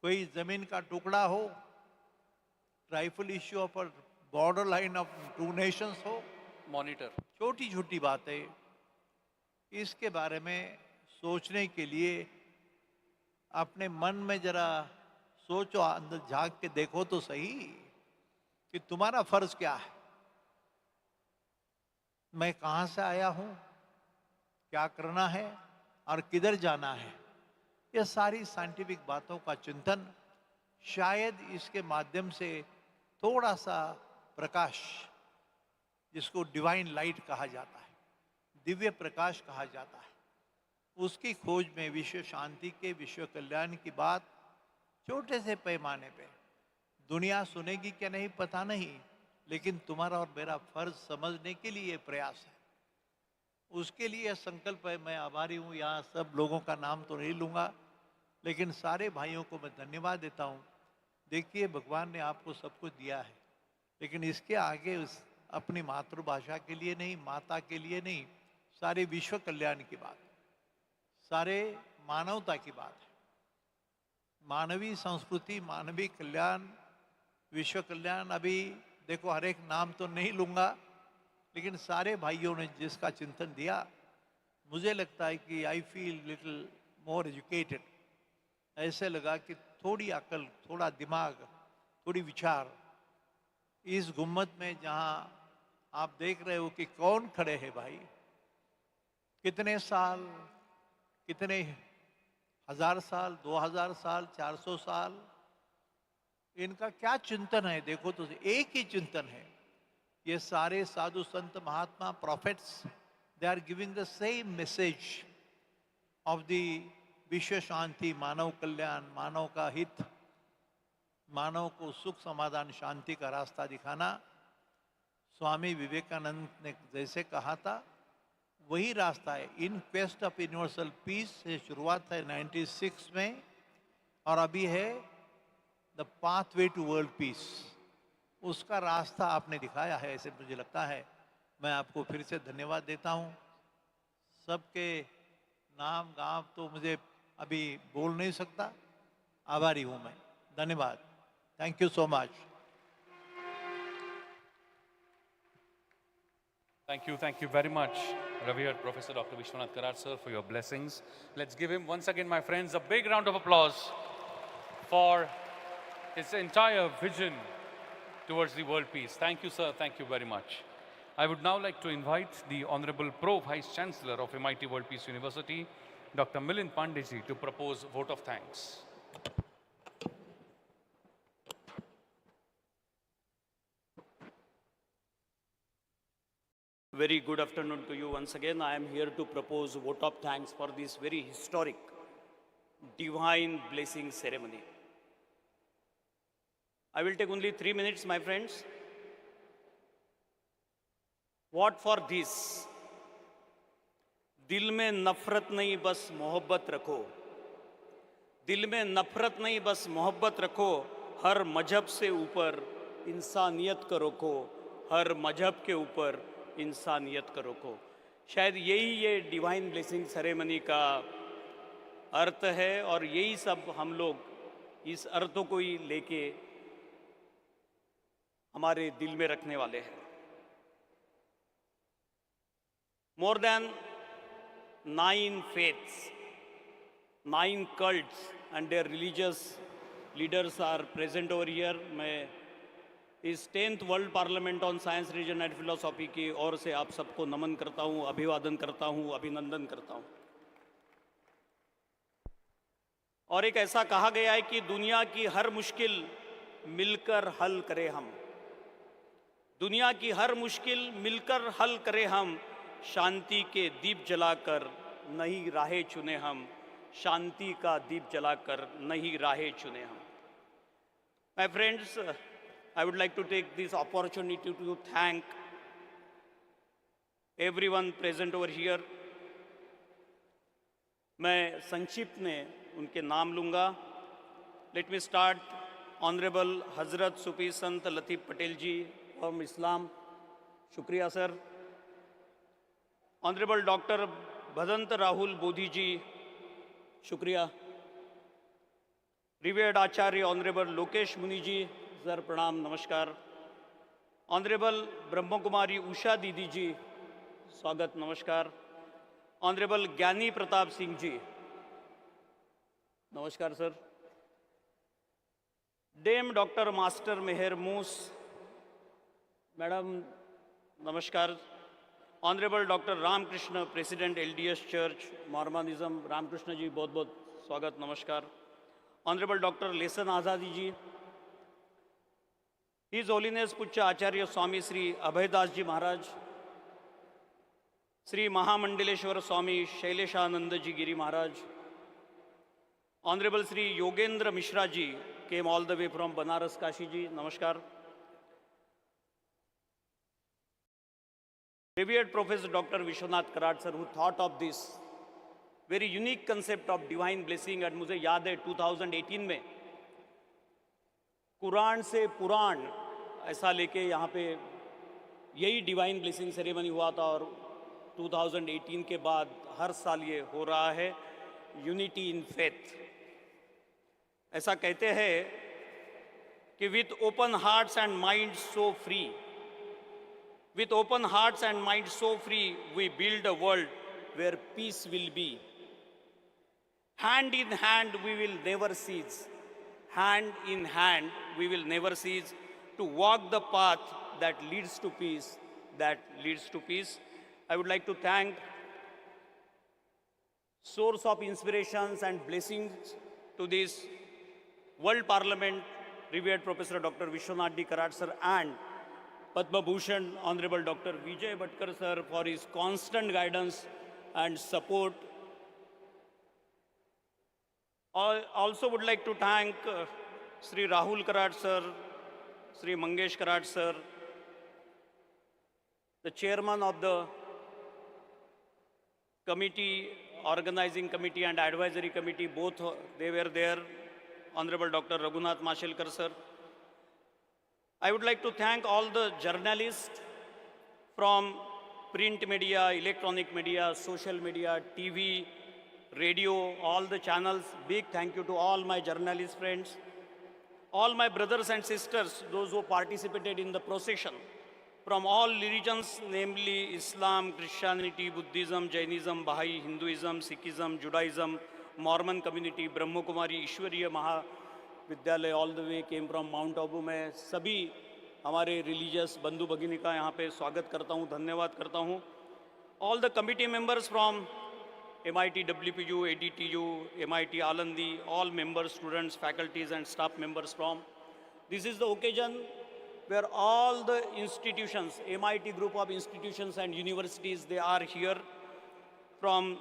कोई जमीन का टुकड़ा हो, trifle issue of border line of 2 Nations हो, मॉनिटर, छोटी छोटी बातें, इसके बारे में सोचने के लिए अपने मन में जरा सोचो, अंदर झांक के देखो तो सही कि तुम्हारा फर्ज क्या है। मैं कहाँ से आया हूँ, क्या करना है और किधर जाना है, ये सारी साइंटिफिक बातों का चिंतन शायद इसके माध्यम से थोड़ा सा प्रकाश, जिसको डिवाइन लाइट कहा जाता है, दिव्य प्रकाश कहा जाता है, उसकी खोज में विश्व शांति के, विश्व कल्याण की बात छोटे से पैमाने पे दुनिया सुनेगी क्या नहीं पता नहीं, लेकिन तुम्हारा और मेरा फर्ज समझने के लिए प्रयास है। उसके लिए संकल्प है। मैं आभारी हूँ, यहाँ सब लोगों का नाम तो नहीं लूँगा, लेकिन सारे भाइयों को मैं धन्यवाद देता हूँ। देखिए, भगवान ने आपको सब कुछ दिया है, लेकिन इसके आगे उस अपनी मातृभाषा के लिए नहीं, माता के लिए नहीं, सारे विश्व कल्याण की बात, सारे मानवता की बात है। मानवीय संस्कृति, मानवीय कल्याण, विश्व कल्याण। अभी देखो, हर एक नाम तो नहीं लूँगा, लेकिन सारे भाइयों ने जिसका चिंतन दिया, मुझे लगता है कि I feel little more educated. ऐसे लगा कि थोड़ी अकल, थोड़ा दिमाग, थोड़ी विचार इस गुम्मत में, जहाँ आप देख रहे हो कि कौन खड़े हैं भाई, कितने साल, कितने 1000 साल, 2000 साल, 400 साल, इनका क्या चिंतन है। देखो तो एक ही चिंतन है। ये सारे साधु संत महात्मा prophets, they are giving the same message of the vishwa shanti, मानव कल्याण, मानव का हित, मानव को सुख, समाधान, शांति का रास्ता दिखाना। स्वामी विवेकानंद ने जैसे कहा था, वही रास्ता है। In quest of universal peace से शुरुआत है 96 में, और अभी है the pathway to world peace. उसका रास्ता आपने दिखाया है, ऐसे मुझे लगता है। मैं आपको फिर से धन्यवाद देता हूँ। सबके नाम गाँव तो मुझे अभी बोल नहीं सकता, आभारी हूँ मैं। धन्यवाद, thank you so much. Thank you very much, revered Professor Dr. Vishwanath Karar, sir, for your blessings. Let's give him once again, my friends, a big round of applause for his entire vision towards the world peace. Thank you, sir. Thank you very much. I would now like to invite the Honorable Pro Vice Chancellor of MIT World Peace University, Dr. Milind Pandeyji, to propose vote of thanks. Very good afternoon to you once again. I am here to propose a vote of thanks for this very historic divine blessing ceremony. I will take only 3 minutes, my friends. What for this? दिल में नफरत नहीं, बस मोहब्बत रखो। दिल में नफरत नहीं, बस मोहब्बत रखो, हर मजहब से ऊपर इंसानियत को रखो, हर मजहब के ऊपर इंसानियत को रखो। शायद यही ये डिवाइन ब्लेसिंग सेरेमनी का अर्थ है और यही सब हम लोग इस अर्थों को ही लेके हमारे दिल में रखने वाले हैं। More than 9 faiths, 9 cults and their religious leaders are present over here. मैं इस 10th world parliament on science, religion and philosophy की ओर से आप सबको नमन करता हूँ, अभिवादन करता हूँ, अभिनंदन करता हूँ। और एक ऐसा कहा गया है कि दुनिया की हर मुश्किल मिलकर हल करें हम, दुनिया की हर मुश्किल मिलकर हल करें हम, शांति के दीप जलाकर नई राहें चुने हम, शांति का दीप जलाकर नई राहें चुने हम। My friends, I would like to take this opportunity to thank everyone present over here. मैं संक्षिप्त में उनके नाम लूँगा। Let me start Honorable Hazrat Sufi Sant Latif Patel ji from इस्लाम, शुक्रिया sir. Honorable doctor Bhadant Rahul Bodhi जी, शुक्रिया। रिवेड आचार्य ऑनरेबल लोकेश मुनि जी, सर प्रणाम, नमस्कार। ऑनरेबल ब्रह्म कुमारी उषा दीदी जी, स्वागत, नमस्कार। ऑनरेबल ज्ञानी प्रताप सिंह जी, नमस्कार sir. Dame doctor master Meher Moos madam, नमस्कार। Honourable doctor Ramakrishna, president LDS church Mormonism, Ramakrishna ji बहुत बहुत स्वागत, नमस्कार। ऑनरेबल डॉक्टर लेसन आज़ादी जी, हिज होलीनेस पुच्छ Acharya Swami Shri Abhaydas ji Maharaj, Shri Mahamandaleshwar Swami Shaileshanand ji Giri Maharaj, honourable Shri Yogendra Mishra ji came all the way from Banaras Kashi ji, नमस्कार। Revered Professor Dr. Vishwanath Karat sir, who thought of this very unique concept of divine blessing, and मुझे याद है 2018 में कुरान से पुराण ऐसा लेके यहाँ पे यही डिवाइन ब्लेसिंग सेरेमनी हुआ था, और 2018 के बाद हर साल ये हो रहा है, यूनिटी इन फेथ। ऐसा कहते हैं कि with open hearts and mind so free, with open hearts and minds so free, we build a world where peace will be. Hand in hand, we will never cease. Hand in hand, we will never cease to walk the path that leads to peace, that leads to peace. I would like to thank source of inspirations and blessings to this World Parliament, revered Professor Dr. Vishwanath D. Karat sir, and Padma Bhushan Honorable Dr. Vijay Bhatkar sir for his constant guidance and support. I also would like to thank Sri Rahul Karat sir, Sri Mangesh Karat sir, the chairman of the committee, organizing committee and advisory committee, both they were there, Honorable Dr. Raghunath Mashelkar sir. I would like to thank all the journalists from print media, electronic media, social media, TV, radio, all the channels. Big thank you to all my journalist friends, all my brothers and sisters, those who participated in the procession from all religions, namely Islam, Christianity, Buddhism, Jainism, Baha'i, Hinduism, Sikhism, Judaism, Mormon community, Brahma Kumari, Ishwariya Maha विद्यालय, all the way came from mount Abu. में सभी हमारे religious बंधु भगिनी का यहाँ पे स्वागत करता हूँ, धन्यवाद करता हूँ। All the committee members from MIT WPU, ADTU, MIT Alandi, all members, students, faculties and staff members from. This is the occasion where all the institutions, MIT group of institutions and universities, they are here from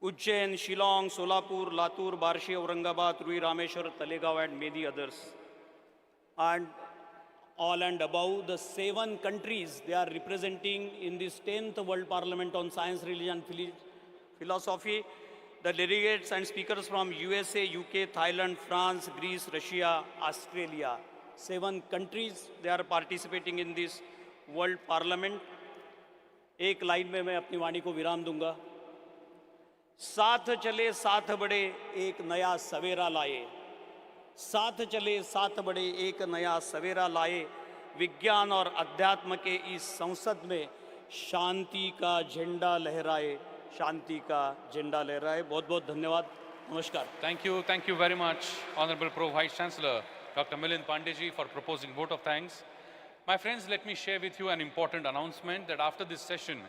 Ujjain, Shillong, Solapur, Latur, Barshi, Aurangabad, Rui, Rameshwar, Talegaon and many others. And all and above the 7 countries they are representing in this 10th World Parliament on Science, Religion and Philosophy. the delegates and speakers from USA, UK, Thailand, France, Greece, Russia, Australia. 7 countries, they are participating in this World Parliament. एक line में मैं अपनी वाणी को विराम दूंगा. साथ चले साथ बढ़े एक नया सवेरा लाए. साथ चले साथ बढ़े एक नया सवेरा लाए. विज्ञान और अध्यात्म के इस संसद में शांति का झंडा लहराए. शांति का झंडा लहराए. बहुत बहुत धन्यवाद. नमस्कार. Thank you very much, Honorable Pro Vice Chancellor Dr. Milind Pandeyji, for proposing vote of thanks. My friends, let me share with you an important announcement that after this session,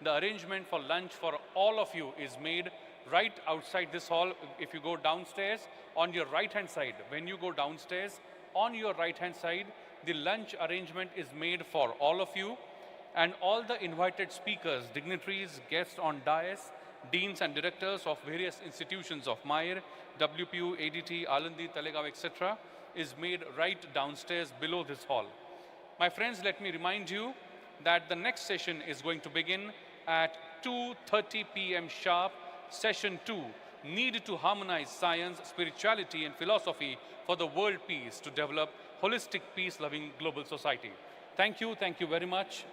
the arrangement for lunch for all of you is made right outside this hall. If you go downstairs, on your right-hand side, when you go downstairs, on your right-hand side, the lunch arrangement is made for all of you, and all the invited speakers, dignitaries, guests on dais, deans and directors of various institutions of Mayer, WPU, ADT, Alandi, Talegaon, etc., is made right downstairs below this hall. My friends, let me remind you that the next session is going to begin at 2:30 p.m. sharp. Session 2, Need to Harmonize Science, Spirituality and Philosophy for the World Peace to Develop Holistic Peace-Loving Global Society. Thank you very much.